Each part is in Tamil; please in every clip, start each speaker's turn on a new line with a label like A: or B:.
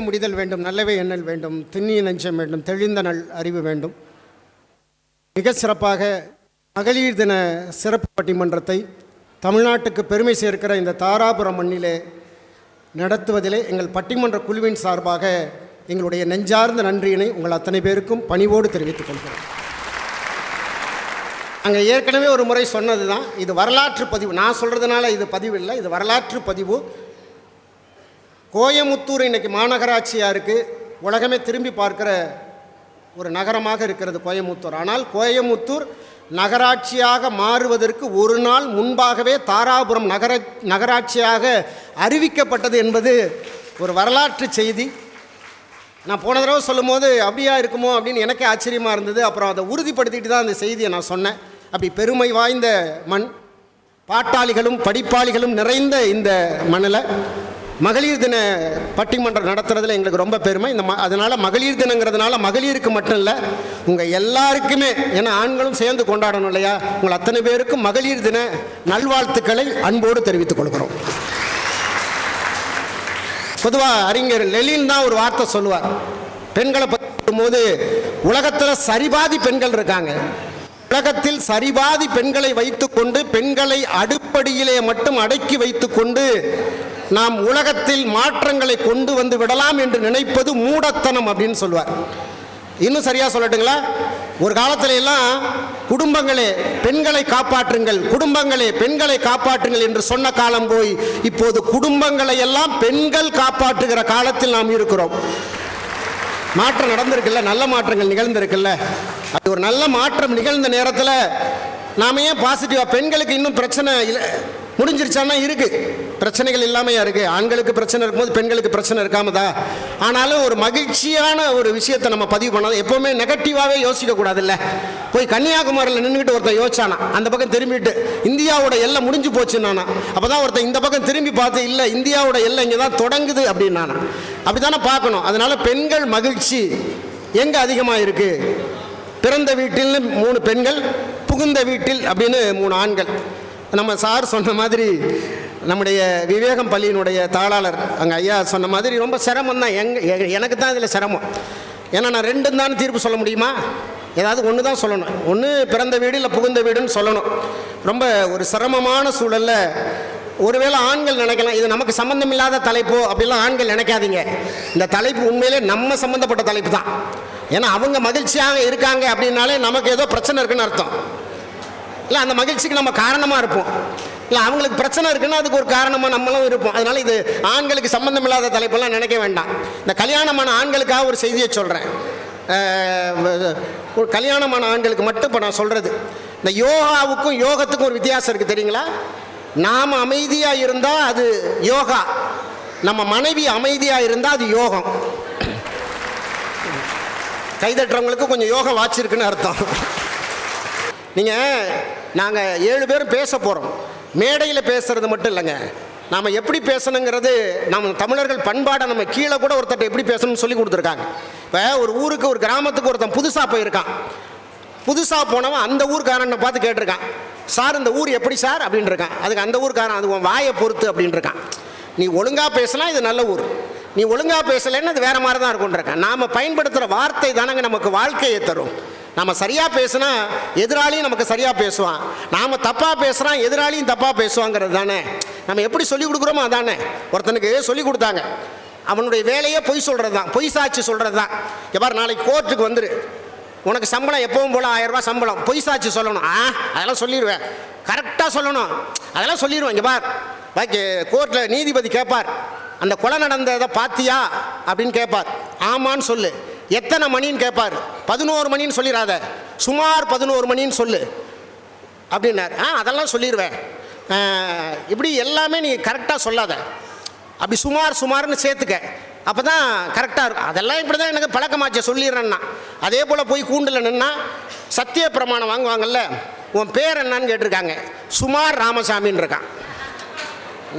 A: முடிதல் வேண்டும், நல்லவே எண்ணல் வேண்டும், திண்ணிய நெஞ்சம் வேண்டும், தெளிந்த நல் அறிவு வேண்டும். மிக சிறப்பாக மகளிர் தின சிறப்பு பட்டிமன்றத்தை தமிழ்நாட்டுக்கு பெருமை சேர்க்கிற இந்த தாராபுரம் மண்ணிலே நடத்துவதிலே எங்கள் பட்டிமன்ற குழுவின் சார்பாக எங்களுடைய நெஞ்சார்ந்த நன்றியினை உங்கள் அத்தனை பேருக்கும் பணிவோடு தெரிவித்துக் கொள்கிறோம். நாங்கள் ஏற்கனவே ஒரு முறை சொன்னது தான், இது வரலாற்று பதிவு. நான் சொல்கிறதுனால இது பதிவு இல்லை, இது வரலாற்று பதிவு. கோயமுத்தூர் இன்றைக்கி மாநகராட்சியாக இருக்குது, உலகமே திரும்பி பார்க்குற ஒரு நகரமாக இருக்கிறது கோயமுத்தூர். ஆனால் கோயமுத்தூர் நகராட்சியாக மாறுவதற்கு ஒரு நாள் முன்பாகவே தாராபுரம் நகராட்சியாக அறிவிக்கப்பட்டது என்பது ஒரு வரலாற்று செய்தி. நான் போன தடவை சொல்லும் போது அப்படியா இருக்குமோ அப்படின்னு எனக்கே ஆச்சரியமாக இருந்தது. அப்புறம் அதை உறுதிப்படுத்திட்டு தான் அந்த செய்தியை நான் சொன்னேன். அப்படி பெருமை வாய்ந்த மண், பாட்டாளிகளும் படிப்பாளிகளும் நிறைந்த இந்த மண்ணில் மகளிர் தின பட்டிமன்றம் நடத்துறதுல எங்களுக்கு ரொம்ப பெருமை. அதனால் மகளிர் தினங்கிறதுனால மகளிருக்கு மட்டும் இல்லை, உங்கள் எல்லாருக்குமே, ஏன்னா ஆண்களும் சேர்ந்து கொண்டாடணும் இல்லையா, உங்கள் அத்தனை பேருக்கும் மகளிர் தின நல்வாழ்த்துக்களை அன்போடு தெரிவித்துக் கொள்கிறோம். பொதுவாக அறிஞர் லெனின் தான் ஒரு வார்த்தை சொல்லுவார். பெண்களை பற்றி போது உலகத்தில் சரிபாதி பெண்கள் இருக்காங்க. உலகத்தில் சரிபாதி பெண்களை வைத்துக்கொண்டு, பெண்களை அடுப்படியிலே மட்டும் அடக்கி வைத்துக்கொண்டு நாம் உலகத்தில் மாற்றங்களை கொண்டு வந்து விடலாம் என்று நினைப்பது மூடத்தனம் அப்படின்னு சொல்லுவார். இன்னும் சரியாக சொல்லட்டுங்களா, ஒரு காலத்துல எல்லாம் குடும்பங்களே பெண்களை காப்பாற்றுங்கள், குடும்பங்களே பெண்களை காப்பாற்றுங்கள் என்று சொன்ன காலம் போய் இப்போது குடும்பங்களை எல்லாம் பெண்கள் காப்பாற்றுகிற காலத்தில் நாம் இருக்கிறோம். மாற்றம் நடந்திருக்குல்ல, நல்ல மாற்றங்கள் நிகழ்ந்திருக்குல்ல. அது ஒரு நல்ல மாற்றம் நிகழ்ந்த நேரத்தில் நாம ஏன் பாசிட்டிவாக, பெண்களுக்கு இன்னும் பிரச்சனை இல்லை முடிஞ்சிருச்சான்னா இருக்குது, பிரச்சனைகள் இல்லாமையா இருக்குது. ஆண்களுக்கு பிரச்சனை இருக்கும்போது பெண்களுக்கு பிரச்சனை இருக்காமதா? ஆனாலும் ஒரு மகிழ்ச்சியான ஒரு விஷயத்தை நம்ம பதிவு பண்ணாது. எப்போவுமே நெகட்டிவாகவே யோசிக்கக்கூடாது. இல்லை, போய் கன்னியாகுமரியில் நின்றுக்கிட்டு ஒருத்தன் யோசிச்சானா, அந்த பக்கம் திரும்பிட்டு இந்தியாவோட எல்லை முடிஞ்சு போச்சுன்னானா. அப்போ தான் ஒருத்தன் இந்த பக்கம் திரும்பி பார்த்து, இல்லை இந்தியாவோட எல்லை இங்கே தான் தொடங்குது அப்படின்னானா. அப்படி தானே பார்க்கணும். அதனால் பெண்கள் மகிழ்ச்சி எங்கே அதிகமாக இருக்குது? பிறந்த வீட்டில் 3 பெண்கள், புகுந்த வீட்டில் அப்படின்னு 3 ஆண்கள். நம்ம சார் சொன்ன மாதிரி நம்முடைய விவேகம் பள்ளியினுடைய தாளாளர் அங்கே ஐயா சொன்ன மாதிரி ரொம்ப சிரமம் தான். எனக்கு தான் இதில் சிரமம். ஏன்னா நான் 2 தான் தீர்ப்பு சொல்ல முடியுமா? ஏதாவது ஒன்று தான் சொல்லணும். ஒன்று பிறந்த வீடு, இல்லை புகுந்த வீடுன்னு சொல்லணும். ரொம்ப ஒரு சிரமமான சூழலில் ஒருவேளை ஆண்கள் நினைக்கலாம் இது நமக்கு சம்மந்தம் இல்லாத தலைப்போ அப்படிலாம் ஆண்கள் நினைக்காதீங்க. இந்த தலைப்பு உண்மையிலே நம்ம சம்மந்தப்பட்ட தலைப்பு தான். ஏன்னா அவங்க மகிழ்ச்சியாக இருக்காங்க அப்படின்னாலே நமக்கு ஏதோ பிரச்சனை இருக்குன்னு அர்த்தம். இல்லை, அந்த மகிழ்ச்சிக்கு நம்ம காரணமாக இருப்போம். இல்லை, அவங்களுக்கு பிரச்சனை இருக்குன்னா அதுக்கு ஒரு காரணமாக நம்மளும் இருப்போம். அதனால் இது ஆண்களுக்கு சம்பந்தம் இல்லாத தலைப்பெல்லாம் நினைக்க வேண்டாம். இந்த கல்யாணமான ஆண்களுக்காக ஒரு செய்தியை சொல்கிறேன். ஒரு கல்யாணமான ஆண்களுக்கு மட்டும் இப்போ நான் சொல்கிறது, இந்த யோகாவுக்கும் யோகத்துக்கும் ஒரு வித்தியாசம் இருக்குது தெரியுங்களா? நாம் அமைதியாக இருந்தால் அது யோகா, நம்ம மனைவி அமைதியாக இருந்தால் அது யோகம். கைதட்டுறவங்களுக்கு கொஞ்சம் யோகம் வாச்சிருக்குன்னு அர்த்தம். நீங்கள் நாங்கள் 7 பேரும் பேச போகிறோம். மேடையில் பேசுகிறது மட்டும் இல்லைங்க, நாம் எப்படி பேசணுங்கிறது நம்ம தமிழர்கள் பண்பாடை நம்ம கீழே கூட ஒருத்தட்ட எப்படி பேசணும்னு சொல்லி கொடுத்துருக்காங்க. இப்போ ஒரு ஊருக்கு, ஒரு கிராமத்துக்கு ஒருத்தன் புதுசாக போயிருக்கான். புதுசாக போனவன் அந்த ஊர்காரனை பார்த்து கேட்டிருக்கான், சார் இந்த ஊர் எப்படி சார் அப்படின்னு இருக்கான். அதுக்கு அந்த ஊர்காரன், அது உன் வாயை பொறுத்து அப்படின்னு இருக்கான். நீ ஒழுங்காக பேசலாம் இது நல்ல ஊர், நீ ஒழுங்காக பேசலைன்னு அது வேறு மாதிரி தான் இருக்கும்ன்றிருக்கான். நாம் பயன்படுத்துகிற வார்த்தை தானங்க நமக்கு வாழ்க்கையை தரும். நம்ம சரியாக பேசுனா எதிராளியும் நமக்கு சரியாக பேசுவான், நாம் தப்பாக பேசுகிறான் எதிராளியும் தப்பாக பேசுவாங்கிறது தானே நம்ம எப்படி சொல்லிக் கொடுக்குறோமோ அதானே. ஒருத்தனுக்கு சொல்லிக் கொடுத்தாங்க, அவனுடைய வேலையே பொய் சொல்கிறது தான், பொய் சாட்சி சொல்கிறது தான். எவ்வாறு நாளைக்கு கோர்ட்டுக்கு வந்துரு, உனக்கு சம்பளம் எப்பவும் போல் 1000 ரூபா சம்பளம், பொய் சாட்சி சொல்லணும். அதெல்லாம் சொல்லிடுவேன், கரெக்டாக சொல்லணும், அதெல்லாம் சொல்லிடுவேன். இங்கே பார், பாக்கி கோர்ட்டில் நீதிபதி கேட்பார், அந்த கொலை நடந்ததை பார்த்தியா அப்படின்னு கேட்பார். ஆமான்னு சொல்லு. எத்தனை மணின்னு கேட்பார். 11 மணின்னு சொல்லிடாத, சுமார் 11 மணின்னு சொல்லு அப்படின்னார். அதெல்லாம் சொல்லிடுவேன். இப்படி எல்லாமே நீ கரெக்டாக சொல்லாத, அப்படி சுமார்னு சேர்த்துக்க, அப்போ தான் கரெக்டாக இருக்கும். அதெல்லாம் இப்படி தான் எனக்கு பழக்கமாச்சே சொல்லிடுறேன்னா. அதே போல் போய் கூண்டில் நின்னா சத்திய பிரமாணம் வாங்குவாங்கல்ல, உன் பேர் என்னான்னு கேட்டிருக்காங்க, சுமார் ராமசாமின்னு இருக்கான்.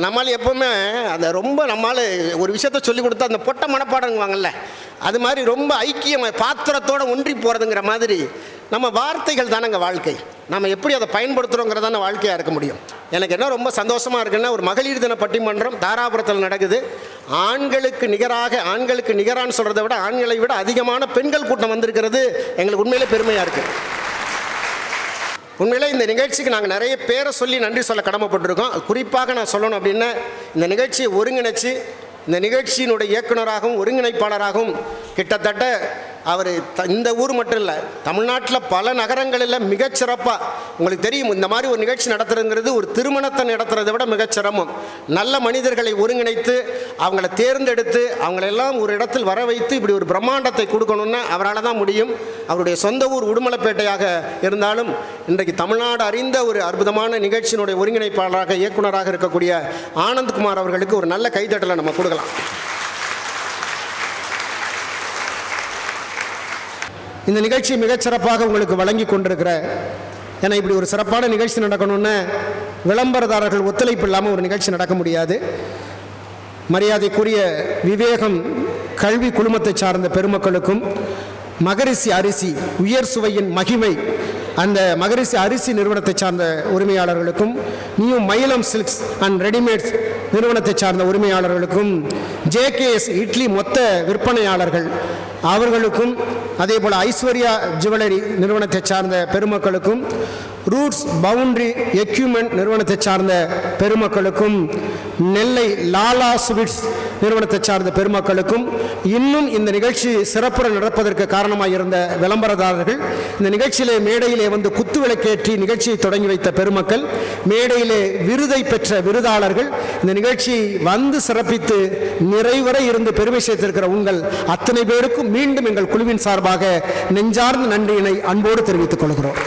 A: நம்மளால் எப்போவுமே அந்த ரொம்ப நம்மளால் ஒரு விஷயத்த சொல்லி கொடுத்தா அந்த பொட்டை மனப்பாடங்குவாங்கல்ல, அது மாதிரி ரொம்ப ஐக்கியமாக பாத்திரத்தோடு ஒன்றி போகிறதுங்கிற மாதிரி நம்ம வார்த்தைகள் தானேங்க வாழ்க்கை. நம்ம எப்படி அதை பயன்படுத்துகிறோங்கிறதான வாழ்க்கையாக இருக்க முடியும். எனக்கு என்ன ரொம்ப சந்தோஷமாக இருக்குன்னா, ஒரு மகளிர் தின பட்டிமன்றம் தாராபுரத்தில் நடக்குது. ஆண்களுக்கு நிகரான்னு சொல்கிறத விட ஆண்களை விட அதிகமான பெண்கள் கூட்டம் வந்திருக்கிறது எங்களுக்கு உண்மையிலே பெருமையாக இருக்குது. உண்மையிலே இந்த நிகழ்ச்சிக்கு நாங்கள் நிறைய பேரை சொல்லி நன்றி சொல்ல கடமைப்பட்டிருக்கோம். குறிப்பாக நான் சொல்லணும் அப்படின்னா, இந்த நிகழ்ச்சியை ஒருங்கிணைச்சு இந்த நிகழ்ச்சியினுடைய இயக்குனராகவும் ஒருங்கிணைப்பாளராகவும் கிட்டத்தட்ட அவர் இந்த ஊர் மட்டும் இல்லை, தமிழ்நாட்டில் பல நகரங்களில் மிகச்சிறப்பாக, உங்களுக்கு தெரியும் இந்த மாதிரி ஒரு நிகழ்ச்சி நடத்துறதுங்கிறது ஒரு திருமணத்தை நடத்துறதை விட மிகச்சிரமம். நல்ல மனிதர்களை ஒருங்கிணைத்து அவங்கள தேர்ந்தெடுத்து அவங்களெல்லாம் ஒரு இடத்தில் வர வைத்து இப்படி ஒரு பிரம்மாண்டத்தை கொடுக்கணும்னா அவரால் தான் முடியும். அவருடைய சொந்த ஊர் உடுமலைப்பேட்டையாக இருந்தாலும் இன்றைக்கு தமிழ்நாடு அறிந்த ஒரு அற்புதமான நிகழ்ச்சியினுடைய ஒருங்கிணைப்பாளராக இயக்குனராக இருக்கக்கூடிய ஆனந்த்குமார் அவர்களுக்கு ஒரு நல்ல கைதட்டலை நம்ம கொடுக்கலாம். இந்த நிகழ்ச்சி மிகச்சிறப்பாக உங்களுக்கு வழங்கி கொண்டிருக்கிற, ஏன்னா இப்படி ஒரு சிறப்பான நிகழ்ச்சி நடக்கணும்னு விளம்பரதாரர்கள் ஒத்துழைப்பு இல்லாமல் ஒரு நிகழ்ச்சி நடக்க முடியாது. மரியாதைக்குரிய விவேகம் கல்வி குழுமத்தை சார்ந்த பெருமக்களுக்கும், மகரிஷி அரிசி உயர் சுவையின் மகிமை அந்த மகரிஷி அரிசி நிறுவனத்தை சார்ந்த உரிமையாளர்களுக்கும், new Mailam silks and readymades நிறுவனத்தை சார்ந்த உரிமையாளர்களுக்கும், ஜேகேஎஸ் இட்லி மொத்த விற்பனையாளர்கள் அவர்களுக்கும், அதே போல் ஐஸ்வர்யா ஜுவல்லரி நிறுவனத்தை சார்ந்த பெருமக்களுக்கும், ரூட்ஸ் பவுண்டரி எக்யூப்மெண்ட் நிறுவனத்தை சார்ந்த பெருமக்களுக்கும், நெல்லை லாலா ஸ்வீட்ஸ் நிறுவனத்தை சார்ந்த பெருமக்களுக்கும், இன்னும் இந்த நிகழ்ச்சி சிறப்புற நடப்பதற்கு காரணமாக இருந்த விளம்பரதாரர்கள், இந்த நிகழ்ச்சியிலே மேடையிலே வந்து குத்துவிளக்கேற்றி நிகழ்ச்சியை தொடங்கி வைத்த பெருமக்கள், மேடையிலே விருதை பெற்ற விருதாளர்கள், இந்த நிகழ்ச்சியை வந்து சிறப்பித்து நிறைவர இருந்து பெருமை சேர்த்திருக்கிற உங்கள் அத்தனை பேருக்கும் மீண்டும் எங்கள் குழுவின் சார்பாக நெஞ்சார்ந்த நன்றியினை அன்போடு தெரிவித்துக் கொள்கிறோம்.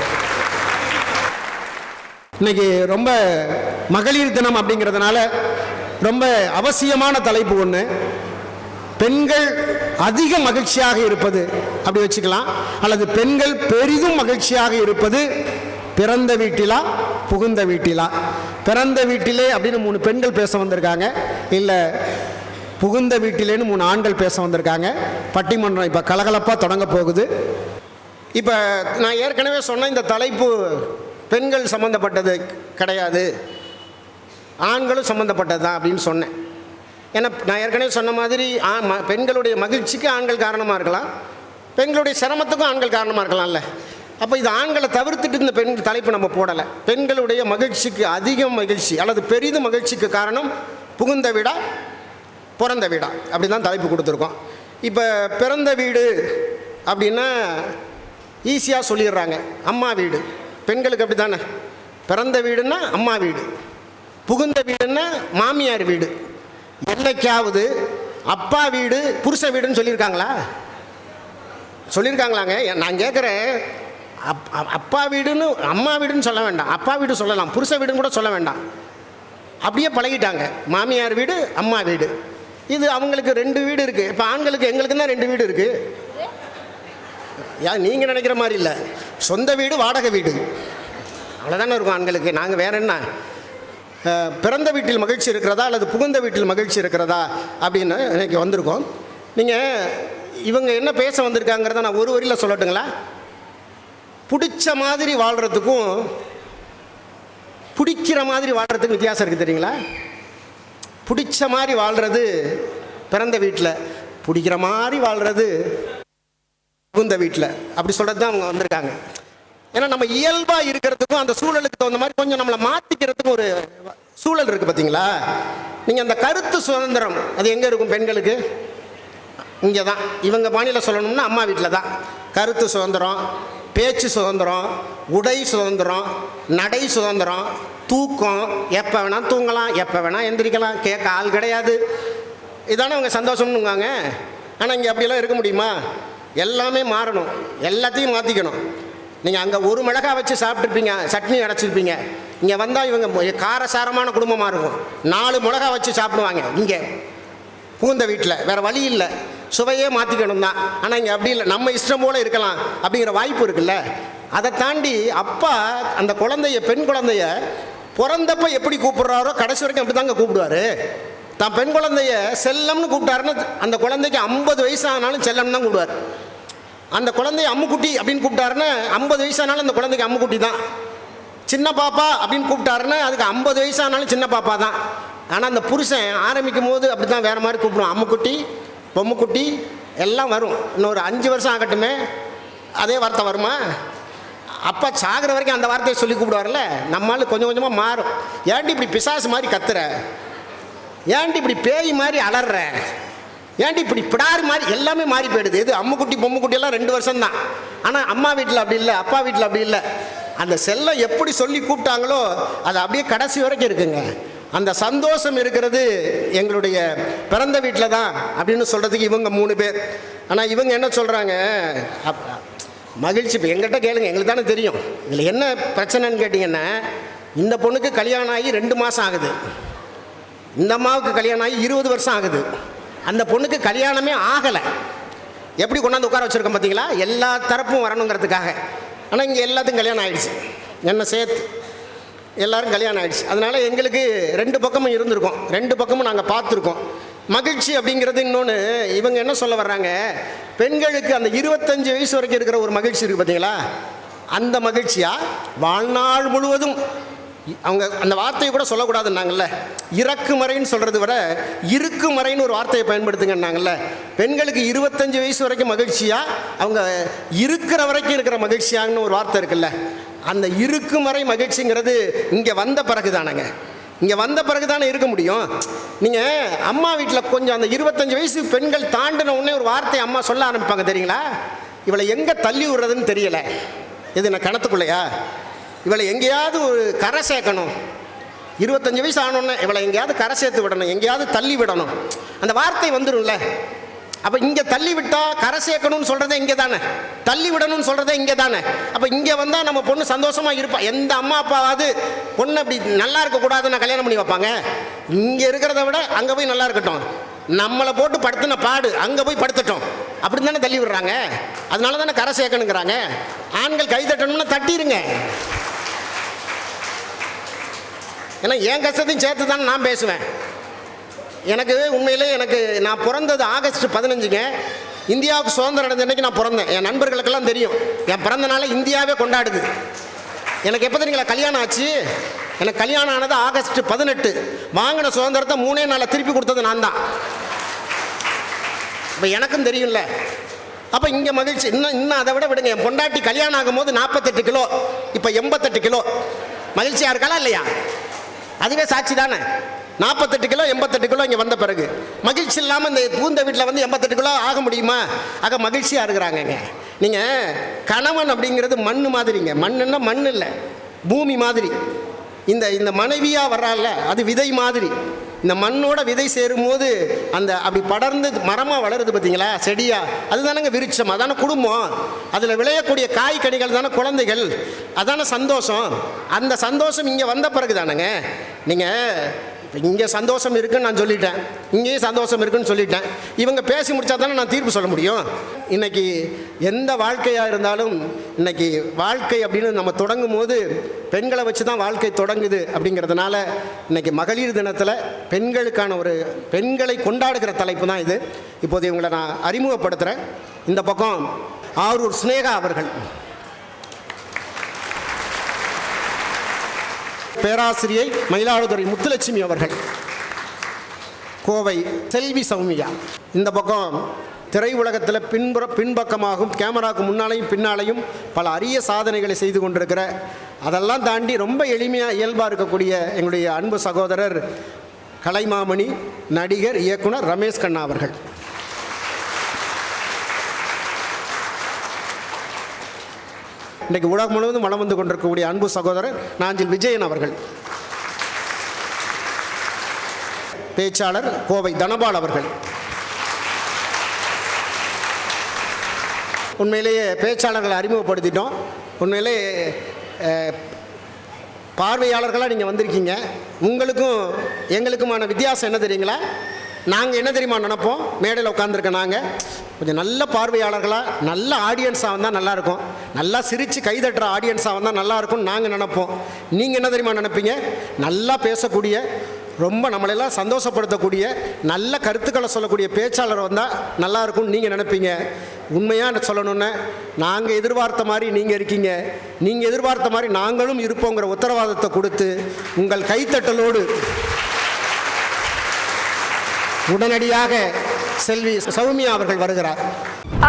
A: இன்னைக்கு ரொம்ப மகளிர் தினம் அப்படிங்கிறதுனால ரொம்ப அவசியமான தலைப்பு ஒன்று, பெண்கள் அதிக மகிழ்ச்சியாக இருப்பது அப்படி வச்சுக்கலாம், அல்லது பெண்கள் பெரிதும் மகிழ்ச்சியாக இருப்பது பிறந்த வீட்டிலா புகுந்த வீட்டிலா. பிறந்த வீட்டிலே அப்படின்னு 3 பெண்கள் பேச வந்திருக்காங்க, இல்லை புகுந்த வீட்டிலேன்னு 3 ஆண்கள் பேச வந்திருக்காங்க. பட்டிமன்றம் இப்போ கலகலப்பாக தொடங்க போகுது. இப்போ நான் ஏற்கனவே சொன்ன இந்த தலைப்பு பெண்கள் சம்மந்தப்பட்டது கிடையாது, ஆண்களும் சம்மந்தப்பட்டது தான் அப்படின்னு சொன்னேன். ஏன்னா நான் ஏற்கனவே சொன்ன மாதிரி பெண்களுடைய மகிழ்ச்சிக்கு ஆண்கள் காரணமாக இருக்கலாம், பெண்களுடைய சிரமத்துக்கும் ஆண்கள் காரணமாக இருக்கலாம்ல. அப்போ இது ஆண்களை தவிர்த்துட்டு இந்த பெண்கள் தலைப்பு நம்ம போடலை. பெண்களுடைய மகிழ்ச்சிக்கு அதிக மகிழ்ச்சி அல்லது பெரிதும் மகிழ்ச்சிக்கு காரணம் புகுந்த வீடா பிறந்த வீடா அப்படி தான் தலைப்பு கொடுத்துருக்கோம். இப்போ பிறந்த வீடு அப்படின்னா ஈஸியாக சொல்லிடுறாங்க, அம்மா வீடு. பெண்களுக்கு அப்படி தானே, பிறந்த வீடுன்னா அம்மா வீடு, புகுந்த வீடுன்னா மாமியார் வீடு. என்னைக்காவது அப்பா வீடு புருஷ வீடுன்னு சொல்லியிருக்காங்களா? சொல்லியிருக்காங்களாங்க? நான் கேட்குறேன், அப்பா வீடுன்னு அம்மா வீடுன்னு சொல்ல வேண்டாம், அப்பா வீடு சொல்லலாம், புருஷ வீடுன்னு கூட சொல்ல வேண்டாம். அப்படியே பழகிட்டாங்க, மாமியார் வீடு அம்மா வீடு. இது அவங்களுக்கு 2 வீடு இருக்குது. இப்போ ஆண்களுக்கு எங்களுக்கு தான் 2 வீடு இருக்குது. நீங்கள் நினைக்கிற மாதிரி இல்லை, சொந்த வீடு வாடகை வீடு அவ்வளோதானே இருக்கும் ஆண்களுக்கு. நாங்கள் வேற என்ன, பிறந்த வீட்டில் மகிழ்ச்சி இருக்கிறதா அல்லது புகுந்த வீட்டில் மகிழ்ச்சி இருக்கிறதா அப்படின்னு இன்னைக்கு வந்திருக்கோம். நீங்கள் இவங்க என்ன பேச வந்திருக்காங்கிறத நான் ஒரு வரியில் சொல்லட்டுங்களா? பிடிச்ச மாதிரி வாழ்கிறதுக்கும் பிடிக்கிற மாதிரி வாழ்கிறதுக்கும் வித்தியாசம் இருக்குது தெரியுங்களா? பிடிச்ச மாதிரி வாழ்கிறது பிறந்த வீட்டில், பிடிக்கிற மாதிரி வாழ்கிறது புகுந்த வீட்டில். அப்படி சொல்கிறது தான் அவங்க வந்திருக்காங்க. ஏன்னா நம்ம இயல்பாக இருக்கிறதுக்கும் அந்த சூழலுக்கு தகுந்த மாதிரி கொஞ்சம் நம்மளை மாற்றிக்கிறதுக்கும் ஒரு சூழல் இருக்குது பார்த்தீங்களா? நீங்கள் அந்த கருத்து சுதந்திரம் அது எங்கே இருக்கும் பெண்களுக்கு? இங்கே தான். இவங்க பாணியில் சொல்லணும்னா அம்மா வீட்டில் தான். கருத்து சுதந்திரம், பேச்சு சுதந்திரம், உடை சுதந்திரம், நடை சுதந்திரம், தூக்கம், எப்போ வேணால் தூங்கலாம், எப்போ வேணால் எந்திரிக்கலாம், கேட்க ஆள் கிடையாது. இதானே அவங்க சந்தோஷம்னுவாங்க. ஆனால் இங்கே அப்படியெல்லாம் இருக்க முடியுமா? எல்லாமே மாறணும், எல்லாத்தையும் மாற்றிக்கணும். நீங்கள் அங்கே 1 மிளகாய் வச்சு சாப்பிட்ருப்பீங்க, சட்னி அடைச்சிருப்பீங்க. இங்கே வந்தால் இவங்க காரசாரமான குடும்பமாக இருக்கும், 4 மிளகா வச்சு சாப்பிடுவாங்க. இங்கே புகுந்த வீட்டில் வேறு வழி இல்லை, சுவையே மாற்றிக்கணும் தான். ஆனால் இங்கே அப்படி இல்லை, நம்ம இஷ்டம் போல் இருக்கலாம் அப்படிங்கிற வாய்ப்பு இருக்குல்ல. அதை தாண்டி அப்பா அந்த குழந்தைய, பெண் குழந்தைய பிறந்தப்ப எப்படி கூப்பிட்றாரோ கடைசி வரைக்கும் அப்படி தாங்க கூப்பிடுவார். தான் பெண் குழந்தைய செல்லம்னு கூப்பிட்டாருன்னு அந்த குழந்தைக்கு 50 வயசு ஆனாலும் செல்லம் தான் கூப்பிடுவார். அந்த குழந்தைய அம்முக்குட்டி அப்படின்னு கூப்பிட்டாருன்னா 50 வயசானாலும் அந்த குழந்தைக்கு அம்முக்குட்டி தான். சின்ன பாப்பா அப்படின்னு கூப்பிட்டாருன்னா அதுக்கு 50 வயசானாலும் சின்ன பாப்பா தான். ஆனால் அந்த புருஷன் ஆரம்பிக்கும் போது அப்படி தான் வேறு மாதிரி கூப்பிடுவோம். அம்முக்குட்டி, பொம்முக்குட்டி எல்லாம் வரும். இன்னொரு 5 வருஷம் ஆகட்டுமே அதே வார்த்தை வருமா? அப்பா சாகிற வரைக்கும் அந்த வார்த்தையை சொல்லி கூப்பிடுவார்ல. நம்மளால கொஞ்சம் கொஞ்சமாக மாறும். ஏன்டி இப்படி பிசாசு மாதிரி கத்துற, ஏன்டி இப்படி பேய் மாதிரி அலற, ஏன்டி இப்படி பிடாரு மாதிரி எல்லாமே மாறி போயிடுது. இது அம்முக்குட்டி பொம்முக்குட்டி எல்லாம் 2 வருஷம் தான். ஆனால் அம்மா வீட்டில் அப்படி இல்லை, அப்பா வீட்டில் அப்படி இல்லை. அந்த செல்லம் எப்படி சொல்லி கூப்பிட்டாங்களோ அது அப்படியே கடைசி வரைக்கும் இருக்குங்க. அந்த சந்தோஷம் இருக்கிறது எங்களுடைய பிறந்த வீட்டில் தான் அப்படின்னு சொல்கிறதுக்கு இவங்க 3 பேர். ஆனால் இவங்க என்ன சொல்கிறாங்க, மகிழ்ச்சி. இப்போ எங்கிட்ட கேளுங்க, எங்களுக்கு தானே தெரியும். இதில் என்ன பிரச்சனைன்னு கேட்டிங்கன்னா, இந்த பொண்ணுக்கு கல்யாணம் ஆகி 2 மாதம் ஆகுது, இந்த அம்மாவுக்கு கல்யாணம் ஆகி 20 வருஷம் ஆகுது. அந்த பொண்ணுக்கு கல்யாணமே ஆகலை. எப்படி கொண்டாந்து உட்கார வச்சுருக்கோம் பார்த்தீங்களா? எல்லா தரப்பும் வரணுங்கிறதுக்காக. ஆனால் இங்கே எல்லாத்துக்கும் கல்யாணம் ஆகிடுச்சு, என்ன சேர்த்து எல்லோரும் கல்யாணம் ஆகிடுச்சு. அதனால் எங்களுக்கு 2 பக்கமும் இருந்திருக்கோம், 2 பக்கமும் நாங்கள் பார்த்துருக்கோம். மகிழ்ச்சி அப்படிங்கிறது இன்னொன்று. இவங்க என்ன சொல்ல வர்றாங்க, பெண்களுக்கு அந்த 25 வயசு வரைக்கும் இருக்கிற ஒரு மகிழ்ச்சி இருக்குது பார்த்தீங்களா, அந்த மகிழ்ச்சியாக வாழ்நாள் முழுவதும் அவங்க அந்த வார்த்தையை கூட சொல்லக்கூடாதுன்னாங்கல்ல. இறக்குமறைன்னு சொல்கிறத விட இருக்குமறைன்னு ஒரு வார்த்தையை பயன்படுத்துங்கன்னாங்கல்ல. பெண்களுக்கு 25 வயசு வரைக்கும் மகிழ்ச்சியாக, அவங்க இருக்கிற வரைக்கும் இருக்கிற மகிழ்ச்சியாகனு ஒரு வார்த்தை இருக்குல்ல. அந்த இருக்குமறை மகிழ்ச்சிங்கிறது இங்கே வந்த பிறகு தானேங்க, இங்கே வந்த பிறகு தானே இருக்க முடியும். நீங்கள் அம்மா வீட்டில் கொஞ்சம் அந்த 25 வயசு பெண்கள் தாண்டின உடனே ஒரு வார்த்தையை அம்மா சொல்ல ஆரம்பிப்பாங்க தெரியுங்களா, இவளை எங்கே தள்ளி விடுறதுன்னு தெரியலை. எது நான் கிணத்துக்குள்ளையா, இவளை எங்கேயாவது ஒரு கரை சேர்க்கணும். 25 வயசு ஆனோடனே இவளை எங்கேயாவது கரை சேர்த்து விடணும், எங்கேயாவது தள்ளி விடணும், அந்த வார்த்தை வந்துடும்ல. அப்போ இங்கே தள்ளி விட்டால் கரை சேர்க்கணும்னு சொல்கிறதே இங்கே தானே, தள்ளி விடணும்னு சொல்கிறதே இங்கே தானே. அப்போ இங்கே வந்தால் நம்ம பொண்ணு சந்தோஷமாக இருப்பா. எந்த அம்மா அப்பாவாவது பொண்ணு அப்படி நல்லா இருக்கக்கூடாதுன்னு கல்யாணம் பண்ணி வைப்பாங்க? இங்கே இருக்கிறத விட அங்கே போய் நல்லா இருக்கட்டும், நம்மளை போட்டு படுத்துன பாடு அங்கே போய் படுத்துட்டோம் அப்படின்னு தானே தள்ளி விடுறாங்க. அதனால தானே கரை சேர்க்கணுங்கிறாங்க. ஆண்கள் கை தட்டணும்னா தட்டிடுங்க. ஏன்னா என் கஷ்டத்தையும் சேர்த்து தான் நான் பேசுவேன். எனக்கு உண்மையிலே நான் பிறந்தது ஆகஸ்ட் 15ங்க. இந்தியாவுக்கு சுதந்திரம் அடைஞ்ச அன்றைக்கி நான் பிறந்தேன். என் நண்பர்களுக்கெல்லாம் தெரியும், என் பிறந்த நாளை இந்தியாவே கொண்டாடுது. எனக்கு எப்போ தெரியுங்களா கல்யாணம் ஆச்சு? எனக்கு கல்யாணம் ஆனது ஆகஸ்ட் 18. வாங்கின சுதந்திரத்தை 3 நாளில் திருப்பி கொடுத்தது நான் தான். இப்போ எனக்கும் தெரியும்ல. அப்போ இங்கே மகிழ்ச்சி இன்னும் அதை விட விடுங்க. என் பொண்டாட்டி கல்யாணம் ஆகும் போது 48 கிலோ, இப்போ 88 கிலோ. மகிழ்ச்சியாக இருக்காளா இல்லையா? அதுவே சாட்சி தானே. 48 கிலோ 88 கிலோ இங்கே வந்த பிறகு மகிழ்ச்சி இல்லாமல் இந்த பூந்த வீட்டில் வந்து 88 கிலோ ஆக முடியுமா? ஆக மகிழ்ச்சியாக இருக்கிறாங்கங்க. நீங்கள் கணவன் அப்படிங்கிறது மண் மாதிரிங்க. மண்ணுன்னா மண் இல்லை, பூமி மாதிரி. இந்த மனைவியாக வர்றால அது விதை மாதிரி. இந்த மண்ணோட விதை சேரும்போது அந்த அப்படி படர்ந்து மரமாக வளருது பார்த்தீங்களா, செடியாக. அதுதானங்க விருட்சம், அதான குடும்பம். அதில் விளையக்கூடிய காய் கனிகள் தானே குழந்தைகள், அதான சந்தோஷம். அந்த சந்தோஷம் இங்கே வந்த பிறகு தானேங்க. நீங்கள் இங்கே சந்தோஷம் இருக்குன்னு நான் சொல்லிட்டேன், இங்கேயும் சந்தோஷம் இருக்குன்னு சொல்லிட்டேன். இவங்க பேசி முடித்தா தானே நான் தீர்ப்பு சொல்ல முடியும். இன்றைக்கி எந்த வாழ்க்கையாக இருந்தாலும் இன்றைக்கி வாழ்க்கை அப்படின்னு நம்ம தொடங்கும் போது பெண்களை வச்சு தான் வாழ்க்கை தொடங்குது. அப்படிங்கிறதுனால இன்றைக்கி மகளிர் தினத்தில் பெண்களுக்கான ஒரு பெண்களை கொண்டாடுகிற தலைப்பு தான் இது. இப்போது இவங்களை நான் அறிமுகப்படுத்துகிறேன். இந்த பக்கம் ஆரூர் ஸ்னேகா அவர்கள், பேராசிரியை மயிலாடுதுறை முத்துலட்சுமி அவர்கள், கோவை செல்வி சௌமியா. இந்த பக்கம் திரையுலகத்தில் பின்பக்கமாகவும் கேமராவுக்கு முன்னாலையும் பின்னாலையும் பல அரிய சாதனைகளை செய்து கொண்டிருக்கிற, அதெல்லாம் தாண்டி ரொம்ப எளிமையாக இயல்பாக இருக்கக்கூடிய எங்களுடைய அன்பு சகோதரர் கலைமாமணி, நடிகர், இயக்குனர் ரமேஷ் கண்ணா அவர்கள். இன்றைக்கு உலகம் முழுவதும் வளம் வந்து கொண்டிருக்கக்கூடிய அன்பு சகோதரர் நாஞ்சில் விஜயன் அவர்கள். பேச்சாளர் கோவை தனபால் அவர்கள். உண்மையிலேயே பேச்சாளர்களை அறிமுகப்படுத்திட்டோம். உண்மையிலே பார்வையாளர்களாக நீங்கள் வந்திருக்கீங்க. உங்களுக்கும் எங்களுக்குமான வித்தியாசம் என்ன தெரியுங்களா? நாங்கள் என்ன தெரியுமா நினைப்போம், மேடையில் உட்காந்துருக்க நாங்கள் கொஞ்சம் நல்ல பார்வையாளர்களாக நல்ல ஆடியன்ஸாக வந்தால் நல்லாயிருக்கும், நல்லா சிரித்து கைதட்டுற ஆடியன்ஸாக வந்தால் நல்லாயிருக்கும்னு நாங்கள் நினைப்போம். நீங்கள் என்ன தெரியுமா நினைப்பீங்க, நல்லா பேசக்கூடிய, ரொம்ப நம்மளெல்லாம் சந்தோஷப்படுத்தக்கூடிய, நல்ல கருத்துக்களை சொல்லக்கூடிய பேச்சாளர் வந்தால் நல்லாயிருக்கும்னு நீங்கள் நினைப்பீங்க. உண்மையாக சொல்லணுன்னு நாங்கள் எதிர்பார்த்த மாதிரி நீங்கள் இருக்கீங்க, நீங்கள் எதிர்பார்த்த மாதிரி நாங்களும் இருப்போங்கிற உத்தரவாதத்தை கொடுத்து உங்கள் கைத்தட்டலோடு உடனடியாக செல்வி சௌமியா அவர்கள் வருகிறார்.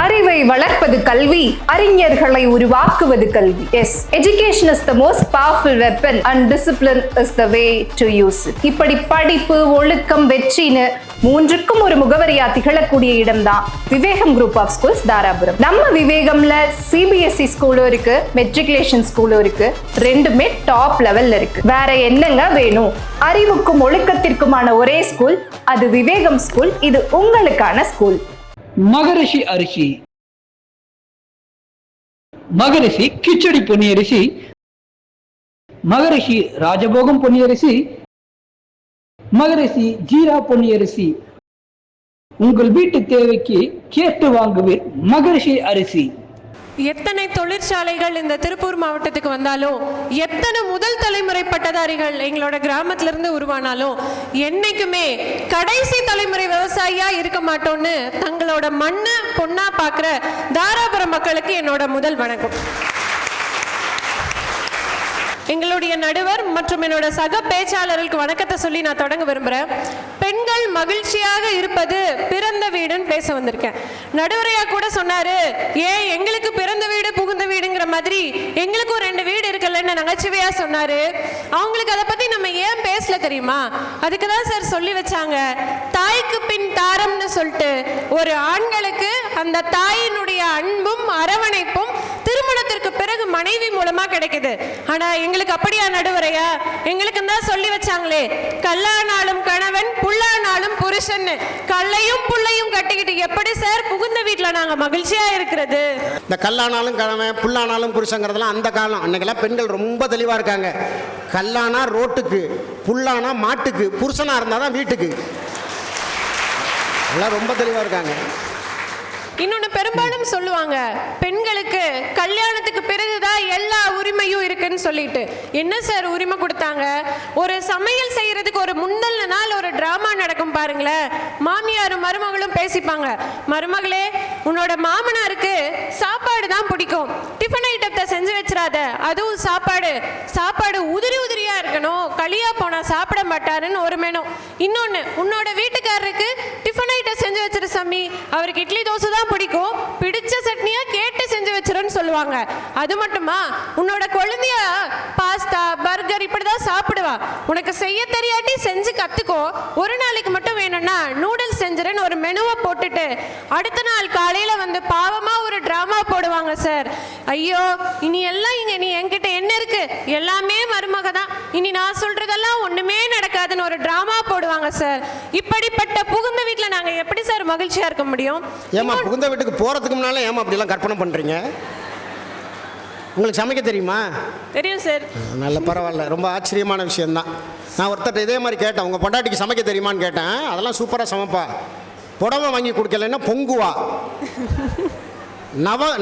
B: அறிவை வளர்ப்பது கல்வி, அறிஞர்களை உருவாக்குவது கல்வி. Yes, education is the most powerful weapon and discipline is the way to use it. இப்படி படிப்பு, ஒழுக்கம், வெற்றின்னு மூன்றுக்கும் ஒரு முகவரியா திகழக்கூடிய இடம்தான் Vivekam group of schools Dharapuram. நம்ம விவேகம்ல சிபிஎஸ்இ ஸ்கூலும் இருக்கு, மெட்ரிகுலேஷன் ஸ்கூலும் இருக்கு. ரெண்டுமே டாப் லெவல்ல இருக்கு. வேற என்னங்க வேணும்? அறிவுக்கும் ஒழுக்கத்திற்குமான ஒரே ஸ்கூல் அது விவேகம் ஸ்கூல். இது உங்களுக்கான ஸ்கூல்.
C: மகரிஷி அரிசி, மகரிஷி கிச்சடி பொன்னியரிசி, மகரிஷி ராஜபோகம் பொன்னியரிசி, மகரிஷி ஜீரா பொன்னியரிசி. உங்கள் வீட்டு தேவைக்கு கேட்டு வாங்குவீர் மகரிஷி அரிசி.
D: எத்தனை தொழிற்சாலைகள் இந்த திருப்பூர் மாவட்டத்துக்கு வந்தாலும், எத்தனை முதல் தலைமுறை பட்டதாரிகள் எங்களோட கிராமத்திலிருந்து உருவானாலும், என்னைக்குமே கடைசி தலைமுறை விவசாயியா இருக்க மாட்டோம்னு தங்களோட மண்ணை பொண்ணா பார்க்குற தாராபுரம் மக்களுக்கு என்னோட முதல் வணக்கம். எங்களுடைய நடுவர் மற்றும் என்னோட சக பேச்சாளர்களுக்கு வணக்கத்தை சொல்லி நான் தொடங்க விரும்புகிறேன். பெண்கள் மகிழ்ச்சியாக இருப்பது பிறந்த வீடுன்னு பேச வந்திருக்கேன். நடுவரையா கூட சொன்னாரு, ஏன் எங்களுக்கு பிறந்த வீடு புகுந்த வீடுங்கிற மாதிரி எங்களுக்கும் 2 வீடு இருக்குல்லன்னு நகைச்சுவையா சொன்னாரு. அவங்களுக்கு அதை பத்தி நம்ம ஏன் பேசல தெரியுமா? அதுக்கு தான் சார் சொல்லி வச்சாங்க, தாய்க்கு பின் தாரம்னு சொல்லிட்டு ஒரு ஆண்களுக்கு அந்த தாயினுடைய அன்பும் அரவணைப்பும் திருமணத்திற்கு பிறகு மனைவி மூலமா கிடைக்குது. ஆனா எங்களுக்கு அப்படியா நடுவரையா? எங்களுக்கு தான் சொல்லி வச்சாங்களே, கல்லானாலும் கணவன் புல்லானாலும் புருஷன். கல்லையும் புள்ளையும் கட்டிக்கிட்டு எப்படி சார் புகுந்த வீட்டுல நாங்க மகிழ்ச்சியா இருக்கிறது?
A: இந்த கல்லானாலும் கணவன் புல்லானாலும் புருஷங்கிறதுலாம் அந்த காலம். அன்னைக்கெல்லாம் பெண்கள் ரொம்ப தெளிவா இருக்காங்க. கல்லானா ரோட்டுக்கு, புல்லானா மாட்டுக்கு, புருஷனா இருந்தாதான் வீட்டுக்கு. எல்லாம் ரொம்ப தெளிவா இருக்காங்க.
D: இன்னொன்னு பெரும்பாலும் சொல்லுவாங்க, பெண்களுக்கு கல்யாணத்துக்கு பிறகுதான் எல்லா உரிமையும் இருக்குன்னு சொல்லிட்டு. என்ன சார் உரிமை கொடுத்தாங்க? ஒரு சமையல் செய்யறதுக்கு ஒரு முந்தல் நாள் ஒரு டிராமா நடக்கும் பாருங்களேன். மாமியாரும் மருமகளும் பேசிப்பாங்க, மருமகளே உன்னோட மாமனாருக்கு சாப்பாடு தான் பிடிக்கும், டிஃபன் ஐட்டத்தை செஞ்சு வச்சிடாத, அதுவும் சாப்பாடு உதிரி உதிரியா இருக்கணும், களியா போனா சாப்பிட மாட்டாருன்னு ஒரு மெனு. இன்னொன்னு, உன்னோட வீட்டுக்காரருக்கு டிஃபன் ஐட்டம் செஞ்சு வச்சிரு சாமி, அவருக்கு இட்லி தோசை தான் பிடிக்கும், பிடிச்ச சட்னியா கேட்டு செஞ்சு வச்சிருன்னு சொல்லுவாங்க. அது மட்டுமா, உன்னோட குழந்தைய பாஸ்தா பர்கர் இப்படிதான் சாப்பிடுவா, உனக்கு செய்ய தெரியாட்டி செஞ்சு கத்துக்கோ, ஒரு நாளைக்கு மட்டும் வேணும்னா நூடுல்ஸ் செஞ்சுருன்னு ஒரு மெனுவை போட்டுட்டு அடுத்த நாள் காலையில வந்து பாவமா ஒரு டிராமா போடுவாங்க சார். ஐயோ இனி எல்லாம் இங்க நீ என்கிட்ட என்ன இருக்கு, எல்லாமே மருமக தான், இனி நான் சொல்றதெல்லாம் ஒண்ணுமே நடக்காதுன்னு ஒரு டிராமா போடுவாங்க சார். இப்படிப்பட்ட புகுந்த வீட்டுல நாங்க எப்படி சார் மகிழ்ச்சியா இருக்க முடியும்?
A: ஏமா புகுந்த வீட்டுக்கு போறதுக்கு முன்னால ஏமா அப்படிலாம் கற்பனை பண்றீங்க? உங்களுக்கு சமைக்க தெரியுமா?
D: தெரியும் சார்.
A: நல்ல, பரவாயில்ல, ரொம்ப ஆச்சரியமான விஷயம்தான். நான் ஒருத்தர் இதே மாதிரி கேட்டேன், உங்கள் பொண்டாட்டிக்கு சமைக்க தெரியுமான்னு கேட்டேன். அதெல்லாம் சூப்பராக சமைப்பா, புடவை வாங்கி கொடுக்கலைன்னா பொங்குவா,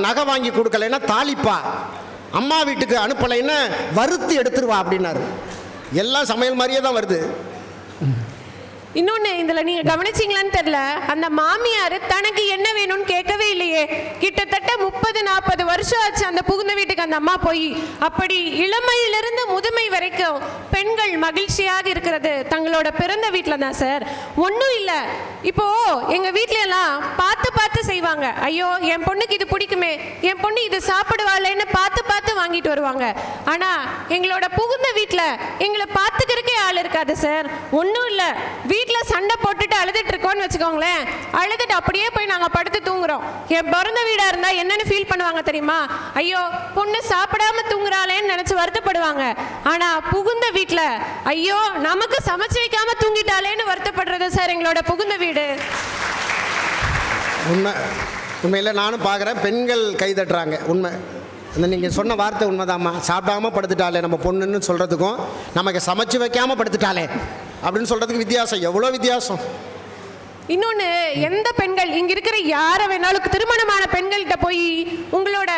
A: நகை வாங்கி கொடுக்கலைன்னா தாளிப்பா, அம்மா வீட்டுக்கு அனுப்பலைன்னா வறுத்து எடுத்துருவா அப்படின்னாரு. எல்லாம் சமையல் மாதிரியே தான் வருது.
D: இன்னொன்னு, இதுல நீங்க கவனிச்சீங்களான்னு தெரியல, அந்த மாமியார் தனக்கு என்ன வேணும்னு கேட்கவே இல்லையே. கிட்டத்தட்ட 30-40 வருஷம் ஆச்சு அந்த புகுந்த வீட்டுக்கு அந்த அம்மா போய். அப்படி இளமையிலிருந்து முதுமை வரைக்கும் பெண்கள் மகிழ்ச்சியாக இருக்கிறது தங்களோட பிறந்த வீட்டுல தான் சார். ஒன்றும் இல்லை, இப்போ எங்க வீட்ல எல்லாம் பார்த்து செய்வாங்க. ஐயோ என் பொண்ணுக்கு இது பிடிக்குமே, என் பொண்ணு இது சாப்பிடுவாளேன்னு பார்த்து வாங்கிட்டு வருவாங்க. ஆனா எங்களோட புகுந்த வீட்டுல எங்களை பார்த்துக்கிறதுக்கே ஆள் இருக்காது சார். ஒன்றும் இல்லை, வீட்டுல சண்டை போட்டுட்டு அழுதுட்டு இருக்கோம்னு வச்சுக்கோங்களேன், அழுதுட்டு அப்படியே போய் நாங்க படுத்து தூங்குறோம். என் பிறந்த வீடா இருந்தா என்னன்னு ஃபீல் பண்ணுவாங்க தெரியுமா? ஐயோ பொண்ணு சாப்பிடாம தூங்குறாளேன்னு நினைச்சு வருத்தப்படுவாங்க. ஆனா புகுந்த வீட்டுல ஐயோ நமக்கு சமைச்சு வைக்காம தூங்கிட்டாலேன்னு வருத்தப்படுறது சார் எங்களோட புகுந்த வீடு.
A: உண்மையில் நானும் பார்க்குறேன், பெண்கள் கை தட்டுறாங்க. உண்மை, அந்த நீங்கள் சொன்ன வார்த்தை உண்மைதாம்மா. சாப்பிடாம படுத்துட்டாலே நம்ம பொண்ணுன்னு சொல்கிறதுக்கும் நமக்கு சமைச்சு வைக்காமல் படுத்துட்டாலே அப்படின்னு சொல்கிறதுக்கு வித்தியாசம், எவ்வளோ வித்தியாசம்.
D: இன்னொன்று, எந்த பெண்கள் இங்க இருக்கிற யாரை வேணாலும் திருமணமான பெண்கள்கிட்ட போய் உங்களோட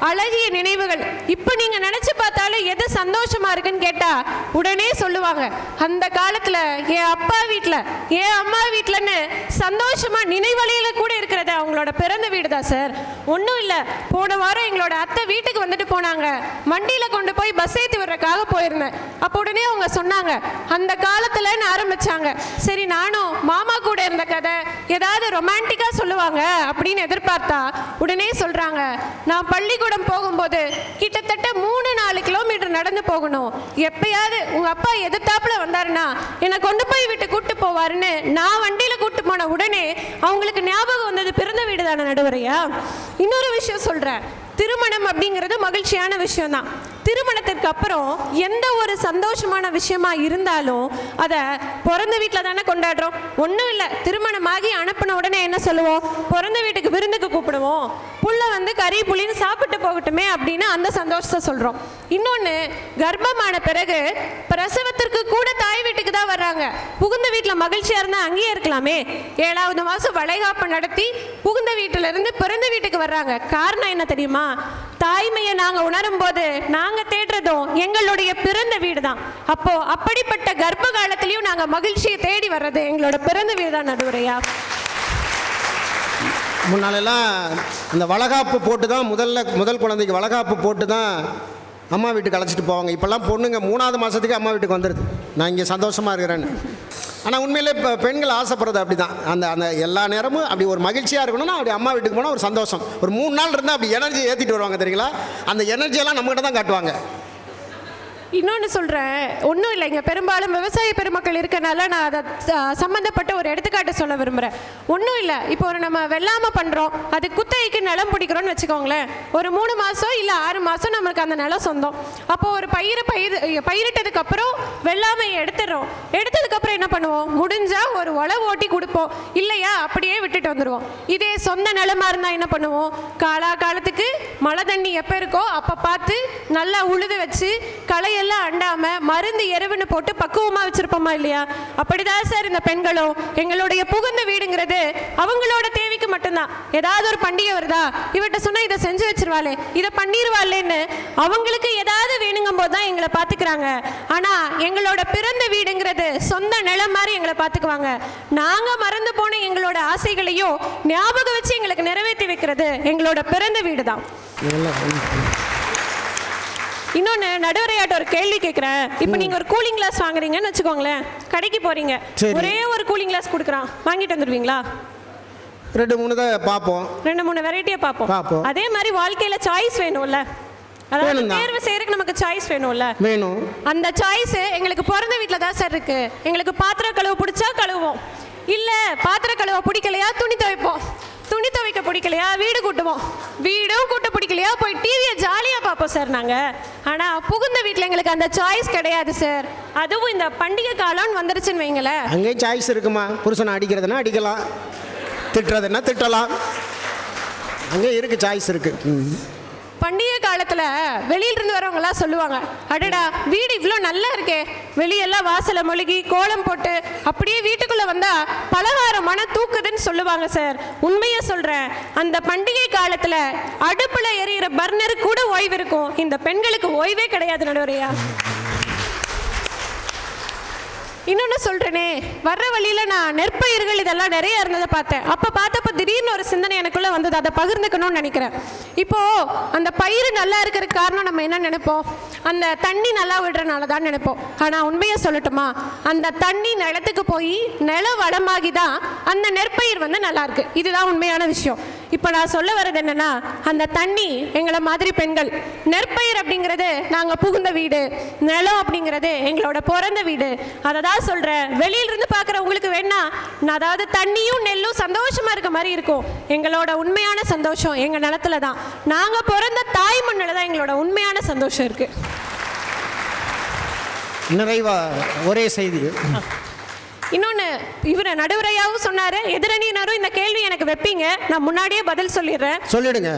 D: அழகிய நினைவுகள் இப்போ நீங்க நினைச்சு பார்த்தாலும் எது சந்தோஷமா இருக்குன்னு கேட்டா உடனே சொல்லுவாங்க, அந்த காலத்துல என் அப்பா வீட்டுல என் அம்மா வீட்டுலன்னு சந்தோஷமா நினைவலையில கூட இருக்கிறது அவங்களோட பிறந்த வீடு தான் சார். ஒன்றும் இல்லை, போன வாரம் எங்களோட அத்தை வீட்டுக்கு வந்துட்டு போனாங்க, வண்டியில கொண்டு போய் பஸ் ஏற்றி போயிட்டு வர்றதுக்காக போயிருந்தேன். அப்போ உடனே அவங்க சொன்னாங்க, அந்த காலத்துலன்னு ஆரம்பிச்சாங்க. சரி, நானும் மாமா கூட இருந்த கதை ஏதாவது ரொமான்டிக்கா சொல்லுவாங்க அப்படின்னு எதிர்பார்த்தா உடனே சொல்றாங்க, நான் பள்ளிக்கூடம் போகும்போது கிட்டத்தட்ட 3-4 கிலோமீட்டர் நடந்து போகணும். எப்பயாவது உங்க அப்பா எதிர்த்தாப்புல வந்தாருன்னா என்னை கொண்டு போய் விட்டு கூட்டு போவாருன்னு நான் வண்டியில கூட்டு போன உடனே அவங்களுக்கு ஞாபகம் வந்தது பிறந்த வீடு தானே நடுவரையா. இன்னொரு விஷயம் சொல்றேன், திருமணம் அப்படிங்கிறது மகிழ்ச்சியான விஷயம் தான். திருமணத்திற்கு அப்புறம் எந்த ஒரு சந்தோஷமான விஷயமா இருந்தாலும் அதை பிறந்த வீட்டில் தானே கொண்டாடுறோம். ஒன்றும் இல்லை, திருமணமாகி அனுப்பின உடனே என்ன சொல்லுவோம், பிறந்த வீட்டுக்கு விருந்துக்கு கூப்பிடுவோம், புள்ள வந்து கறி புளின்னு சாப்பிட்டு போகட்டுமே அப்படின்னு அந்த சந்தோஷத்தை சொல்கிறோம். இன்னொன்று, கர்ப்பமான பிறகு பிரசவத்திற்கு கூட தாய் வீட்டுக்கு தான் வர்றாங்க. புகுந்த வீட்டில் மகிழ்ச்சியாக இருந்தால் அங்கேயே இருக்கலாமே. 7வது மாதம் வளைகாப்பு நடத்தி புகுந்த வீட்டிலிருந்து பிறந்த வீட்டுக்கு வர்றாங்க. காரணம் என்ன தெரியுமா? தாய்மையை நாங்கள் உணரும் போது நாங்கள் தேடுறதும் எங்களுடைய பிறந்த வீடு தான். அப்போ அப்படிப்பட்ட கர்ப்ப காலத்திலையும் நாங்கள் மகிழ்ச்சியை தேடி வர்றது எங்களோட பிறந்த வீடு தான் நடுவரையா.
A: முன்னாலெல்லாம் இந்த வளகாப்பு போட்டு தான் முதல் குழந்தைக்கு வளகாப்பு போட்டு தான் அம்மா வீட்டுக்கு அழைச்சிட்டு போவாங்க. இப்போல்லாம் பொண்ணுங்க 3வது மாதத்துக்கு அம்மா வீட்டுக்கு வந்துடுது, நான் இங்கே சந்தோஷமாக இருக்கிறேன்னு. ஆனால் உண்மையிலே இப்போ பெண்கள் ஆசைப்படுறது அப்படி தான். அந்த எல்லா நேரமும் அப்படி ஒரு மகிழ்ச்சியாக இருக்கணும்னா அப்படி அம்மா வீட்டுக்கு போனால் ஒரு சந்தோஷம். ஒரு 3 நாள் இருந்தால் அப்படி எனர்ஜி ஏற்றிட்டு வருவாங்க தெரியுங்களா. அந்த எனர்ஜியெல்லாம் நம்மகிட்ட தான் காட்டுவாங்க.
D: இன்னொன்று சொல்கிறேன், ஒன்றும் இல்லை, இங்கே பெரும்பாலும் விவசாய பெருமக்கள் இருக்கனால நான் அதை சம்மந்தப்பட்ட ஒரு எடுத்துக்காட்டு சொல்ல விரும்புகிறேன். ஒன்றும் இல்லை, இப்போ ஒரு நம்ம வெள்ளாமை பண்ணுறோம், அது குத்தகைக்கு நிலம் பிடிக்கிறோன்னு வச்சுக்கோங்களேன். ஒரு 3 மாதம் இல்லை 6 மாதம் நமக்கு அந்த நிலம் சொந்தம். அப்போது ஒரு பயிரிட்டதுக்கப்புறம் வெள்ளாமையை எடுத்ததுக்கப்புறம் என்ன பண்ணுவோம், முடிஞ்சால் ஒரு உழவு ஓட்டி கொடுப்போம், இல்லையா அப்படியே விட்டுட்டு வந்துடுவோம். இதே சொந்த நிலமாக இருந்தால் என்ன பண்ணுவோம், காலத்துக்கு மழை தண்ணி எப்போ இருக்கோ அப்போ பார்த்து நல்லா உழுது வச்சு களை எல்லாம் அண்டாம மருந்து எருவுன்னு போட்டு பக்குவமா வச்சிருப்போமா இல்லையா. அப்படிதான் சார் இந்த பெண்களும். எங்களுடைய புகுந்த வீடுங்கிறது அவங்களோட தேவைக்கு மட்டும்தான். ஏதாவது ஒரு பண்டிகை வருதா, இவட்ட சொன்னா இதை செஞ்சு வச்சிருவாளே, இதை பண்ணிடுவாளேன்னு அவங்களுக்கு ஏதாவது வேணுங்கும் போது தான் எங்களை பார்த்துக்கிறாங்க. ஆனா எங்களோட பிறந்த வீடுங்கிறது சொந்த நிலம் மாதிரி எங்களை பார்த்துக்குவாங்க. நாங்க மறந்து போன எங்களோட ஆசைகளையும் ஞாபகம் வச்சு எங்களுக்கு நிறைவேற்றி வைக்கிறது எங்களோட பிறந்த வீடு தான். இன்னொன்று, நடுவரையாட்ட ஒரு கேள்வி கேட்குறேன். இப்போ நீங்கள் ஒரு கூலிங் கிளாஸ் வாங்குறீங்கன்னு வச்சுக்கோங்களேன், கடைக்கு போகிறீங்க, ஒரே ஒரு கூலிங் கிளாஸ் கொடுக்குறான், வாங்கிட்டு வந்துடுவீங்களா?
A: 2-3 தான் பார்ப்போம்,
D: 2-3 வெரைட்டியை பார்ப்போம். அதே மாதிரி வாழ்க்கையில் சாய்ஸ் வேணும்ல, அதாவது தேர்வு செய்யறதுக்கு நமக்கு சாய்ஸ் வேணும். அந்த சாய்ஸ் எங்களுக்கு பிறந்த வீட்டில் தான் சார் இருக்கு. எங்களுக்கு பாத்திரம் கழுவ பிடிச்சா கழுவோம், இல்லை பாத்திரம் கழுவ பிடிக்கலையா துணி துவைப்போம், துணி துவைக்க பிடிக்கலையா வீடு கூட்டுவோம், வீடும் கூட்ட பிடிக்கலையா போய் டிவியை ஜாலியாக பார்ப்போம் சார் நாங்கள். ஆனால் புகுந்த வீட்டில் எங்களுக்கு அந்த சாய்ஸ் கிடையாது சார். அதுவும் இந்த பண்டிகை காலம்னு வந்துருச்சுன்னு வைங்களேன்,
A: அங்கேயும் சாய்ஸ் இருக்குமா. புருஷனை அடிக்கிறதுனா அடிக்கலாம், திட்டுறதுன்னா திட்டலாம், அங்கே இருக்கு, சாய்ஸ் இருக்கு.
D: பண்டிகை காலத்தில் வெளியிலிருந்து வரவங்களாம் சொல்லுவாங்க, அடடா வீடு இவ்வளோ நல்லா இருக்கே, வெளியெல்லாம் வாசலை மொழிகி கோலம் போட்டு அப்படியே வீட்டுக்குள்ளே வந்தால் பலகாரம் மன தூக்குதுன்னு சொல்லுவாங்க சார். உண்மையை சொல்கிறேன், அந்த பண்டிகை காலத்தில் அடுப்பில் எரியிற பர்னர் கூட ஓய்வு இருக்கும். இந்த பெண்களுக்கு ஓய்வே கிடையாது நடுவரையா. இன்னொன்று சொல்கிறேனே, வர்ற வழியில் நான் நெற்பயிர்கள் இதெல்லாம் நிறைய இருந்ததை பார்த்தேன். அப்போ பார்த்தப்போ திடீர்னு ஒரு சிந்தனை எனக்குள்ளே வந்தது, அதை பகிர்ந்துக்கணும்னு நினைக்கிறேன். இப்போது அந்த பயிர் நல்லா இருக்கிறதுக்கு காரணம் நம்ம என்ன நினைப்போம், அந்த தண்ணி நல்லா விடுறனால தான் நினைப்போம். ஆனால் உண்மையை சொல்லட்டுமா, அந்த தண்ணி நிலத்துக்கு போய் நில வளமாகி தான் அந்த நெற்பயிர் வந்து நல்லா இருக்கு. இதுதான் உண்மையான விஷயம். இப்போ நான் சொல்ல வர்றது என்னன்னா, அந்த தண்ணி எங்களை மாதிரி பெண்கள், நெற்பயிர் அப்படிங்கிறது நாங்கள் புகுந்த வீடு, நிலம் அப்படிங்கிறது எங்களோட பிறந்த வீடு. அதை தான் சொல்கிறேன், வெளியிலிருந்து பார்க்குற உங்களுக்கு வேணா அதாவது தண்ணியும் நெல்லும் சந்தோஷமாக இருக்க மாதிரி இருக்கும். எங்களோட உண்மையான சந்தோஷம் எங்கள் நிலத்துல தான். நாங்கள் பிறந்த தாய் மண்ணில் தான் எங்களோட உண்மையான சந்தோஷம் இருக்குது.
A: நிறைவா ஒரே செய்தி.
D: இன்னொன்று, இவர் நடுவரையாவும் சொன்னாரு, எதிரணியினரும் இந்த கேள்வி எனக்கு வைப்பீங்க, நான் முன்னாடியே பதில் சொல்லிடுறேன்.
A: சொல்லிடுங்க.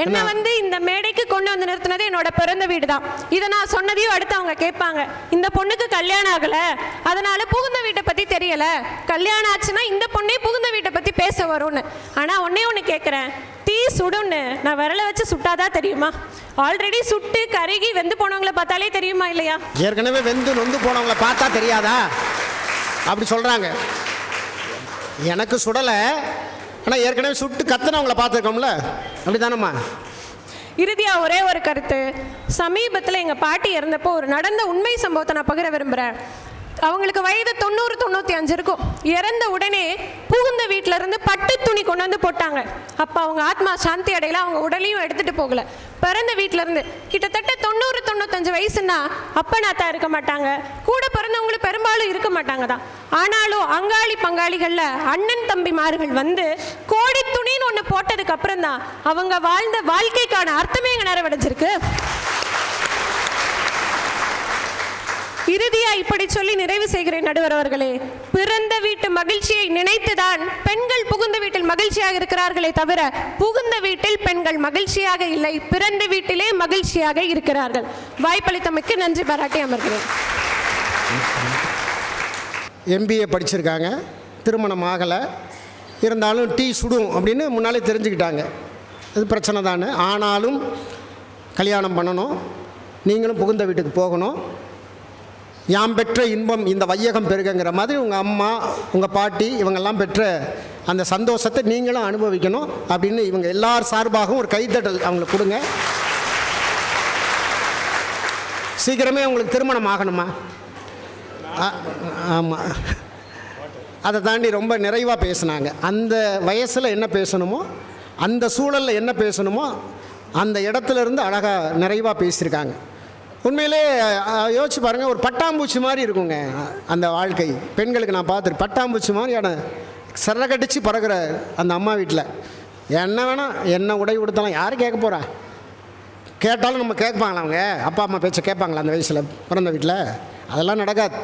D: என்ன வந்து இந்த மேடைக்கு கொண்டு வந்து நிறுத்தினது என்னோட பிறந்த வீடு தான். இதை நான் சொன்னதையும் அடுத்து அவங்க கேட்பாங்க, இந்த பொண்ணுக்கு கல்யாணம் ஆகல, அதனால புகுந்த வீட்டை பத்தி தெரியல, கல்யாணம் ஆச்சுன்னா இந்த பொண்ணே புகுந்த வீட்டை பத்தி பேச வரும்னு. ஆனா ஒண்ணு கேட்கிறேன், தீ சுடுன்னு நான் விரலை வச்சு சுட்டாதான் தெரியுமா? ஆல்ரெடி சுட்டு கருகி வெந்து போனவங்களை பார்த்தாலே தெரியுமா இல்லையா?
A: ஏற்கனவே வெந்து நொந்து போனவங்களை பார்த்தா தெரியாதா அப்படி சொல்கிறாங்க. எனக்கு சுடலை, ஆனால் ஏற்கனவே சுட்டு கத்துனவங்களை பார்த்துருக்கோம்ல, அப்படி தானம்மா?
D: இறுதியா ஒரே ஒரு கருத்து. சமீபத்தில் எங்க பாட்டி இறந்தப்போ ஒரு நடந்த உண்மை சம்பவத்தை நான் பகிர விரும்புறேன். அவங்களுக்கு வயது 90-95 இருக்கும். இறந்த உடனே புகுந்த வீட்டில இருந்து பட்டு துணி கொண்டு வந்து போட்டாங்க. அப்ப அவங்க ஆத்மா சாந்தி அடையல, அவங்க உடலையும் எடுத்துட்டு போகல. பிறந்த வீட்டில இருந்து கிட்டத்தட்ட 90-95 வயசுன்னா அப்பனாத்தா இருக்க மாட்டாங்க, கூட பிறந்தவங்களும் பெரும்பாலும் இருக்க மாட்டாங்க தான். ஆனாலும் அங்காளி பங்காளிகள்ல அண்ணன் தம்பிமார்கள் வந்து கோடி துணின்னு ஒன்று போட்டதுக்கு அப்புறம் தான் அவங்க வாழ்ந்த வாழ்க்கைக்கான அர்த்தமே இங்க நிறைவடைஞ்சிருக்கு. இறுதியா இப்படி சொல்லி நிறைவு செய்கிறேன் நடுவர் அவர்களே, பிறந்த வீட்டு மகிழ்ச்சியை நினைத்துதான் பெண்கள் புகுந்த வீட்டில் மகிழ்ச்சியாக இருக்கிறார்களே தவிர புகுந்த வீட்டில் பெண்கள் மகிழ்ச்சியாக இல்லை, பிறந்த வீட்டிலே மகிழ்ச்சியாக இருக்கிறார்கள். வாய்ப்பளித்தமைக்கு நன்றி பாராட்டி அமர்கிறேன்.
A: MBA படிச்சிருக்காங்க, திருமணம் ஆகலை, இருந்தாலும் டீ சுடும் அப்படின்னு முன்னாலே தெரிஞ்சுக்கிட்டாங்க. அது பிரச்சனை தானே. ஆனாலும் கல்யாணம் பண்ணணும், நீங்களும் புகுந்த வீட்டுக்கு போகணும், யாம் பெற்ற இன்பம் இந்த வையகம் பெருகுங்கிற மாதிரி உங்கள் அம்மா உங்கள் பாட்டி இவங்கெல்லாம் பெற்ற அந்த சந்தோஷத்தை நீங்களும் அனுபவிக்கணும் அப்படின்னு இவங்க எல்லார் சார்பாகவும் ஒரு கைத்தட்டல் அவங்களுக்கு கொடுங்க. சீக்கிரமே உங்களுக்கு திருமணம் ஆகணுமா? ஆமாம், அதை தாண்டி ரொம்ப நிறைவாக பேசுனாங்க. அந்த வயசில் என்ன பேசணுமோ, அந்த சூழலில் என்ன பேசணுமோ அந்த இடத்துல இருந்து அழகாக நிறைவாக பேசியிருக்காங்க. உண்மையிலே யோசிச்சு பாருங்கள், ஒரு பட்டாம்பூச்சி மாதிரி இருக்குங்க அந்த வாழ்க்கை. பெண்களுக்கு நான் பார்த்துட்டு பட்டாம்பூச்சி மாதிரியான சிறகடிச்சு பறக்கிற அந்த அம்மா வீட்டில் என்ன வேணால் என்ன உடை கொடுத்தாலும் யார் கேட்க போகிறா? கேட்டாலும் நம்ம கேட்பாங்களா? அவங்க அப்பா அம்மா பேச்சை கேட்பாங்களா அந்த வயசில் பிறந்த வீட்டில்? அதெல்லாம் நடக்காது.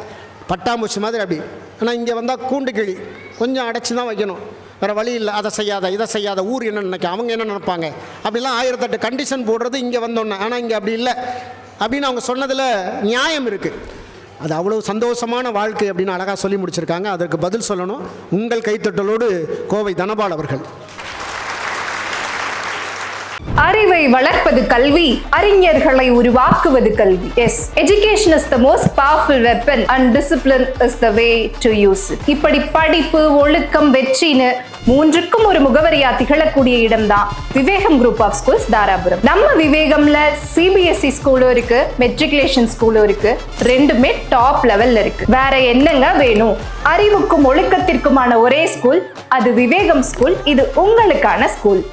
A: பட்டாம்பூச்சி மாதிரி அப்படி. ஆனால் இங்கே வந்தால் கூண்டு கிளி கொஞ்சம் அடைச்சி தான் வைக்கணும், வேறு வழி இல்லை. அதை செய்யாத இதை செய்யாத, ஊர் என்ன நினைக்க, அவங்க என்ன நினைப்பாங்க, அப்படிலாம் 1008 கண்டிஷன் போடுறது இங்கே வந்தோன்னே. ஆனால் இங்கே அப்படி இல்லை அப்படின்னு அவங்க சொன்னதில் நியாயம் இருக்குது. அது அவ்வளோ சந்தோஷமான வாழ்க்கை அப்படின்னு அழகாக சொல்லி முடிச்சிருக்காங்க. அதற்கு பதில் சொல்லணும் உங்கள் கைத்தட்டலோடு கோவை தனபால் அவர்கள்.
B: அறிவை வளர்ப்பது கல்வி, அறிஞர்களை உருவாக்குவது கல்வி. Yes, education is the most powerful weapon and discipline is the way to use it. இப்படி படிப்பு, ஒழுக்கம், வெற்றின்னு மூன்றுக்கும் ஒரு முகவரியா திகழக்கூடிய இடம்தான் Vivekam group of schools Dharapuram. நம்ம விவேகம்ல CBSE ஸ்கூலும் இருக்கு, மெட்ரிகுலேஷன் ஸ்கூலும் இருக்கு, ரெண்டுமே டாப் லெவல்ல இருக்கு. வேற என்னங்க வேணும்? அறிவுக்கும் ஒழுக்கத்திற்குமான ஒரே ஸ்கூல் அது விவேகம் ஸ்கூல். இது உங்களுக்கான ஸ்கூல்.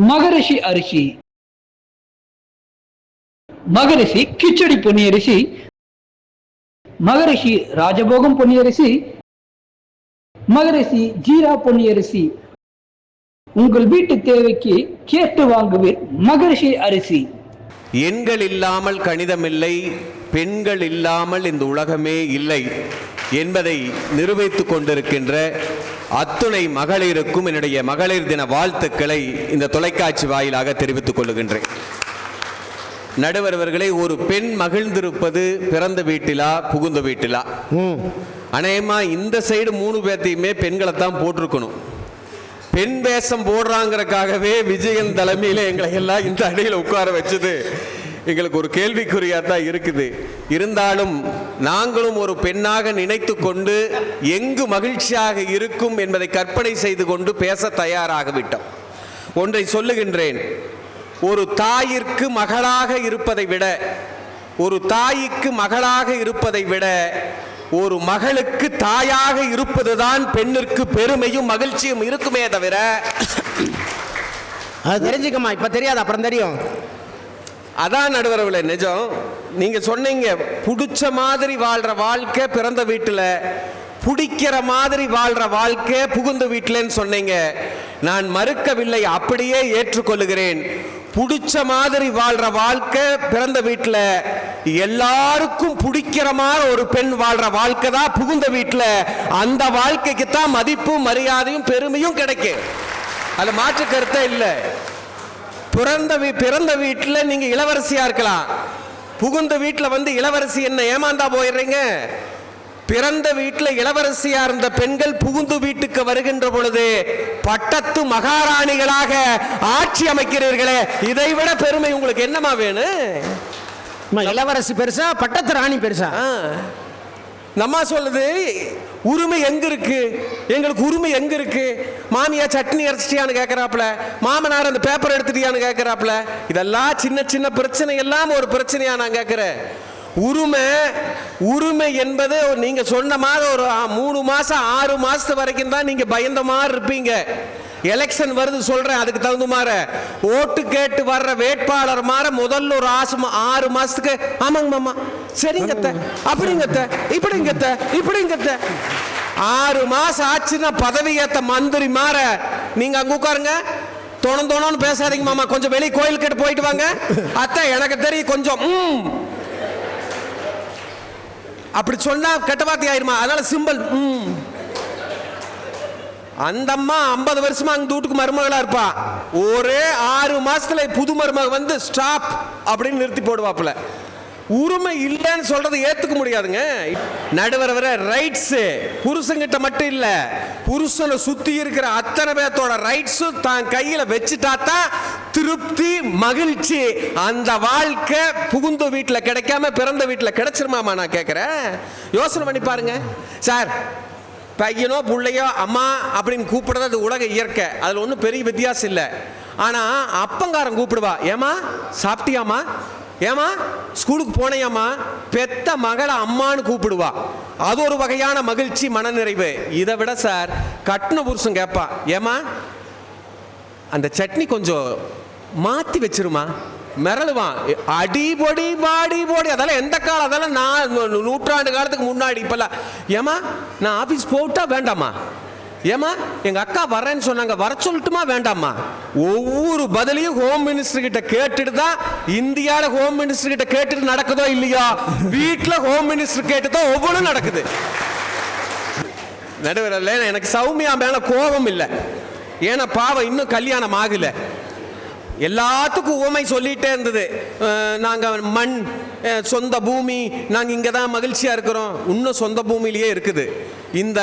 C: மகரிஷி அரிசி, மகரிஷி கிச்சடி பொன்னியரிசி, மகரிஷி ராஜபோகம் பொன்னியரிசி, மகரிஷி ஜீரா பொன்னியரிசி. உங்கள் வீட்டு தேவைக்கு கேட்டு வாங்குவீர் மகரிஷி அரிசி.
E: எண்கள் இல்லாமல் கணிதம் இல்லை, பெண்கள் இல்லாமல் இந்த உலகமே இல்லை என்பதை நிரூபித்துக் கொண்டிருக்கின்ற அத்துணை மகளிருக்கும் என்னுடைய மகளிர் தின வாழ்த்துக்களை இந்த தொலைக்காட்சி வாயிலாக தெரிவித்துக் கொள்ளுகின்றேன். நடுவர் அவர்களே, ஒரு பெண் மகிழ்ந்திருப்பது பிறந்த வீட்டிலா புகுந்த வீட்டிலா? அநேகமா இந்த சைடு 3 பேர்த்தையுமே பெண்களை தான் போட்டிருக்கணும். பெண் வேஷம் போடுறாங்கிறக்காகவே விஜயன் தலைமையில எங்களை எல்லாம் இந்த அடியில் உட்கார வச்சது எங்களுக்கு ஒரு கேள்விக்குறியா தான் இருக்குது. இருந்தாலும் நாங்களும் ஒரு பெண்ணாக நினைத்து கொண்டு எங்கு மகிழ்ச்சியாக இருக்கும் என்பதை கற்பனை செய்து கொண்டு பேச தயாராகிவிட்டோம். ஒன்றை சொல்லுகின்றேன், ஒரு தாயிற்கு மகளாக இருப்பதை விட, ஒரு தாய்க்கு மகளாக இருப்பதை விட ஒரு மகளுக்கு தாயாக இருப்பதுதான் பெண்ணிற்கு பெருமையும் மகிழ்ச்சியும் இருக்குமே தவிர.
A: அது தெரிஞ்சுக்கமா, இப்ப தெரியாது, அப்புறம் தெரியும்.
E: அதான் நடுவரவுல நிஜம். நீங்க சொன்னீங்க பிடிச்ச மாதிரி வாழ்ற வாழ்க்கை பிறந்த வீட்டுல, பிடிக்கிற மாதிரி வாழ்ற வாழ்க்கை புகுந்த வீட்டிலன்னு சொன்னீங்க. நான் மறுக்கவில்லை, அப்படியே ஏற்றுக்கொள்ளுகிறேன். பிடிச்ச மாதிரி வாழ்ற வாழ்க்கை பிறந்த வீட்டுல, எல்லாருக்கும் பிடிக்கிற மாதிரி ஒரு பெண் வாழ்ற வாழ்க்கை தான் புகுந்த வீட்டுல. அந்த வாழ்க்கைக்கு தான் மதிப்பும் மரியாதையும் பெருமையும் கிடைக்கும். அதுல மாற்று கருத்தே இல்லை. பிறந்த வீட்டில் நீங்க இளவரசியா இருக்கலாம், புகுந்த வீட்டில் வந்து இளவரசி என்ன ஏமாந்தா போயிடுறீங்க. பிறந்த வீட்டில் இளவரசியா இருந்த பெண்கள் புகுந்து வீட்டுக்கு வருகின்ற பொழுது பட்டத்து மகாராணிகளாக ஆட்சி அமைக்கிறீர்களே, இதை விட பெருமை உங்களுக்கு என்னமா வேணும்?
A: இளவரசி பெருசா பட்டத்து ராணி பெருசா?
E: இந்த அம்மா சொல்லுது உரிமை எங்க இருக்கு, எங்களுக்கு உரிமை எங்க இருக்கு? மாமியா சட்னி அரைச்சிட்டியான்னு கேட்கிறாப்புல, மாமனார் அந்த பேப்பர் எடுத்துட்டியான்னு கேட்கிறாப்புல. இதெல்லாம் சின்ன சின்ன பிரச்சனை எல்லாம் ஒரு பிரச்சனையா நான் கேட்கிறேன். உரிமை என்பது நீங்க சொன்ன மாதிரி ஒரு 3 மாசம் 6 மாசத்து வரைக்கும் தான் நீங்க பயந்த மாதிரி இருப்பீங்க. எலெக்ஷன் வருது சொல்றேன், அதுக்கு தகுந்த மாதிரி ஓட்டு கேட்டு வர்ற வேட்பாளர் மாதிரி முதல்ல ஒரு 6 மாசத்துக்கு ஆமாங்க மாமா சரிங்கத்த அப்படிங்கத்த இப்படிங்கத்த இப்படிங்கத்த 6 மாசம் ஆச்சுன்னா பதவி ஏத்த மந்திரி மாற நீங்க அங்க உட்காருங்க. தோணுன்னு பேசாதீங்க மாமா, கொஞ்சம் வெளியே கோயில் கேட்டு போயிட்டு வாங்க. அத்தை எனக்கு தெரியும் கொஞ்சம் அப்படி சொன்னா கெட்ட வார்த்தை ஆயிருமா, அதனால சிம்பிள் அந்த அம்மா 50 வருஷமா அந்த வீட்டுக்கு மருமகளா இருப்பா. ஒரே 6 மாசத்துல புது மருமக வந்து ஸ்டாப் அப்படின்னு நிறுத்தி போடுவாப்புல. உரிமை இல்லைன்னு சொல்றது ஏத்துக்க முடியாதுங்க. நடுவர் வர ரைட்ஸ் புருஷங்கிட்ட மட்டும் இல்ல, புருஷனை சுத்தி இருக்கிற அத்தனை பேர்த்தோட ரைட்ஸ் தான் கையில வச்சுட்டா தான் திருப்தி மகிழ்ச்சி. அந்த வாழ்க்கை புகுந்த வீட்டுல கிடைக்காம பிறந்த வீட்டுல கிடைச்சிருமாமா? நான் கேட்கிறேன், யோசனை பண்ணி பாருங்க சார். பையனோ பிள்ளையோ அம்மா அப்படின்னு கூப்பிடுறது அது உலக இயற்கை, அதுல ஒன்றும் பெரிய வித்தியாசம் இல்லை. ஆனா அப்பங்காரன் கூப்பிடுவா, ஏமா சாப்பிட்டியாமா, ஏமா ஸ்கூலுக்கு போனையாமா, பெத்த மகளை அம்மான்னு கூப்பிடுவா. அது ஒரு வகையான மகிழ்ச்சி மனநிறைவு. இதை விட சார் கட்டின புருஷன் கேட்பான், ஏமா அந்த சட்னி கொஞ்சம் மாத்தி வச்சிருமா, மிரளுவான். அடிபொடி பாடி போடி அதெல்லாம் எந்த காலம், அதெல்லாம் நான் நூற்றாண்டு காலத்துக்கு முன்னாடி. இப்பெல்லாம் ஏமா நான் ஆபீஸ் போட்டா வேண்டாமா, ஏமா எங்க அக்கா வரேன்னு சொன்னாங்க வர சொல்லட்டுமா வேண்டாமா? ஒவ்வொரு பதிலையும் ஹோம் மினிஸ்டர் கிட்ட கேட்டுட்டு தான் இந்தியால ஹோம் மினிஸ்டர் கிட்ட கேட்டுட்டு நடக்குதோ இல்லையா, வீட்டுல ஹோம் மினிஸ்டர் கேட்டுதான் ஒவ்வொன்றும் நடக்குது. நடுவரில் எனக்கு சௌமியா மேல கோபம் இல்லை, ஏன்னா பாவம் இன்னும் கல்யாணம் ஆகல. எல்லாத்துக்கும் உவமை சொல்லிட்டே இருந்தது. நாங்க மண் சொந்த பூமி, நாங்க இங்க தான் மகிழ்ச்சியா இருக்கிறோம். இன்னும் சொந்த பூமியிலேயே இருக்குது. இந்த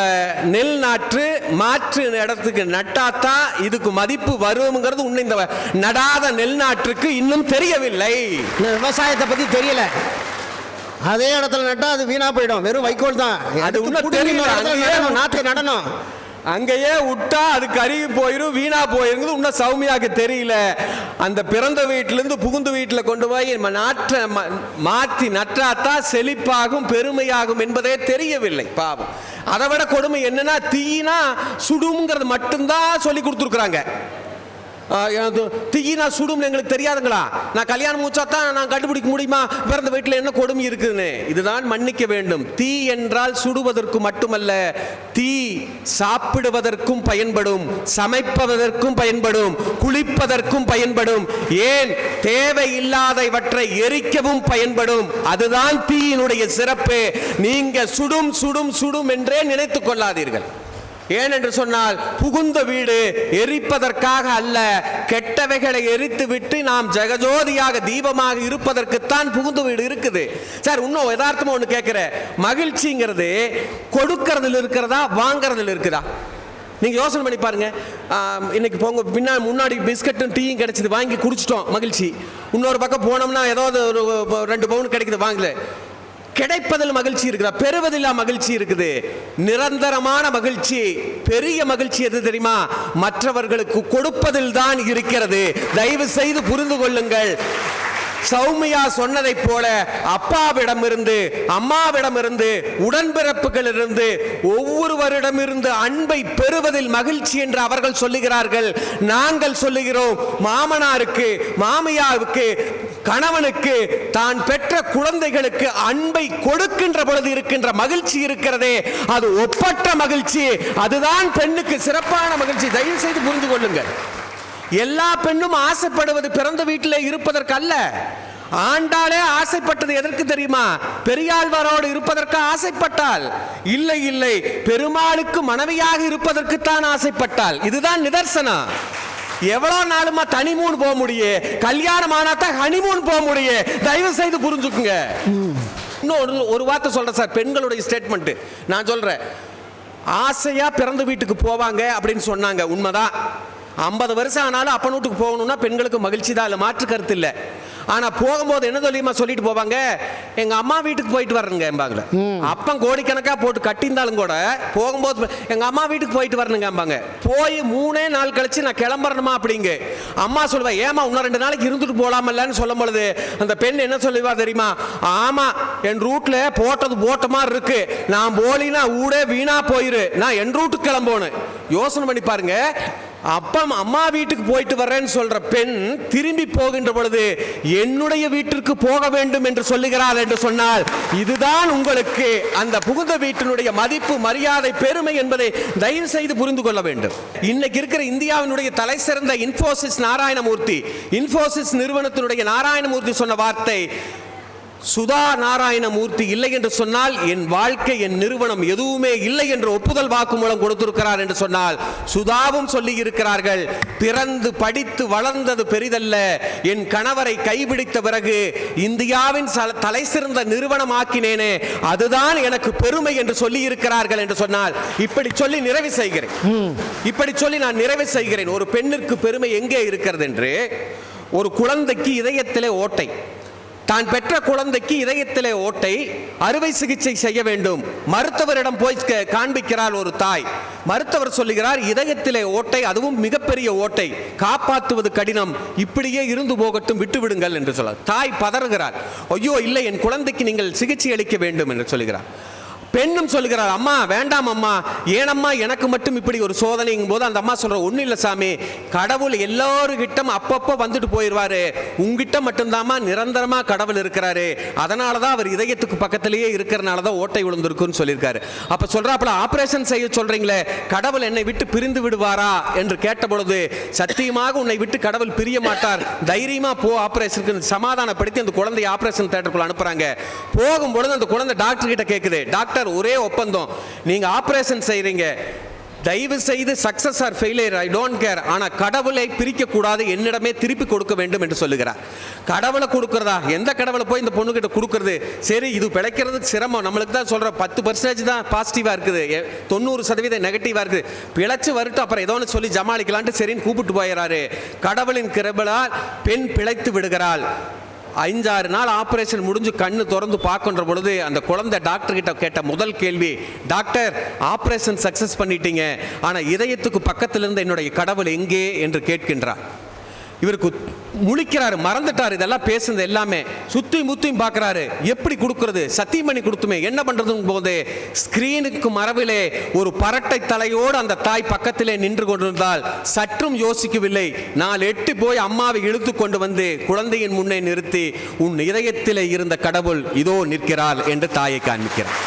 E: நெல் நாற்று மாற்று இடத்துக்கு நட்டாத்தான் இதுக்கு மதிப்பு வருங்கிறது உன்னை இந்த நடாத நெல் நாற்றுக்கு இன்னும் தெரியவில்லை.
A: விவசாயத்தை பத்தி தெரியல, அதே இடத்துல நட்டா அது வீணா போயிடும், வெறும் வைக்கோல் தான்.
E: அது இன்னும் தெரியல,
A: நாற்று நடணும்,
E: அங்கேயே விட்டா அது கருகி போயிரும், வீணா போயிருங்கிறது இன்னும் சௌமியாக்கு தெரியல. அந்த பிறந்த வீட்டிலிருந்து புகுந்து வீட்டில் கொண்டு போய் நாற்றை மாற்றி நற்றாத்தான் செழிப்பாகும் பெருமையாகும் என்பதே தெரியவில்லை பாவம். அதை விட கொடுமை என்னன்னா, தீயினா சுடுங்கிறது மட்டும்தான் சொல்லி கொடுத்துருக்குறாங்க. தீயினா சுடும் எங்களுக்கு தெரியாதுங்களா? நான் கல்யாணம் முடிச்சா தான் நான் கண்டுபிடிக்க முடியுமா பிறந்த வீட்டில் என்ன கொடுமை இருக்குன்னு? இதுதான் மன்னிக்க வேண்டும். தீ என்றால் சுடுவதற்கு மட்டுமல்ல, தீ சாப்பிடுவதற்கும் பயன்படும், சமைப்பதற்கும் பயன்படும், குளிப்பதற்கும் பயன்படும், ஏன் தேவையில்லாதவற்றை எரிக்கவும் பயன்படும். அதுதான் தீயினுடைய சிறப்பு. நீங்க சுடும் சுடும் சுடும் என்றே நினைத்துக் கொள்ளாதீர்கள். ஏனென்று சொன்னால் புகுந்த வீடு எரிப்பதற்காக அல்ல, கெட்டவைகளை எரித்து விட்டு நாம் ஜெகஜோதியாக தீபமாக இருப்பதற்குத்தான் புகுந்த வீடு இருக்குது. சார் இன்னும் யதார்த்தமா ஒன்று கேட்கிறேன், மகிழ்ச்சிங்கிறது கொடுக்கறதுல இருக்கிறதா வாங்கறதுல இருக்குதா? நீங்க யோசனை பண்ணி பாருங்க. இன்னைக்கு போங்க முன்னாடி பிஸ்கட்டும் டீயும் கிடைச்சது, வாங்கி குடிச்சிட்டோம் மகிழ்ச்சி. இன்னொரு பக்கம் போனோம்னா ஏதாவது ஒரு 2 பவுன் கிடைக்குது, வாங்கல. கிடைப்பதில் மகிழ்ச்சி இருக்குதா? பெறுவதில் மகிழ்ச்சி இருக்குது. நிரந்தரமான மகிழ்ச்சி, பெரிய மகிழ்ச்சி எது தெரியுமா? மற்றவர்களுக்கு கொடுப்பதில் தான் இருக்கிறது. தயவு செய்து புரிந்து கொள்ளுங்கள். சௌமியா சொன்னதை போல அப்பாவிடமிருந்து அம்மாவிடமிருந்து உடன்பிறப்புகளிலிருந்து ஒவ்வொருவரிடமிருந்து அன்பை பெறுவதில் மகிழ்ச்சி என்று அவர்கள் சொல்லுகிறார்கள். நாங்கள் சொல்லுகிறோம், மாமனாருக்கு மாமியாவுக்கு கணவனுக்கு தான் பெற்ற குழந்தைகளுக்கு அன்பை கொடுக்கின்ற பொழுது இருக்கின்ற மகிழ்ச்சி இருக்கிறதே, அது ஒப்பற்ற மகிழ்ச்சி. அதுதான் பெண்ணுக்கு சிறப்பான மகிழ்ச்சி. தயவு செய்து புரிந்து கொள்ளுங்கள். எல்லா பெண்ணும் ஆசைப்படுவது பிறந்த வீட்டில் இருப்பதற்கு அல்ல. ஆண்டாளே ஆசைப்பட்டது எதற்கு தெரியுமா? பெரியாழ்வாரோடு இருப்பதற்கு ஆசைப்பட்டாள். இல்லை இல்லை, பெருமாளுக்கு மனைவியாக இருப்பதற்கு தான் ஆசைப்பட்டாள். இதுதான் நிதர்சனம். எவ்வளவு நாளுமா தனிமூன் போக முடியும், கல்யாணம் ஆனாதான் ஹனிமூன் போக முடியும். தயவு செய்து புரிஞ்சுக்குங்க. இன்னும் ஒரு வார்த்தை சொல்றேன் சார், பெண்களுடைய ஸ்டேட்மெண்ட் நான் சொல்றேன். ஆசையா பிறந்த வீட்டுக்கு போவாங்க அப்படின்னு சொன்னாங்க, உண்மைதான். 50 வருஷம் ஆனாலும் அப்பன் வீட்டுக்கு போகணும்னா பெண்களுக்கு மகிழ்ச்சி தான், அதில் மாற்று கருத்து இல்லை. ஆனால் போகும்போது என்ன தெரியுமா சொல்லிட்டு போவாங்க, எங்கள் அம்மா வீட்டுக்கு போயிட்டு வரணுங்க எம்பாங்களே. அப்பன் கோடிக்கணக்காக போட்டு கட்டியிருந்தாலும் கூட போகும்போது எங்கள் அம்மா வீட்டுக்கு போயிட்டு வரணுங்க எம்பாங்க. போய் 3 நாள் கழிச்சு நான் கிளம்புறணுமா அப்படிங்க. அம்மா சொல்லுவேன், ஏமா இன்னும் 2 நாளைக்கு இருந்துட்டு போலாமல்லன்னு சொல்லும் பொழுது அந்த பெண் என்ன சொல்லுவா தெரியுமா, ஆமா என் ரூட்ல போட்டது போட்ட மாதிரி இருக்கு, நான் போலினா ஊடே வீணா போயிரு, நான் என் ரூட்டுக்கு கிளம்பணும். யோசனை பண்ணி பாருங்க, அப்பா அம்மா வீட்டுக்கு போயிட்டு வர்றேன்னு சொல்ற பெண் திரும்பி போகின்ற பொழுது என்னுடைய வீட்டிற்கு போக வேண்டும் என்று சொல்லுகிறார் என்று சொன்னால், இதுதான் உங்களுக்கு அந்த புகுந்த வீட்டினுடைய மதிப்பு, மரியாதை, பெருமை என்பதை தயவு செய்து புரிந்து கொள்ள வேண்டும். இன்னைக்கு இருக்கிற இந்தியாவினுடைய தலை சிறந்த இன்ஃபோசிஸ் நாராயணமூர்த்தி, இன்ஃபோசிஸ் நிறுவனத்தினுடைய நாராயணமூர்த்தி சொன்ன வார்த்தை, சுதா நாராயணமூர்த்தி இல்லை என்று சொன்னால் என் வாழ்க்கை, என் நிறுவனம் எதுவுமே இல்லை என்று ஒப்புதல் வாக்குமூலம் கொடுத்திருக்கிறார் என்று சொன்னால், சுதாவும் சொல்லி இருக்கிறார்கள், பிறந்து படித்து வளர்ந்தது பெரிதல்ல, என் கணவரை கைபிடித்த பிறகு இந்தியாவின் தலை சிறந்த நிறுவனம் ஆக்கினேனே அதுதான் எனக்கு பெருமை என்று சொல்லி இருக்கிறார்கள் என்று சொன்னால், இப்படி சொல்லி நிறைவு செய்கிறேன். இப்படி சொல்லி நான் நிறைவு செய்கிறேன். ஒரு பெண்ணிற்கு பெருமை எங்கே இருக்கிறது என்று, ஒரு குழந்தைக்கு இதயத்திலே ஓட்டை, தான் பெற்ற குழந்தைக்கு இதயத்திலே ஓட்டை, அறுவை சிகிச்சை செய்ய வேண்டும், மருத்துவரிடம் போய் காண்பிக்கிறார் ஒரு தாய். மருத்துவர் சொல்லுகிறார் இதயத்திலே ஓட்டை, அதுவும் மிகப்பெரிய ஓட்டை, காப்பாற்றுவது கடினம், இப்படியே இருந்து போகட்டும், விட்டு விடுங்கள் என்று சொல்றார். தாய் பதறுகிறார், ஐயோ இல்லை என் குழந்தைக்கு நீங்கள் சிகிச்சை அளிக்க வேண்டும் என்று சொல்லுகிறார். பெண்ணும் சொல்லுகிறார், அம்மா வேண்டாம் அம்மா, ஏனம்மா எனக்கு மட்டும் இப்படி ஒரு சோதனைங்கும் போது அந்த அம்மா சொல்ற, ஒன்றும் இல்லை சாமி, கடவுள் எல்லாருக்கிட்டும் அப்பப்போ வந்துட்டு போயிடுவாரு, உங்ககிட்ட மட்டும்தாம்மா நிரந்தரமா கடவுள் இருக்கிறாரு, அதனால தான் அவர் இதயத்துக்கு பக்கத்திலேயே இருக்கிறனால தான் ஓட்டை விழுந்திருக்குன்னு சொல்லியிருக்காரு. அப்ப சொல்றாப்புல, ஆபரேஷன் செய்ய சொல்றீங்களே, கடவுள் என்னை விட்டு பிரிந்து விடுவாரா என்று கேட்ட பொழுது, சத்தியமாக உன்னை விட்டு கடவுள் பிரிய மாட்டார், தைரியமா போ ஆபரேஷனுக்கு சமாதானப்படுத்தி அந்த குழந்தைய ஆபரேஷன் தியேட்டருக்குள்ள அனுப்புறாங்க. போகும்பொழுது அந்த குழந்தை டாக்டர் கிட்ட கேட்குது, டாக்டர் ஒரே ஒப்பந்தம், நீங்க ஆபரேஷன் செய்றீங்க, தயவு செய்து success or failure I don't care, ஆனா கடவுளை பிரிக்க கூடாது, என்னிடமே திருப்பி கொடுக்க வேண்டும் என்று சொல்லுகிறார். கடவுளை கொடுக்கிறதா, எந்த கடவுளை போய் இந்த பொண்ணு கிட்ட கொடுக்கறது, சரி இது பிழைக்கிறதுக்கு சிரமம், நம்மளுக்கு தான் சொல்ற 10% தான் பாசிட்டிவா இருக்குது, 90% நெகட்டிவா இருக்குது, பிழைச்சு வரட்டும் அப்புறம் ஏதோ ஒன்று சொல்லி ஜமாளிக்கலான்ட்டு சரின்னு கூப்பிட்டு போயிடறாரு. கடவுளின் கிருபையால் பெண் பிழைத்து விடுகிறாள். 5-6 நாள் ஆபரேஷன் முடிஞ்சு கண்ணு திறந்து பார்க்கின்ற பொழுது அந்த குழந்தை டாக்டர் கிட்ட கேட்ட முதல் கேள்வி, டாக்டர் ஆபரேஷன் சக்சஸ் பண்ணிட்டீங்க, ஆனா இதயத்துக்கு பக்கத்துல இருந்து என்னுடைய கடவுள் எங்கே என்று கேட்கின்றார். இவருக்கு முழிக்கிறாரு, மறந்துட்டாரு இதெல்லாம் பேசுனது எல்லாமே, சுத்தி முத்தியும் பார்க்கிறாரு, எப்படி கொடுக்கிறது, சத்தியம் பண்ணி கொடுத்துமே என்ன பண்றதுன்னு போது ஸ்கிரீனுக்கு மரபிலே ஒரு பரட்டை தலையோடு அந்த தாய் பக்கத்திலே நின்று கொண்டிருந்தால் சற்றும் யோசிக்கவில்லை. 4 எட்டு போய் அம்மாவை இழுத்து கொண்டு வந்து குழந்தையின் முன்னே நிறுத்தி, உன் இதயத்திலே இருந்த கடவுள் இதோ நிற்கிறாள் என்று தாயை காண்பிக்கிறார்.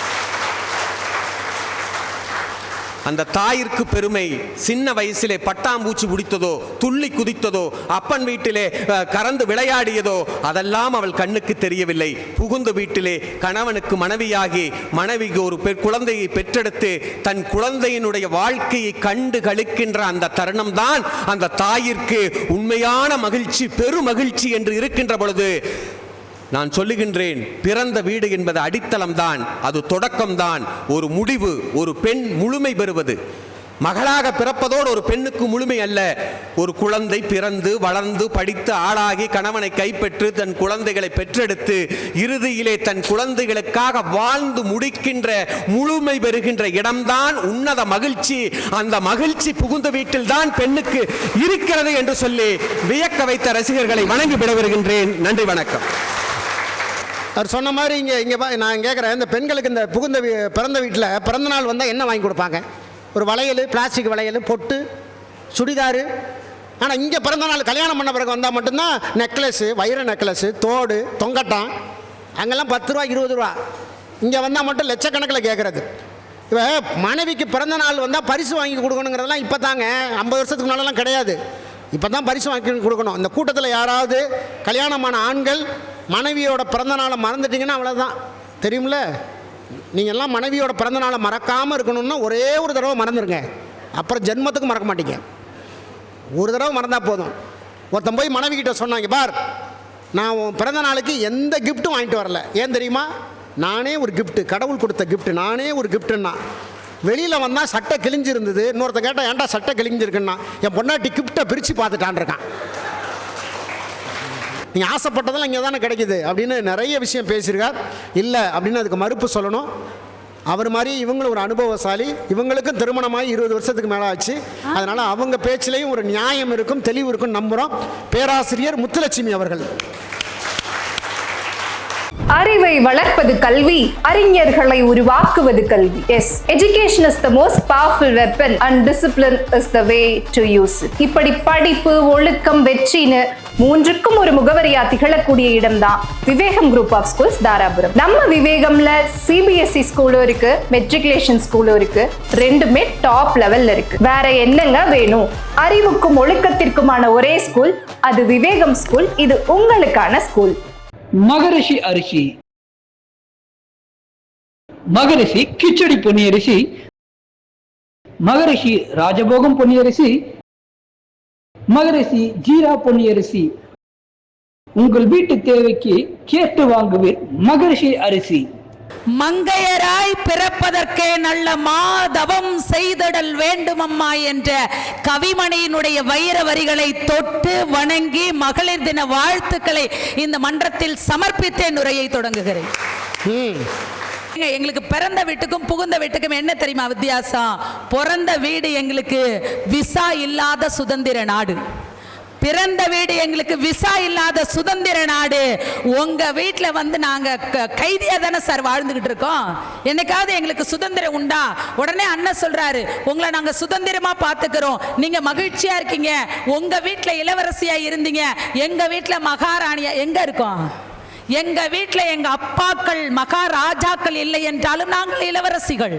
E: அந்த தாயிற்கு பெருமை, சின்ன வயசிலே பட்டாம்பூச்சி பிடித்ததோ, துள்ளி குதித்ததோ, அப்பன் வீட்டிலே கறந்து விளையாடியதோ அதெல்லாம் அவள் கண்ணுக்கு தெரியவில்லை. புகுந்த வீட்டிலே கணவனுக்கு மனைவியாகி, மனைவிக்கு ஒரு குழந்தையை பெற்றெடுத்து தன் குழந்தையினுடைய வாழ்க்கையை கண்டு களிக்கின்ற அந்த தருணம் தான் அந்த தாயிற்கு உண்மையான மகிழ்ச்சி, பெரு மகிழ்ச்சி என்று இருக்கின்ற பொழுது, நான் சொல்லுகின்றேன், பிறந்த வீடு என்பது அடித்தளம் தான், அது தொடக்கம் தான், ஒரு முடிவு. ஒரு பெண் முழுமை பெறுவது மகளாக பிறப்பதோடு ஒரு பெண்ணுக்கு முழுமை அல்ல. ஒரு குழந்தை பிறந்து வளர்ந்து படித்து ஆளாகி கணவனை கைப்பற்று தன் குழந்தைகளை பெற்றெடுத்து இறுதியிலே தன் குழந்தைகளுக்காக வாழ்ந்து முடிக்கின்ற முழுமை பெறுகின்ற இடம்தான் உன்னத மகிழ்ச்சி. அந்த மகிழ்ச்சி புகுந்த வீட்டில் தான் பெண்ணுக்கு இருக்கிறது என்று சொல்லி வியக்க வைத்த ரசிகர்களை வணங்கி விடைபெறுகின்றேன். நன்றி, வணக்கம்.
A: அவர் சொன்ன மாதிரி இங்கே நான் கேட்குறேன், இந்த பெண்களுக்கு இந்த பிறந்த வீட்டில் பிறந்த நாள் வந்தால் என்ன வாங்கி கொடுப்பாங்க? ஒரு வளையல், பிளாஸ்டிக் வளையல், பொட்டு, சுடிதாரு. ஆனால் இங்கே பிறந்த நாள் கல்யாணம் பண்ண பிறகு வந்தால் மட்டும்தான் நெக்லஸ்ஸு, வைர நெக்லஸ்ஸு, தோடு, தொங்கட்டான், அங்கெல்லாம் 10 ரூபா 20 ரூபா. இங்கே வந்தால் மட்டும் லட்சக்கணக்கில் கேட்குறது. இப்போ மனைவிக்கு பிறந்த நாள் வந்தால் பரிசு வாங்கி கொடுக்கணுங்கிறதெல்லாம் இப்போ தாங்க, 50 வருஷத்துக்கு முன்னாலெல்லாம் கிடையாது. இப்போ தான் பரிசு வாங்கி கொடுக்கணும். இந்த கூட்டத்தில் யாராவது கல்யாணமான ஆண்கள் மனைவியோட பிறந்த நாளை மறந்துட்டிங்கன்னா அவ்வளோதான், தெரியுமில்ல? நீங்கள் எல்லாம் மனைவியோட பிறந்த நாளை மறக்காமல் இருக்கணும்னா ஒரே ஒரு தடவை மறந்துடுங்க, அப்புறம் ஜென்மத்துக்கு மறக்க மாட்டீங்க. ஒரு தடவை மறந்தால் போதும். ஒருத்தன் போய் மனைவி கிட்ட சொன்னாங்க, பார் நான் உன் பிறந்த நாளுக்கு எந்த கிஃப்ட்டும் வாங்கிட்டு வரல, ஏன் தெரியுமா? நானே ஒரு கிஃப்ட்டு, கடவுள் கொடுத்த கிஃப்ட்டு, நானே ஒரு கிஃப்ட்டுன்னா வெளியில் வந்தால் சட்டை கிழிஞ்சிருந்தது. இன்னொருத்த கேட்டால் ஏன்டா சட்டை கிழிஞ்சிருக்குன்னா, என் பொண்டாட்டி கிஃப்ட்டை பிரித்து பார்த்துட்டான் இருக்கான். நீங்கள் ஆசைப்பட்டதெல்லாம் இங்கே தானே கிடைக்குது அப்படின்னு நிறைய விஷயம் பேசியிருக்கார். இல்லை அப்படின்னு அதுக்கு மறுப்பு சொல்லணும். அவர் மாதிரி இவங்களும் ஒரு அனுபவசாலி, இவங்களுக்கும் திருமணமாகி 20 வருஷத்துக்கு மேலே ஆச்சு. அதனால் அவங்க பேச்சிலையும் ஒரு நியாயம் இருக்கும், தெளிவு இருக்கும் நம்புகிறோம். பேராசிரியர் முத்துலட்சுமி அவர்கள்.
B: அறிவை வளர்ப்பது கல்வி, அறிஞர்களை உருவாக்குவது கல்வி. Yes, education is the most powerful weapon and discipline is the way to use it. இப்படி படிப்பு, ஒழுக்கம், வெற்றின்னு மூன்றுக்கும் ஒரு முகவரியா திகழக்கூடிய இடம்தான் Vivekam group of schools Dharapuram. நம்ம விவேகம்ல சிபிஎஸ்இ ஸ்கூலும் இருக்கு, மெட்ரிகுலேஷன் ஸ்கூலும் இருக்கு. ரெண்டுமே டாப் லெவல்ல இருக்கு. வேற என்னங்க வேணும்? அறிவுக்கும் ஒழுக்கத்திற்குமான ஒரே ஸ்கூல் அது விவேகம் ஸ்கூல். இது உங்களுக்கான ஸ்கூல்.
C: மகரிஷி அரிசி, மகரிஷி கிச்சடி பொன்னியரிசி, மகரிஷி ராஜபோகம் பொன்னியரிசி, மகரிஷி ஜீரா பொன்னியரிசி. உங்கள் வீட்டு தேவைக்கு கேட்டு வாங்குவீர் மகரிஷி அரிசி.
F: மங்கையராய் பிறப்பதற்கே நல்ல மாதவம் செய்தடல் வேண்டுமம்மா என்ற கவிமணியினுடைய வைர வரிகளை தொட்டு வணங்கி மகளிர் தின வாழ்த்துக்களை இந்த மன்றத்தில் சமர்ப்பித்தேன் உரையை தொடங்குகிறேன். எங்களுக்கு பிறந்த வீட்டுக்கும் புகுந்த வீட்டுக்கும் என்ன தெரியுமா வித்தியாசம்? பிறந்த வீடு எங்களுக்கு விசா இல்லாத சுதந்திர நாடு, பிறந்த வீடு எங்களுக்கு விசா இல்லாத சுதந்திர நாடு. உங்க வீட்டில் வந்து நாங்க கைதியா தானே சார் வாழ்ந்துகிட்டு இருக்கோம். என்னைக்காவது எங்களுக்கு சுதந்திரம் உண்டா? உடனே அண்ணன் சொல்றாரு, உங்களை நாங்க சுதந்திரமா பாத்துக்கிறோம், நீங்க மகிழ்ச்சியா இருக்கீங்க. உங்க வீட்டில் இளவரசியா இருந்தீங்க, எங்க வீட்டில் மகாராணியா எங்க இருக்கோம்? எங்க வீட்டில் எங்க அப்பாக்கள் மகாராஜாக்கள் இல்லை என்றாலும் நாங்கள் இளவரசிகள்.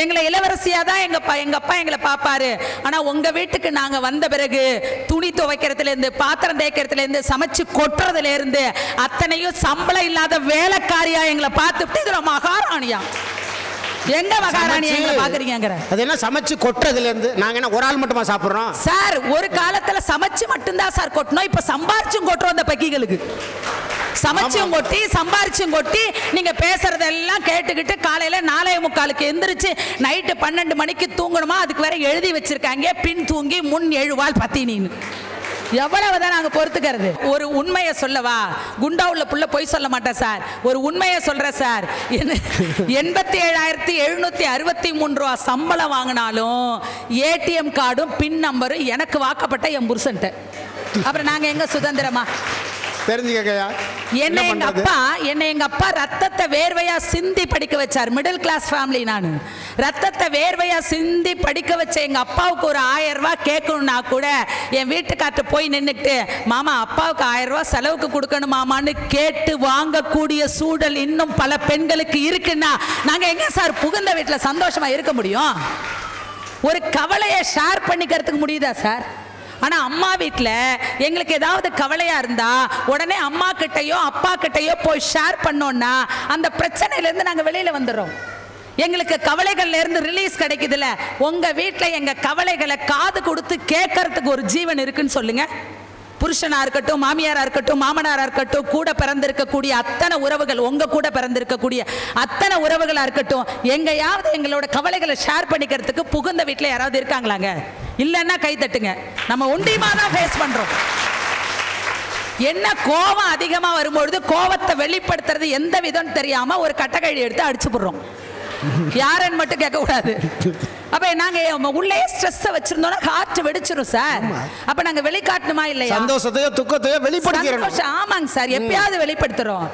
F: எங்களை இளவரசியா தான் எங்க அப்பா எங்களை பாப்பாரு. ஆனா உங்க வீட்டுக்கு நாங்க வந்த பிறகு துணி துவைக்கிறதுல இருந்து, பாத்திரம் தேய்க்கிறதுல இருந்து, சமைச்சு கொட்டுறதுல இருந்து அத்தனையும் சம்பளம் இல்லாத வேலைக்காரியா எங்களை பார்த்துட்டு இதுல மகாராணியா. எங்க மகாராணி எங்களை பாக்குறீங்க?
A: அது என்ன சமைச்சு கொட்டுறதுல இருந்து? நாங்க என்ன ஒரு ஆள் மட்டுமா சாப்பிடுறோம்
F: சார்? ஒரு காலத்துல சமைச்சு மட்டும்தான் சார் கொட்டணும், இப்ப சம்பாரிச்சும் கொட்டுறோம். அந்த பக்கிகளுக்கு சமைச்சும் கொட்டி சம்பாரிச்சும் கொட்டி நீங்க பேசுறதெல்லாம் கேட்டுக்கிட்டு காலையில 4:45 எந்திரிச்சு நைட்டு 12 மணிக்கு தூங்கணுமா? அதுக்கு வேற எழுதி வச்சிருக்காங்க, பின் தூங்கி முன் எழுவால் பத்தினின்னு. எவ்வளவுதான் நாங்க பொறுத்துக்கிறது? ஒரு உண்மையை சொல்லவா? குண்டா உள்ள புள்ள பொய் சொல்ல மாட்டேன் சார். ஒரு உண்மையை சொல்ற சார். 87,763 ரூபா சம்பளம் வாங்கினாலும் ஏடிஎம் கார்டும் பின் நம்பரும் எனக்கு வாக்கப்பட்ட என் புருஷன்ட்ட. அப்புறம் நாங்க எங்க சுதந்திரமா? என்னை எங்க அப்பா ரத்தத்தை வேர்வையா சிந்தி படிக்க வச்சார். மிடில் கிளாஸ் ஃபேமிலி நான். ரத்தத்தை வேர்வையா சிந்தி படிக்க வச்ச எங்க அப்பாவுக்கு ஒரு 1000 ரூபாய் கேட்கணும்னா கூட என் வீட்டுக்கார்ட்ட போய் நின்றுட்டு, மாமா அப்பாவுக்கு 1000 ரூபாய் செலவுக்கு கொடுக்கணும் மாமான்னு கேட்டு வாங்கக்கூடிய சூழல் இன்னும் பல பெண்களுக்கு இருக்குன்னா நாங்க எங்க சார் புகுந்த வீட்டுல சந்தோஷமா இருக்க முடியும்? ஒரு கவலையை ஷேர் பண்ணிக்கிறதுக்கு முடியுதா சார்? ஆனா அம்மா வீட்டில் எங்களுக்கு ஏதாவது கவலையா இருந்தா உடனே அம்மா கிட்டையோ அப்பா கிட்டையோ போய் ஷேர் பண்ணோம்னா அந்த பிரச்சனையில இருந்து நாங்க வெளியில வந்துடுறோம். எங்களுக்கு கவலைகள்ல இருந்து ரிலீஸ் கிடைக்குதுல்ல. உங்க வீட்டில் எங்க கவலைகளை காது கொடுத்து கேட்கறதுக்கு ஒரு ஜீவன் இருக்குன்னு சொல்லுங்க. புருஷனா இருக்கட்டும், மாமியாரா இருக்கட்டும், மாமனாரா இருக்கட்டும், கூட பிறந்திருக்கக்கூடிய அத்தனை உறவுகள், உங்க கூட பிறந்திருக்கக்கூடிய அத்தனை உறவுகளா இருக்கட்டும், எங்கயாவது எங்களோட கவலைகளை ஷேர் பண்ணிக்கிறதுக்கு புகுந்த வீட்டில் யாராவது இருக்காங்களாங்க? இல்லைன்னா கை தட்டுங்க. நம்ம ஒண்டியமா தான் ஃபேஸ் பண்றோம். என்ன கோபம் அதிகமா வரும்பொழுது கோபத்தை வெளிப்படுத்துறது எந்த விதம் தெரியாம ஒரு கட்டக்கழி எடுத்து அடிச்சு போடுறோம். யாருன்னு மட்டும் கேட்க கூடாது. அப்ப நாங்க உள்ளே ஸ்ட்ரெஸ் வச்சிருந்தோம்னா ஹார்ட் வெடிச்சிரும் சார். அப்ப நாங்க வெளிக்காட்டணுமா இல்லையா?
A: சந்தோஷத்தையோ துக்கத்தையோ வெளிப்படுத்துறோம்.
F: ஆமாங்க சார், எப்பயாவது வெளிப்படுத்துறோம்.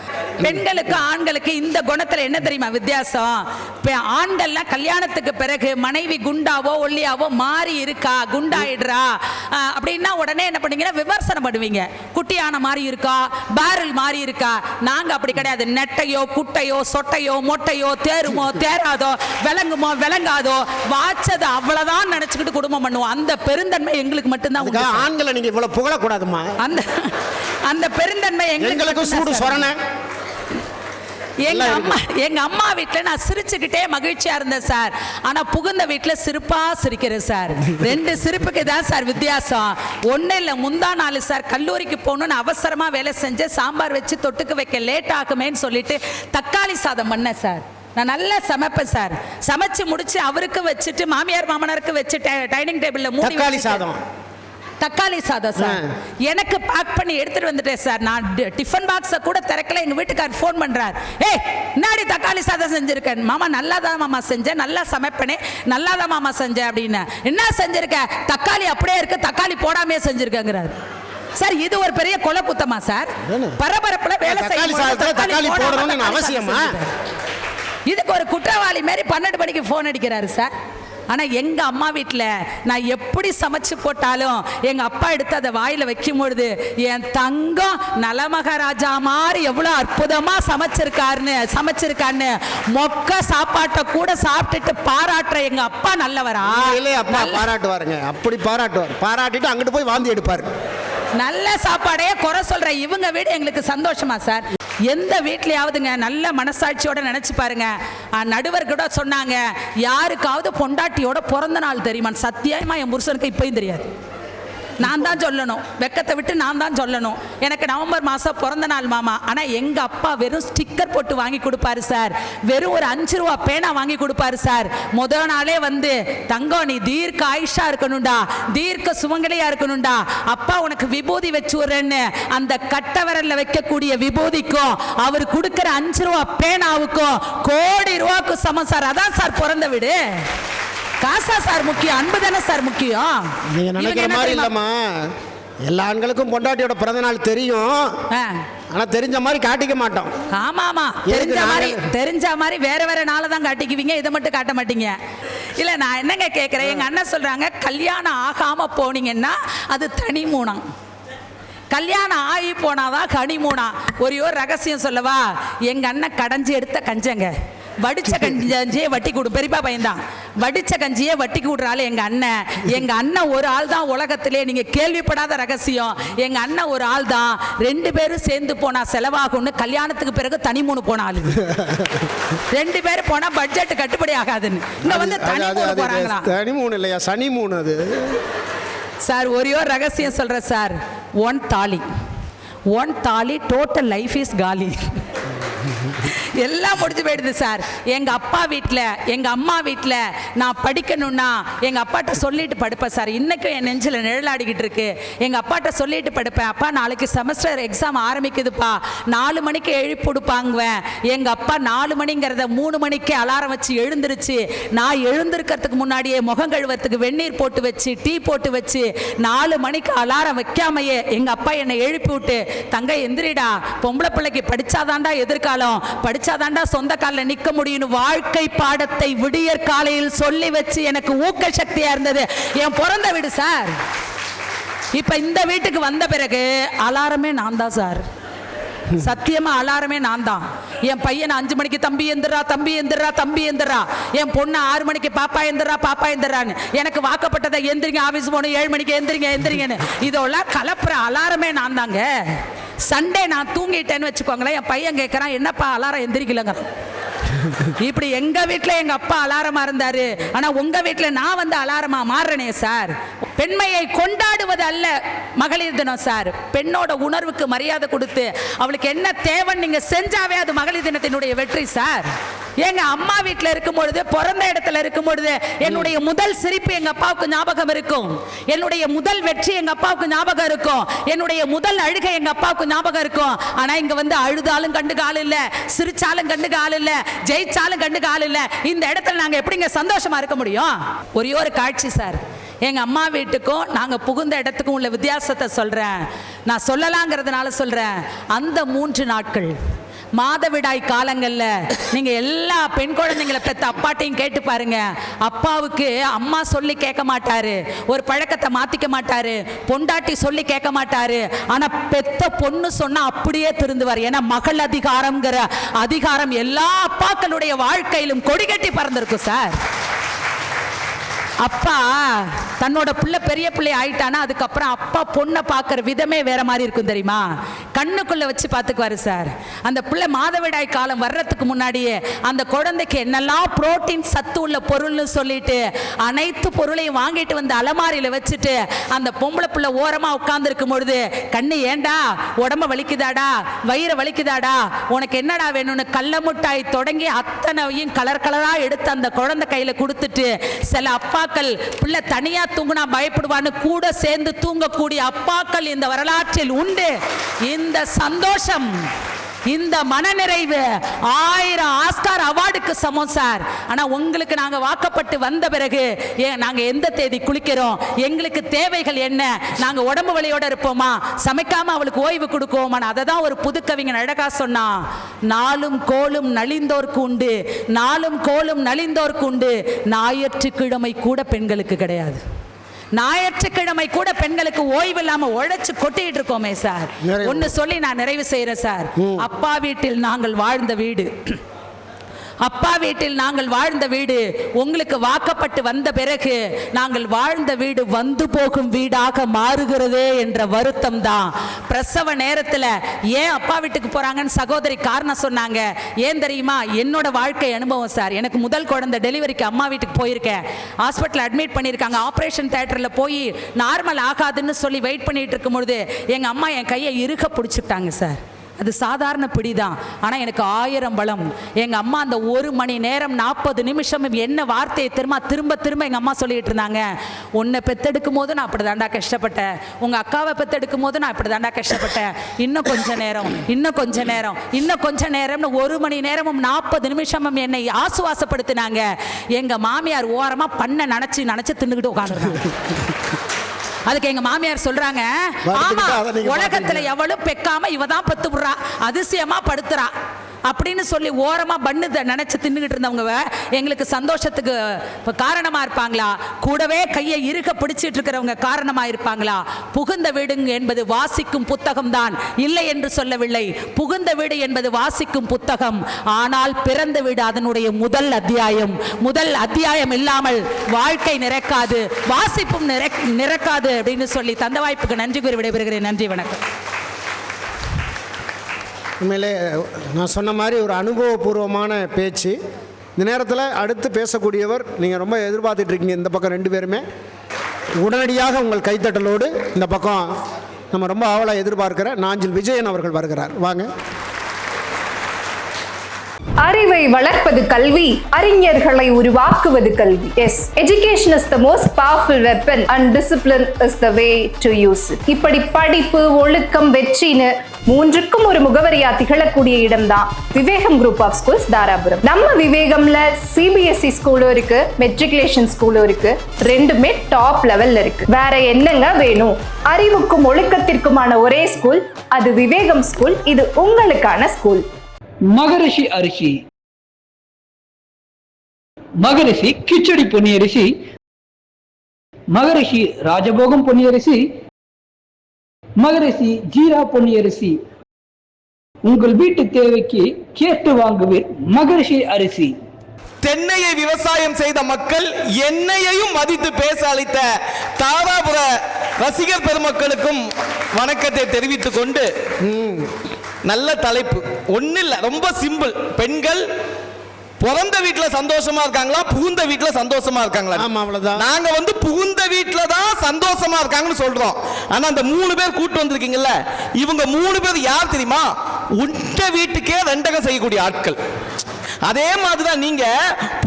F: பெண்களுக்கு ஆண்களுக்கு இந்த குணத்துல என்ன தெரியுமா வித்தியாசம்? ஆண்கள்லாம் கல்யாணத்துக்கு பிறகு மனைவி குண்டாவோ ஒல்லியாவோ மாறி இருக்கா, குண்டாயிடுறா அப்படின்னா உடனே என்ன பண்ணீங்கன்னா விமர்சனம் பண்ணுவீங்க. குட்டியான மாதிரி இருக்கா, பேரல் மாதிரி இருக்கா. நாங்க அப்படி கிடையாது. நெட்டையோ குட்டையோ சொட்டையோ மொட்டையோ தேருமோ தேராதோ விளங்குமோ விளங்காதோ வாச்சது அவ்வளவுதான் நினைச்சுக்கிட்டு குடும்பம் பண்ணுவோம். அந்த பெருந்தன்மை எங்களுக்கு மட்டும்தான்.
A: ஆண்களை நீங்க இவ்வளவு புகழ கூடாதுமா.
F: அந்த பெருந்தன்மை எங்களுக்கு சூடு சொரண. எங்க அம்மா வீட்டுல நான் சிரிச்சுக்கிட்டே மகிழ்ச்சியா இருந்தேன் சார். ஆனா புகுந்த வீட்டுல சிரிப்பா சிரிக்கிறேன் சார். 2 சிரிப்புக்கு தான் சார் வித்தியாசம். ஒண்ணு இல்ல, முந்தா நாள் சார் கல்லூரிக்கு போகணும்னு அவசரமா வேலை செஞ்சு சாம்பார் வச்சு தொட்டுக்கு வைக்க லேட் ஆகுமேன்னு சொல்லிட்டு தக்காளி சாதம் பண்ணேன் சார். நான் நல்லா சமைப்பேன் சார். சமைச்சு முடிச்சு அவருக்கு வச்சுட்டு மாமியார் மாமனாருக்கு வச்சு டைனிங் டேபிள்ல மூடி
A: தக்காளி சாதம்
F: தக்காளி சாதம் சார் எனக்கு பேக் பண்ணி எடுத்துட்டு வந்துட்டேன் சார். நான் டிஃபன் பாக்ஸை கூட திறக்கல. எங்க வீட்டுக்காரர் ஃபோன் பண்றார், ஏய் முன்னாடி தக்காளி சாதம் செஞ்சிருக்கேன். மாமா நல்லாதான் மாமா செஞ்சேன், நல்லா சமைப்பனே, நல்லாதான் மாமா செஞ்சேன் அப்படின்னு. என்ன செஞ்சிருக்க? தக்காளி அப்படியே இருக்கு, தக்காளி போடாமே செஞ்சிருக்கேங்கிறார். சார் இது ஒரு பெரிய கொலை குத்தமா சார்? பரபரப்புல வேலை செய்ய
A: தக்காளி போடணும்னு அவசியமா?
F: இதுக்கு ஒரு குற்றவாளி மாதிரி 12 மணிக்கு போன் அடிக்கிறாரு சார். ஆனா எங்க அம்மா வீட்டில் நான் எப்படி சமைச்சு போட்டாலும் எங்க அப்பா எடுத்து அதை வாயில வைக்கும் பொழுது என் தங்கம் நலமகாராஜா மாதிரி எவ்வளவு அற்புதமா சமைச்சிருக்காருன்னு மொக்க சாப்பாட்டை கூட சாப்பிட்டுட்டு பாராட்டுற எங்க அப்பா நல்லவரா?
A: அப்பா பாராட்டுவாருங்க, அப்படி பாராட்டுவார். பாராட்டிட்டு அங்கிட்டு போய் வாந்தி எடுப்பார்.
F: நல்ல சாப்பாடையே குறை சொல்ற இவங்க வீடு எங்களுக்கு சந்தோஷமா சார்? எந்த வீட்லயாவதுங்க நல்ல மனசாட்சியோட நினைச்சு பாருங்க. நடுவர் கூட சொன்னாங்க, யாருக்காவது பொண்டாட்டியோட பிறந்த நாள் தெரியுமா? சத்தியமா என் புருஷனுக்கு இப்பயும் தெரியாது. நான் தான் சொல்லணும், வெக்கத்தை விட்டு நான் தான் சொல்லணும். எனக்கு நவம்பர் மாதம் பிறந்த நாள் மாமா. ஆனால் எங்கள் அப்பா வெறும் ஸ்டிக்கர் போட்டு வாங்கி கொடுப்பாரு சார். வெறும் ஒரு 5 ரூபா பேனா வாங்கி கொடுப்பாரு சார். முதல் நாளே வந்து, தங்கம் நீ தீர்க்க ஆயுஷா இருக்கணும்டா, தீர்க்க சுமங்கலியா இருக்கணும்டா, அப்பா உனக்கு விபூதி வச்சு விடுறேன்னு அந்த கட்ட விரல்ல வைக்கக்கூடிய விபூதிக்கும் அவர் கொடுக்குற 5 ரூபா பேனாவுக்கும் கோடி ரூபாய்க்கு சமம் சார். அதான் சார் பிறந்த வீடு. காசா சார் முக்கியம்? அன்பு தானே சார் முக்கியம்?
A: நீங்க நினைக்கிற மாதிரி இல்லம்மா. எல்லா ஆண்களுக்கும் பொண்டாட்டியோட பிறந்த நாள் தெரியும், ஆனா தெரிஞ்ச மாதிரி காட்டிக்க மாட்டோம்.
F: ஆமா ஆமா, தெரிஞ்ச மாதிரி வேற நாளை தான் காட்டிக்குவீங்க, இதை மட்டும் காட்ட மாட்டீங்க. இல்ல நான் என்னங்க கேட்கிறேன், எங்க அண்ணன் சொல்றாங்க கல்யாணம் ஆகாம போனீங்கன்னா அது தனி மூணம், கல்யாணம் ஆகி போனாதான் கனி மூணா. ஒரு ரகசியம் சொல்லவா? எங்க அண்ணன் கடைஞ்சி எடுத்த கஞ்சங்க, வடிச்ச கஞ்சியே வட்டி கூடு. பெரியப்பா பையன் தான் வடிச்ச கஞ்சியே வட்டி கூடுறாள் எங்க அண்ணன். எங்க அண்ணன் ஒரு ஆள் தான் உலகத்திலே நீங்க கேள்விப்படாத ரகசியம். எங்க அண்ணன் ஒரு ஆள் தான் 2 பேரும் சேர்ந்து போனா செலவாகும்னு கல்யாணத்துக்கு பிறகு தனி 3 போனாலும் 2 பேரும் போனா பட்ஜெட் கட்டுப்படி ஆகாதுன்னு இங்க வந்து தனி 3 போறாங்களா?
A: தனி 3 இல்லையா, சனி 3 அது
F: சார். ஒரே ரகசியம் சொல்றேன் சார். 1 தாலி டோட்டல் லைஃப் இஸ் காலி. எல்லாம் முடிஞ்சு போயிடுது சார். எங்க அப்பா வீட்டில் எங்க அம்மா வீட்டில் நான் படிக்கணும்னா எங்க அப்பாட்ட சொல்லிட்டு படுப்பேன் சார். இன்னைக்கும் என் நெஞ்சில் நிழலாடிக்கிட்டு இருக்கு. எங்க அப்பாட்ட சொல்லிட்டு படுப்பேன், அப்பா நாளைக்கு செமஸ்டர் எக்ஸாம் ஆரம்பிக்குதுப்பா, 4 மணிக்கு எழுப்பி கொடுப்பாங்குவேன். எங்க அப்பா 4 மணிங்கிறத 3 மணிக்கு அலாரம் வச்சு எழுந்திருச்சு. நான் எழுந்திருக்கிறதுக்கு முன்னாடியே முகம் கழுவத்துக்கு வெந்நீர் போட்டு வச்சு டீ போட்டு வச்சு 4 மணிக்கு அலாரம் வைக்காமையே எங்க அப்பா என்னை எழுப்பி விட்டு, தங்க எந்திரிடா, பொம்பளை பிள்ளைக்கு படிச்சாதாண்டா எதிர்காலம், படிச்சாதாண்டா சொந்த காலில் நிக்க முடியும் வாழ்க்கை பாடத்தை விடியற் காலையில் சொல்லி வச்சு எனக்கு ஊக்க சக்தியா இருந்தது என் பிறந்த வீடு சார். இப்ப இந்த வீட்டுக்கு வந்த பிறகு அலாரமே நான் தான் சார். சத்தியமா அலாரமே நான் தான். என் பையன் 5 மணிக்கு தம்பி எந்திரா தம்பி எந்திரா தம்பி எந்திரா, என் பொண்ணு 6 மணிக்கு பாப்பா எந்திரா பாப்பா எந்திரான்னு. எனக்கு வாக்கப்பட்டதை எந்திரிங்க ஆபீஸ் போகணும், 7 மணிக்கு எந்திரிங்கன்னு இதெல்லாம் கலப்புற அலாரமே நான் தாங்க. சண்டே நான் தூங்கிட்டேன்னு வச்சுக்கோங்களேன், என் பையன் கேட்கறான், என்னப்பா அலாரம் எந்திரிக்கலங்க. இப்படி எங்க வீட்டுல எங்க அப்பா அலாரமா இருந்தாரு, ஆனா உங்க வீட்டுல நான் வந்து அலாரமா மாறுறேனே சார். பெண்மையை கொண்டாடுவது அல்ல மகளிர் தினம் சார். பெண்ணோட உணர்வுக்கு மரியாதை கொடுத்து அவளுக்கு என்ன தேவைன்னு நீங்க செஞ்சாவே அது மகளிர் தினத்தினுடைய வெற்றி சார். எங்க அம்மா வீட்டில் இருக்கும் பொழுது, பிறந்த இடத்துல இருக்கும் பொழுது என்னுடைய முதல் சிரிப்பு எங்க அப்பாவுக்கு ஞாபகம் இருக்கும், என்னுடைய முதல் வெற்றி எங்க அப்பாவுக்கு ஞாபகம் இருக்கும், என்னுடைய முதல் அழுகை எங்க அப்பாவுக்கு ஞாபகம் இருக்கும். ஆனா இங்க வந்து அழுதாலும் கண்டுக்க ஆள் இல்ல, சிரிச்சாலும் கண்டுக்க ஆள் இல்ல, ஜெயிச்சாலும் கண்டுக்க ஆள் இல்ல. இந்த இடத்துல நாங்க எப்படிங்க சந்தோஷமா இருக்க முடியும்? ஒரே ஒரு காட்சி சார். எங்க அம்மா வீட்டுக்கும் நாங்க புகுந்த இடத்துக்கும் உள்ள வித்தியாசத்தை சொல்றேன். நான் சொல்லலாங்கிறதுனால சொல்றேன். அந்த 3 நாட்கள் மாதவிடாய் காலங்கள்ல நீங்க எல்லா பெண் குழந்தைங்களை பெத்த அப்பாட்டையும் கேட்டு பாருங்க. அப்பாவுக்கு அம்மா சொல்லி கேட்க மாட்டாரு, ஒரு பழக்கத்தை மாத்திக்க மாட்டாரு, பொண்டாட்டி சொல்லி கேட்க மாட்டாரு. ஆனா பெத்த பொண்ணு சொன்னா அப்படியே திருந்துவார். ஏன்னா மகள் அதிகாரம்ங்கிற அதிகாரம் எல்லா அப்பாக்களுடைய வாழ்க்கையிலும் கொடிகட்டி பறந்திருக்கும் சார். அப்பா தன்னோட பிள்ளை பெரிய பிள்ளை ஆயிட்டானா அதுக்கப்புறம் அப்பா பொண்ணை பார்க்குற விதமே வேற மாதிரி இருக்கும் தெரியுமா? கண்ணுக்குள்ள வச்சு பார்த்துக்குவாரு சார். அந்த பிள்ளை மாதவிடாய் காலம் வர்றதுக்கு முன்னாடியே அந்த குழந்தைக்கு என்னெல்லாம் புரோட்டீன் சத்து உள்ள பொருள்னு சொல்லிட்டு அனைத்து பொருளையும் வாங்கிட்டு வந்து அலமாரியில வச்சுட்டு அந்த பொம்பளை பிள்ளை ஓரமா உட்கார்ந்து இருக்கும் பொழுது, கண்ணு ஏண்டா உடம்ப வலிக்குதாடா, வயிறு வலிக்குதாடா, உனக்கு என்னடா வேணும்னு கள்ள முட்டாய் தொடங்கி அத்தனையும் கலர் கலரா எடுத்து அந்த குழந்தை கையில கொடுத்துட்டு, சில அப்பாக்கள் பிள்ளை தனியா தூங்குனா பயப்படுவான்னு கூட சேர்ந்து தூங்கக்கூடிய அப்பாக்கள் இந்த வரலாற்றில் உண்டு. இந்த சந்தோஷம், இந்த மனநிறைவு 1000 ஆஸ்கார் அவார்டுக்கு சமம் சார். ஆனா உங்களுக்கு நாங்க வாக்கப்பட்டு வந்த பிறகு நாங்க எந்த தேதி குளிக்கிறோம், எங்களுக்கு தேவைகள் என்ன, நாங்க உடம்பு வலியோட இருப்போமா, சமைக்காம அவளுக்கு ஓய்வு கொடுக்குவோமா? அதை தான் ஒரு புதுக்கவிஞன் அழகா சொன்னா, நாளும் கோளும் நலிந்தோர்க்கு உண்டு, நாளும் கோளும் நலிந்தோர்க்கு உண்டு, ஞாயிற்றுக்கிழமை கூட பெண்களுக்கு கிடையாது. ஞாயிற்றுக்கிழமை கூட பெண்களுக்கு ஓய்வு இல்லாம உழைச்சு கொட்டிட்டு இருக்கோமே சார். ஒன்னு சொல்லி நான் நிறைவு செய்யறேன் சார். அப்பா வீட்டில் நாங்கள் வாழ்ந்த வீடு, அப்பா வீட்டில் நாங்கள் வாழ்ந்த வீடு உங்களுக்கு வாக்கப்பட்டு வந்த பிறகு நாங்கள் வாழ்ந்த வீடு வந்து போகும் வீடாக மாறுகிறதே என்ற வருத்தம் தான். பிரசவ நேரத்தில் ஏன் அப்பா வீட்டுக்கு போறாங்கன்னு சகோதரி காரணம் சொன்னாங்க. ஏன் தெரியுமா? என்னோட வாழ்க்கை அனுபவம் சார். எனக்கு முதல் குழந்தை டெலிவரிக்கு அம்மா வீட்டுக்கு போயிருக்கேன். ஹாஸ்பிட்டல் அட்மிட் பண்ணியிருக்காங்க. ஆப்ரேஷன் தியேட்டரில் போய் நார்மல் ஆகாதுன்னு சொல்லி வெயிட் பண்ணிட்டு இருக்கும் பொழுது எங்க அம்மா என் கையை இறுக பிடிச்சிட்டாங்க சார். அது சாதாரண பிடிதான், ஆனால் எனக்கு 1000 பலம். எங்கள் அம்மா அந்த 1 மணி நேரம் 40 நிமிஷம் என்ன வார்த்தையை திரும்ப திரும்ப எங்கள் அம்மா சொல்லிட்டு இருந்தாங்க. உன்னை பெத்தெடுக்கும் போது நான் அப்படி தாண்டா கஷ்டப்பட்டேன், உங்கள் அக்காவை பெத்தெடுக்கும் போது நான் இப்படி தாண்டா கஷ்டப்பட்டேன், இன்னும் கொஞ்ச நேரம், இன்னும் கொஞ்ச நேரம், இன்னும் கொஞ்ச நேரம்னு 1 மணி நேரமும் 40 நிமிஷமும் என்னை ஆசுவாசப்படுத்தினாங்க. எங்கள் மாமியார் ஓரமாக பண்ண நினச்சி தின்னுக்கிட்டு உட்காந்துருக்காங்க. அதுக்கு எங்க மாமியார் சொல்றாங்க, ஆமா உலகத்துல எவளும் பெக்காம இவதான் பத்து விடுறா, அதிசயமா படுத்துறா அப்படின்னு சொல்லி ஓரமா பண்ணு நினைச்சு தின்னுகிட்டு இருந்தவங்க எங்களுக்கு சந்தோஷத்துக்கு காரணமா இருப்பாங்களா? கூடவே கையை இறுக பிடிச்சிட்டு இருக்கிறவங்க காரணமா இருப்பாங்களா? புகுந்த வீடு என்பது வாசிக்கும் புத்தகம் தான், இல்லை என்று சொல்லவில்லை. புகுந்த வீடு என்பது வாசிக்கும் புத்தகம், ஆனால் பிறந்த வீடு அதனுடைய முதல் அத்தியாயம். முதல் அத்தியாயம் இல்லாமல் வாழ்க்கை நிறைக்காது, வாசிப்பும் நிறைக்காது அப்படின்னு சொல்லி தந்த வாய்ப்புக்கு நன்றி கூறி விடைபெறுகிறேன். நன்றி, வணக்கம்.
A: உண்மையிலே நான் சொன்ன மாதிரி ஒரு அனுபவபூர்வமான பேச்சு. இந்த நேரத்தில் அடுத்து பேசக்கூடியவர் நீங்கள் ரொம்ப எதிர்பார்த்துட்டு இருக்கீங்க. இந்த பக்கம் 2 பேருமே உடனடியாக உங்கள் கைத்தட்டலோடு இந்த பக்கம் நம்ம ரொம்ப ஆவலாக எதிர்பார்க்கிற நாஞ்சில் விஜயன் அவர்கள் வருகிறார். வாங்க.
B: அறிவை வளர்ப்பது கல்வி, அறிஞர்களை உருவாக்குவது கல்வி. Yes, education is the most powerful weapon and discipline is the way to use it. இப்படி படிப்பு, ஒழுக்கம், வெற்றின்னு 3க்கும் ஒரு முகவரியா திகழக்கூடிய இடம் தான் விவேகம் குரூப் ஆஃப் ஸ்கூல்ஸ் தாராபுரம். நம்ம விவேகம்ல சிபிஎஸ்இ ஸ்கூலும் இருக்கு, மெட்ரிகுலேஷன் ஸ்கூலும் இருக்கு. 2மே டாப் லெவல்ல இருக்கு. வேற என்னங்க வேணும்? அறிவுக்கும் ஒழுக்கத்திற்குமான ஒரே ஸ்கூல் அது விவேகம் ஸ்கூல். இது உங்களுக்கான ஸ்கூல்.
C: மகரிஷி அரிசி, மகரிஷி கிச்சடி பொன்னியரிசி, மகரிஷி ராஜபோகம் பொன்னியரிசி, மகரிஷி ஜீரா பொன்னியரிசி. உங்கள் வீட்டு தேவைக்கு கேட்டு வாங்குவீர் மகரிஷி அரிசி.
G: தென்னையை விவசாயம் செய்த மக்கள் எண்ணெயையும் மதித்து பேச அளித்த தாராபுர ரசிகர் பெருமக்களுக்கும் வணக்கத்தை தெரிவித்துக் கொண்டு, நல்ல தலைப்பு ஒன்னும் இல்லை, ரொம்ப சிம்பிள். பெண்கள் பிறந்த வீட்டுல சந்தோஷமா இருக்காங்களா, புகுந்த வீட்டுல சந்தோஷமா இருக்காங்களா?
A: ஆமா, அவ்வளவுதான்.
G: நாங்க புகுந்த வீட்டுல தான் சந்தோஷமா இருக்காங்கன்னு சொல்றோம். ஆனா அந்த 3 பேர் கூட்டு வந்திருக்கீங்கல்ல, இவங்க 3 பேர் யார் தெரியுமா? உண்ட வீட்டுக்கே ரெண்டகம் செய்யக்கூடிய ஆட்கள். அதே மாதிரிதான் நீங்க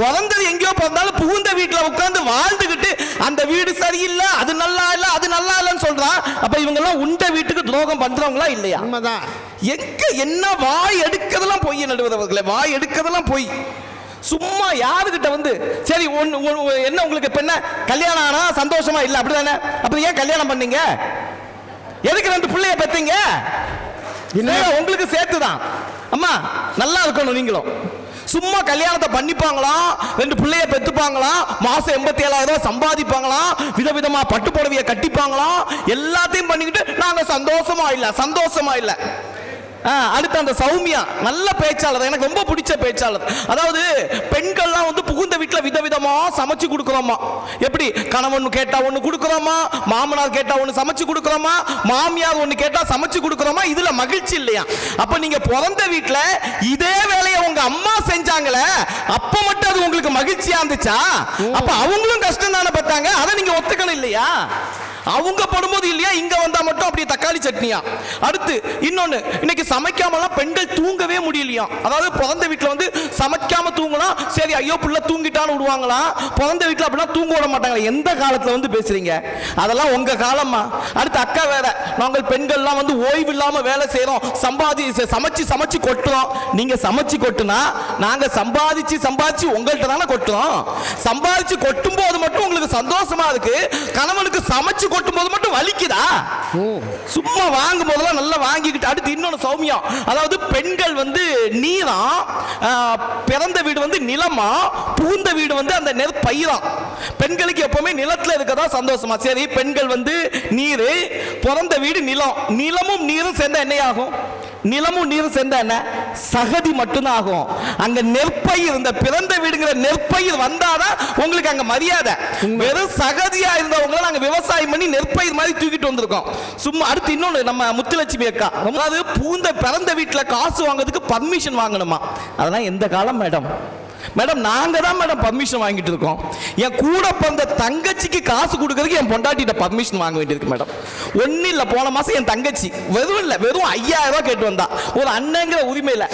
G: பிறந்தது எங்கேயோ பிறந்தாலும் புகுந்த வீட்டுல உட்கார்ந்து வாழ்ந்துகிட்டு அந்த வீடு சரியில்லை, அது நல்லா இல்ல, அது நல்லா இல்லைன்னு சொல்றான். அப்ப இவங்க எல்லாம் உண்ட வீட்டுக்கு துரோகம் பண்றவங்களா இல்லையா?
A: உண்மைதான்.
G: எங்க என்ன வாய் எடுக்கிறதெல்லாம் பொய் நடுவர்களே, வாய் எடுக்கிறதெல்லாம் பொய். சும்மா யாருக்கிட்ட சரி என்ன உங்களுக்கு இப்ப என்ன கல்யாணம் ஆனா சந்தோஷமா இல்ல, அப்படிதானே? அப்ப ஏன் கல்யாணம் பண்ணீங்க? எதுக்கு 2 பிள்ளைய பெத்தீங்க? உங்களுக்கு சேர்த்துதான். அம்மா நல்லா இருக்கணும். நீங்களும் சும்மா கல்யாணத்தை பண்ணிப்பாங்களா, 2 பிள்ளைய பெத்துப்பாங்களா, மாசம் 87,000 சம்பாதிப்பாங்களா, விதவிதமா பட்டு புடவைய கட்டிப்பாங்களா, எல்லாத்தையும் பண்ணிக்கிட்டு நாங்க சந்தோஷமா இல்ல, சந்தோஷமா இல்ல. அடுத்து அந்த சௌமியா நல்ல பேச்சாளர், எனக்கு ரொம்ப பிடிச்ச பேச்சாளர். அதாவது பெண்கள்லாம் வந்து புகுந்த வீட்டில் விதவிதமா சமைச்சு கொடுக்குறோமா. எப்படி கணவன் கேட்டா ஒண்ணு கொடுக்குறோமா, மாமனார் கேட்டா ஒண்ணு சமைச்சு கொடுக்குறோமா, மாமியார் ஒண்ணு கேட்டா சமைச்சு கொடுக்குறோமா. இதுல மகிழ்ச்சி இல்லையா? அப்ப நீங்க பிறந்த வீட்டுல இதே வேலையை உங்க அம்மா செஞ்சாங்களே, அப்ப மட்டும் அது உங்களுக்கு மகிழ்ச்சியா இருந்துச்சா? அப்ப அவங்களும் கஷ்டம் தானே பார்த்தாங்க, அதை நீங்க ஒத்துக்கணும் இல்லையா? அவங்க படும்போது இல்லையா, இங்க வந்தா மட்டும் அப்படியே தக்காளி சட்னியா. அடுத்து இன்னொன்னு, இன்னைக்கு சமைக்காமலாம் பெண்கள் தூங்கவே முடியலையா. அதாவது பிறந்த வீட்டுல வந்து சமைக்காம தூங்கினா சரி ஐயோ புள்ள தூங்கிட்டான்னு விடுவாங்களாம், பிறந்த வீட்டுல அப்படின்னா தூங்க விட மாட்டாங்க. எந்த காலத்துல வந்து பேசுறீங்க? அதெல்லாம் உங்க காலமா? அடுத்து அக்கா வேற, நாங்கள் பெண்கள்லாம் வந்து ஓய்வு இல்லாம வேலை செய்யறோம், சமைச்சு சமைச்சு கொட்டுறோம். நீங்க சமைச்சு கொட்டுனா நாங்க சம்பாதிச்சு உங்கள்கிட்ட தானே கொட்டுறோம். சம்பாதிச்சு கொட்டும் போது மட்டும் உங்களுக்கு சந்தோஷமா இருக்கு, கணவனுக்கு சமைச்சு கொட்டும் போது மட்டும் வலிக்குதா? சும்மா வாங்கும் போதெல்லாம் நல்லா வாங்கிக்கிட்டு. அடுத்து இன்னொன்னு சௌமியா, அதாவது பெண்கள் வந்து நீரா, பிறந்த வீடு வந்து நிலமா, புகுந்த வீடு வந்து அந்த நெற்பயிரா. பெண்களுக்கு எப்பவுமே நிலத்துல இருக்கதா சந்தோஷமா. சரி, பெண்கள் வந்து நீரு, பிறந்த வீடு நிலம், நிலமும் நீரும் சேர்ந்தா என்ன ஆகும்? நிலமும் நீரும் சேர்ந்தா என்ன? சகதி மட்டும்தான் ஆகும். அங்க நெற்பயிர், இந்த பிறந்த வீடுங்கிற நெற்பயிர் வந்தாதான் உங்களுக்கு அங்க மரியாதை. வெறும் சகதியா இருந்தவங்க நாங்க விவசாயம் பண்ணி நெற்பயிர் மாதிரி தூக்கிட்டு வந்திருக்கோம் சும்மா. அடுத்து இன்னொன்னு, நம்ம முத்துலட்சுமி அக்கா, அதாவது பூந்த பிறந்த வீட்டுல காசு வாங்குறதுக்கு பர்மிஷன் வாங்கணுமா. அதெல்லாம் எந்த காலம் மேடம்? மேடம் நாங்க தான் மேடம் பர்மிஷன் வாங்கிட்டு இருக்கோம். என் கூட பிறந்த தங்கச்சிக்கு காசு கொடுக்கறதுக்கு என் பொண்டாட்டிட்ட பர்மிஷன் வாங்க வேண்டியிருக்கு மேடம். ஒன்னும் இல்ல, போன மாசம் என் தங்கச்சி வெறும் 5000 ரூபாய் கேட்டு வந்தா. ஒரு அண்ணங்கிற உரிமையில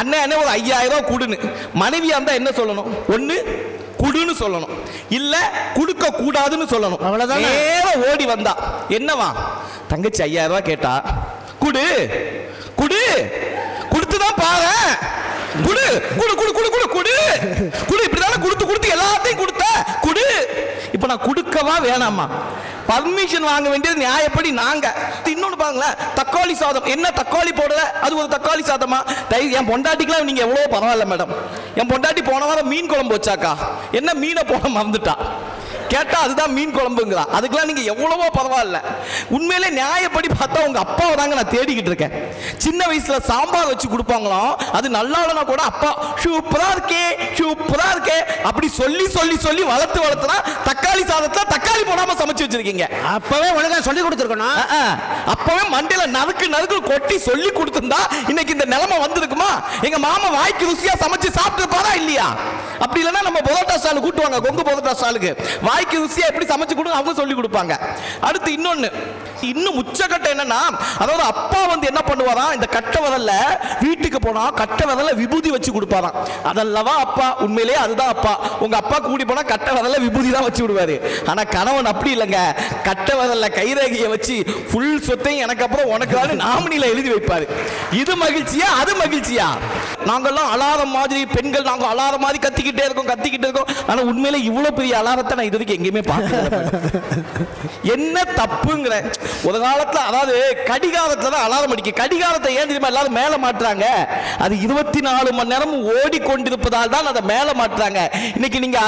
G: அண்ணன் ஒரு 5000 ரூபாய் கொடுன்னு. மனைவியா இருந்தா என்ன சொல்லணும்? ஒண்ணு குடுன்னு சொல்லணும், இல்ல குடுக்க கூடாதுன்னு சொல்லணும். அவ்வளவுதான். நேரம் ஓடி வந்தா என்னவா, தங்கச்சி 5000 ரூபாய் கேட்டா, குடு குடு கொடுத்துதான் பாரு, குடு குடு குடு குடு குடு குடு குடு, இப்படிதான் கொடுத்து எல்லாத்தையும் கொடுத்த குடு. இப்ப நான் கொடுக்கவா வேணாமா? பர்மிஷன் வாங்க வேண்டியது நியாயப்படி நாங்க. இன்னொன்னு பாருங்களேன், தக்காளி சாதம். என்ன தக்காளி போடல, அது ஒரு தக்காளி சாதமா? என் பொண்டாட்டிக்கெல்லாம் நீங்க எவ்வளவு பரவாயில்ல மேடம். என் பொண்டாட்டி போன வாரம் மீன் குழம்பு வச்சாக்கா, என்ன மீனை போட மறந்துட்டா கேட்டா அதுதான் மீன் குழம்புங்கிறா. அதுக்கெல்லாம் நீங்க எவ்வளவோ பரவாயில்ல. உண்மையிலே நியாயப்படி பார்த்தா உங்க அப்பாவை தாங்க நான் தேடிக்கிட்டு இருக்கேன். சின்ன வயசுல சாம்பார் வச்சு கொடுப்பாங்களாம், அது நல்லா இல்லைனா கூட அப்பா சூப்பரா இருக்கே சூப்பரா இருக்கே அப்படி சொல்லி சொல்லி சொல்லி வளர்த்துனா தக்காளி சாதத்துல தக்காளி போடாம சமைச்சு வச்சிருக்கீங்க. அப்பவே ஒழுங்கா சொல்லி கொடுத்துருக்கணும். அப்பவே மண்டையில நறுக்கு கொட்டி சொல்லி கொடுத்திருந்தா இன்னைக்கு இந்த நிலைமை வந்திருக்குமா? எங்க மாமா வாய்க்கு ருசியா சமைச்சு சாப்பிட்டு பாரா இல்லையா? அப்படி இல்லைன்னா நம்ம பரோட்டா ஸ்டால் கூட்டுவாங்க, கொங்கு பரோட்டா ஸ்டாலுக்கு வாய்க்கு ருசியா எப்படி சமைச்சு கொடுங்க அவங்க சொல்லி கொடுப்பாங்க. அடுத்து இன்னொன்னு, இன்னும் உச்சக்கட்ட என்னன்னா, அதாவது அப்பா வந்து என்ன பண்ணுவாரா, இந்த கட்ட விரல்ல வீட்டுக்கு போனா கட்ட விரல்ல விபூதி வச்சு கொடுப்பாராம். அதல்லவா அப்பா, உண்மையிலேயே அதுதான் அப்பா. உங்க அப்பா கூடி போனா கட்ட விரல்ல விபூதி தான் வச்சு விடுவாரு. ஆனா கணவன் அப்படி இல்லைங்க, கட்ட விரல்ல கைரேகையை வச்சு ஃபுல் சொத்தையும் எனக்கு அப்புறம் உனக்கு நாமினில எழுதி வைப்பாரு. இது மகிழ்ச்சியா அது மகிழ்ச்சியா? நாங்கெல்லாம் அலாரம் மாதிரி பெண்கள், நாங்க அலாரம் மாதிரி கத்திக்கிட்டே இருக்கோம். ஆனா உண்மையில இவ்வளவு பெரிய அலாரத்தை நான் இது வரைக்கும் எங்கேயுமே பார்த்தேன். என்ன தப்புங்கிற ஒரு காலத்துல, அதாவது கடிகாரத்துல தான் அலாரம் அடிக்க. கடிகாரத்தை ஏன் தெரியுமா எல்லாரும் மேல மாட்டுறாங்க? அது 24 மணி நேரமும் ஓடிக்கொண்டிருப்பதால் தான் அதை மேல மாட்டுறாங்க. இன்னைக்கு நீங்க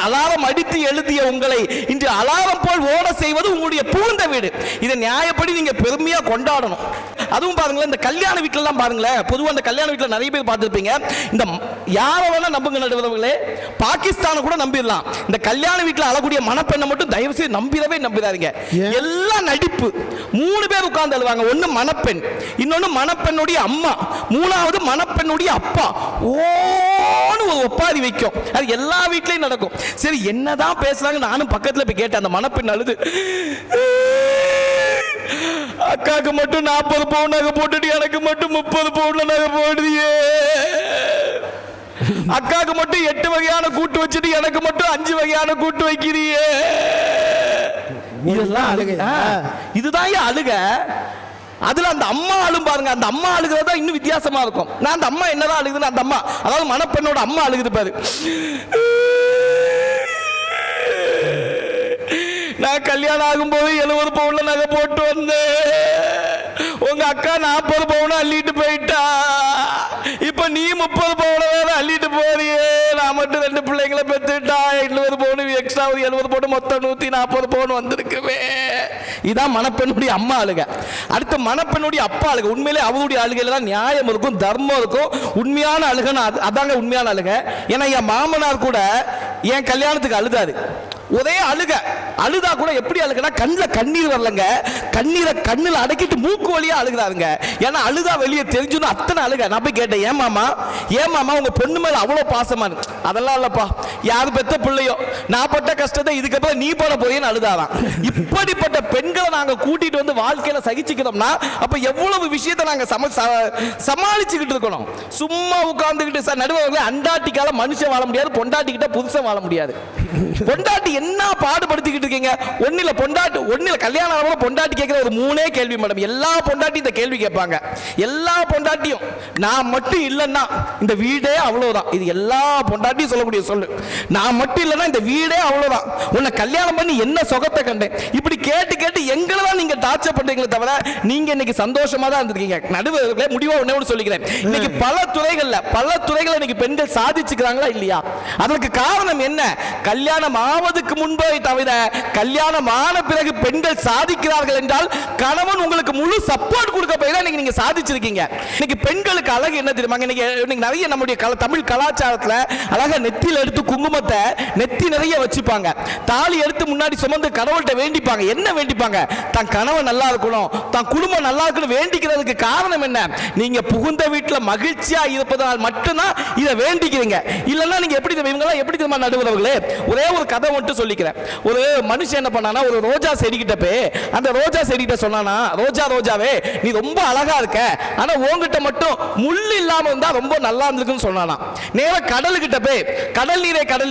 G: அலாரம் அடித்து எழுதிய உங்களை இன்று அலாரம் போல் ஓட செய்வது உங்களுடைய புகுந்த வீடு. இதை நியாயப்படி நீங்க பெருமையா கொண்டாடணும். அதுவும் பாருங்களேன், இந்த கல்யாண வீட்டுல எல்லாம் பாருங்களேன், பொதுவாக இந்த கல்யாண வீட்டுல நிறைய பேர் பார்த்திருப்பீங்க. இந்த யாரை வேணா நம்புங்க நடுவர்களே, பாகிஸ்தானை கூட நம்பிடலாம். இந்த கல்யாண வீட்டுல அழக்கூடிய மணப்பெண்ணை மட்டும் தயவு செய்து நம்பிடாதீங்க. எல்லாம் நடிப்பு. 3 பேர் உட்கார்ந்து அழுவாங்க. ஒன்னு மணப்பெண், இன்னொன்னு மணப்பெண்ணுடைய அம்மா, மூணாவது மணப்பெண்ணுடைய அப்பா. ஓன்னு ஒரு ஒப்பாரி வைக்கும். அது எல்லா வீட்லயும் நடக்கும். சரி, என்னதான் பேசுறாங்க, நானும் பக்கத்துல போய் கேட்டேன். அந்த மணப்பெண் அழுது, அக்காக்கு மட்டும் 40 பவுன் நகை போட்டுட்டு எனக்கு மட்டும் 30 பவுன்ல நகை போடுறியே, அக்காக்கு மட்டும் 8 வகையான கூட்டு வச்சுட்டு எனக்கு மட்டும் 5 வகையான கூட்டு வைக்கிறியே. இதெல்லாம் அழுக. இதுதான் அழுக. அதுல அந்த அம்மா அழும் பாருங்க, அந்த அம்மா அழுகிறதா இன்னும் வித்தியாசமா இருக்கும். நான் அந்த அம்மா என்னதான் அழுகுதுன்னு, அந்த அம்மா, அதாவது மணப்பெண்ணோட அம்மா அழுகுது பாரு. நான் கல்யாணம் ஆகும்போது 70 பவுன்ல நகை போட்டு வந்தேன். உங்க அக்கா 40 பவுன் அள்ளிட்டு போயிட்டா. இப்ப நீ 30 பவுன் வேற அள்ளிட்டு போறியே. நான் மட்டும் 2 பிள்ளைங்களை பெற்றுட்டா. 70 பவுன் எக்ஸ்ட்ரா 70 பவுன், மொத்தம் 140 பவுன் வந்திருக்குமே. இதான் மணப்பெண்ணுடைய அம்மா அழுக. அடுத்து மணப்பெண்ணுடைய அப்பா அழுக. உண்மையிலே அவருடைய அழுகையில தான் நியாயம் இருக்கும், தர்மம் இருக்கும். உண்மையான அழுகன்னு அதாங்க உண்மையான அழுக. ஏன்னா என் மாமனார் கூட என் கல்யாணத்துக்கு அழுதாரு. ஒரே அழுக. அழுதா கூட எப்படி அழுகனா கண்ணில் கண்ணீர் வரலங்க, கண்ணீரை கண்ணில் அடக்கிட்டு மூக்கு வழியா அழுகிறாருங்க. ஏன்னா அழுதா வெளியே தெரிஞ்சுன்னு அத்தனை அழுக. நான் போய் கேட்டேன், ஏன் மாமா உங்க பொண்ணு மேல அவ்வளோ பாசமா? அதெல்லாம் இல்லப்பா, யாரு பெத்த பிள்ளையோ நான் பட்ட கஷ்டத்தை இதுக்கப்புறம் நீ போட போறேன்னு அழுதாதான். இப்படிப்பட்ட பெண்களை நாங்க கூட்டிட்டு வந்து வாழ்க்கையில சகிச்சுக்கிறோம்னா அப்ப எவ்வளவு விஷயத்தை நாங்க சமாளிச்சுக்கிட்டு இருக்கணும். சும்மா உட்கார்ந்துக்கிட்டு நடுவர்களே அண்டாட்டிக்கால மனுஷன் வாழ முடியாது, பொண்டாட்டிக்கிட்ட புதுசா வாழ முடியாது. பொண்டாட்டி என்ன பாடுபடுத்திக்கிட்டு இருக்கீங்க? ஒன்னில பொண்டாட்டி, ஒன்னில கல்யாணம் ஆனவங்க பொண்டாட்டி கேட்கிற ஒரு மூணே கேள்வி மேடம். எல்லா பொண்டாட்டியும் இந்த கேள்வி கேட்பாங்க. எல்லா பொண்டாட்டியும் நான் மட்டும் இல்லைன்னா இந்த வீடே அவ்வளவுதான். இது எல்லா பொண்டாட்டியும் சொல்லக்கூடிய சொல்லு. நான் மட்டும் இல்லைன்னா இந்த வீடே அவ்வளவுதான். உன்னை கல்யாணம் பண்ணி என்ன சுகத்தை கண்டேன்? இப்படி கேட்டு கேட்டு எங்களை தான் நீங்க டார்ச்சர் பண்றீங்களே தவிர நீங்க இன்னைக்கு சந்தோஷமா தான் இருந்திருக்கீங்க. நடுவர்களே முடிவா ஒண்ணே சொல்லிக்கிறேன். இன்னைக்கு பல துறைகள் இன்னைக்கு பெண்கள் சாதிச்சுக்கிறாங்களா இல்லையா? அதற்கு காரணம் என்ன? கல்யாணம் ஆவதுக்கு முன்பே தவிர கல்யாணம் ஆன பிறகு பெண்கள் சாதிக்கிறார்கள் என்றால் கணவன் உங்களுக்கு முழு சப்போர்ட் கொடுக்க போய் தான் நீங்க சாதிச்சிருக்கீங்க. இன்னைக்கு பெண்களுக்கு அழகு என்ன தெரியுமா? இன்னைக்கு நிறைய நம்முடைய தமிழ் கலாச்சாரத்துல அழகா நெத்தியில எடுத்து குங்குமத்தை நெத்தி நிறைய வச்சுப்பாங்க. தாலி எடுத்து முன்னாடி சுமந்து கடவுள்கிட்ட வேண்டிப்பாங்க. என்ன வேண்டிப்பாங்க? தன் கணவன் நல்லா இருக்கணும், தன் குடும்பம் நல்லா இருக்கணும் வேண்டிக்கிறதுக்கு காரணம் என்ன? நீங்க புகுந்த வீட்டுல மகிழ்ச்சியா இருப்பதனால் மட்டும்தான் இதை வேண்டிக்கிறீங்க. இல்லைன்னா நீங்க எப்படி எப்படி தெரியுமா நடுவர்களே? ஒரே ஒரு கதை மட்டும் சொல்லிக்கிறேன். ஒரு மனுஷன் என்ன பண்ணானா, ஒரு ரோஜா செடிக்கிட்ட போய் அந்த ரோஜா செடிக்கிட்ட சொன்னானா, ரோஜாவே நீ ரொம்ப அழகா இருக்க, ஆனா உன்கிட்ட மட்டும் முள் இல்லாம இருந்தா ரொம்ப நல்லா இருந்திருக்குன்னு சொன்னானா. நேரா கடலுக்கிட்ட போய் கடல்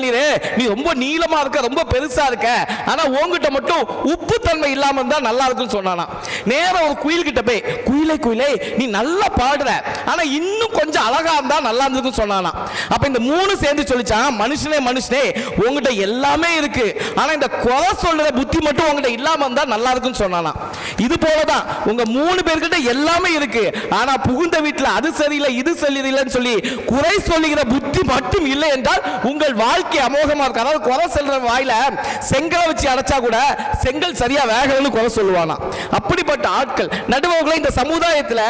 G: நீரே நீ ரொம்ப நீளமா இருக்க, ரொம்ப பெருசா இருக்க, ஆனா உன்கிட்ட மட்டும் உப்பு தன்மை இல்லாம இருந்தா நல்லா இருக்குன்னு சொன்னானா. நேரா ஒரு குயில் கிட்ட போய் குயிலே நீ நல்லா பாடுற, ஆனா இன்னும் கொஞ்சம் அழகா இருந்தா நல்லா இருந்திருக்குன்னு சொன்னானா. அப்ப இந்த மூணு சேர்ந்து சொல்லிச்சான், மனுஷனே உங்ககிட்ட எல்லாமே இருக்கு, ஆனா இந்த குறை சொல்ற புத்தி மட்டும் உங்ககிட்ட இல்லாம இருந்தா நல்லா இருக்குன்னு சொன்னானா. இது போலதான் உங்க மூணு பேர்கிட்ட எல்லாமே இருக்கு, ஆனா புகுந்த வீட்டுல அது சரியில்லை இது சரியில்லைன்னு சொல்லி குறை சொல்லுகிற புத்தி மட்டும் இல்லை என்றால் உங்கள் வாழ்க்கை அமோகமா இருக்கு. அதாவது குறை சொல்ற வாயில செங்கலை வச்சு அடைச்சா கூட செங்கல் சரியா வேகணும்னு குறை சொல்லுவானா. அப்படிப்பட்ட ஆட்கள் நடுவர்களை இந்த சமுதாயத்துல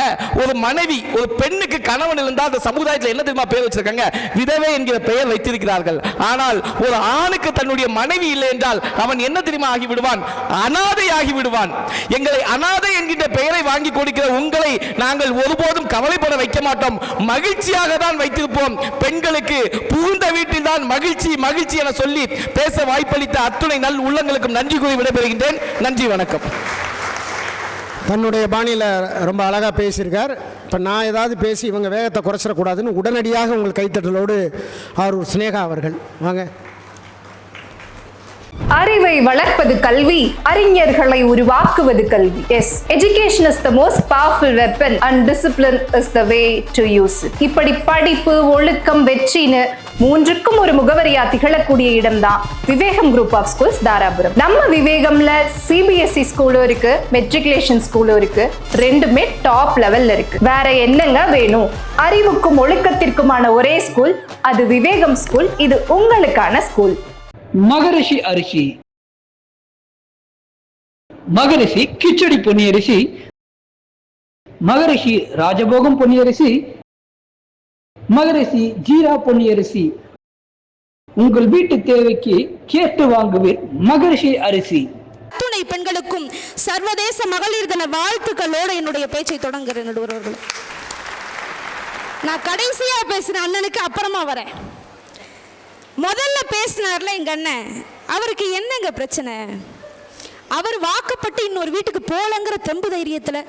G: ஒரு மனைவி ஒரு பெண்ணுக்கு கணவன் இருந்தால் அந்த சமுதாயத்தில் என்ன தெரியுமா பேர் வச்சிருக்காங்க? விதவை என்கிற பெயர் வைத்திருக்கிறார்கள். ஆனால் ஒரு ஆணுக்கு தன்னுடைய மனைவி இல்லை என்றால் அவன் என்ன தெரியுமா ஆகி விடுவான்? அனாதை ஆகி விடுவான். எங்களை அனாதை என்கின்ற பெயரை வாங்கி கொடுக்கிற உங்களை நாங்கள் ஒருபோதும் கவலைப்பட வைக்க மாட்டோம், மகிழ்ச்சியாக தான் வைத்திருப்போம். பெண்களுக்கு புகுந்த வீட்டில் தான் மகிழ்ச்சி என சொல்லி பேச வாய்ப்பளித்த அத்துணை நல் உள்ளங்களுக்கும் நன்றி கூறி விடைபெறுகின்றேன். நன்றி, வணக்கம்.
A: தன்னுடைய பாணியில் ரொம்ப அழகாக பேசியிருக்கார். இப்போ நான் ஏதாவது பேசி இவங்க வேகத்தை குறைச்சிடக்கூடாதுன்னு உடனடியாக உங்கள் கைத்தட்டலோடு ஆரூர் சினேகா அவர்கள் வாங்க.
B: அறிவை வளர்ப்பது கல்வி, அறிஞர்களை உருவாக்குவது கல்வி. Yes, education is the most powerful weapon and discipline is the way to use it. இப்படி படிப்பு, ஒழுக்கம், வெற்றின்னு மூன்றுக்கும் ஒரு முகவரியா திகழக்கூடிய இடம் தான் விவேகம் குரூப் ஆஃப் ஸ்கூல்ஸ் தாராபுரம். நம்ம விவேகம்ல சிபிஎஸ்இ ஸ்கூலும் இருக்கு, மெட்ரிகுலேஷன் ஸ்கூலும் இருக்கு, ரெண்டுமே டாப் லெவல்ல இருக்கு. வேற என்னங்க வேணும்? அறிவுக்கும் ஒழுக்கத்திற்குமான ஒரே ஸ்கூல் அது விவேகம் ஸ்கூல். இது உங்களுக்கான ஸ்கூல்.
C: மகரிஷி அரிசி, மகரிஷி கிச்சடி பொன்னியரிசி, மகரிஷி ராஜபோகம் பொன்னியரிசி, மகரிஷி ஜீரா பொன்னியரிசி. உங்கள் வீட்டு தேவைக்கு கேட்டு வாங்குவீர் மகரிஷி அரிசி.
H: அத்துணை பெண்களுக்கும் சர்வதேச மகளிர் தின வாழ்த்துக்களோடு என்னுடைய பேச்சை தொடங்குகிறேன். நடுவர்களே, நான் கடைசியா பேசின அண்ணனுக்கு அப்புறமா வரேன். முதல்ல பேசினார்ல எங்க அண்ணன், அவருக்கு என்னங்க பிரச்சனை? அவர் வாக்கப்பட்டு இன்னொரு வீட்டுக்கு போலங்கிற தெம்பு தைரியத்துல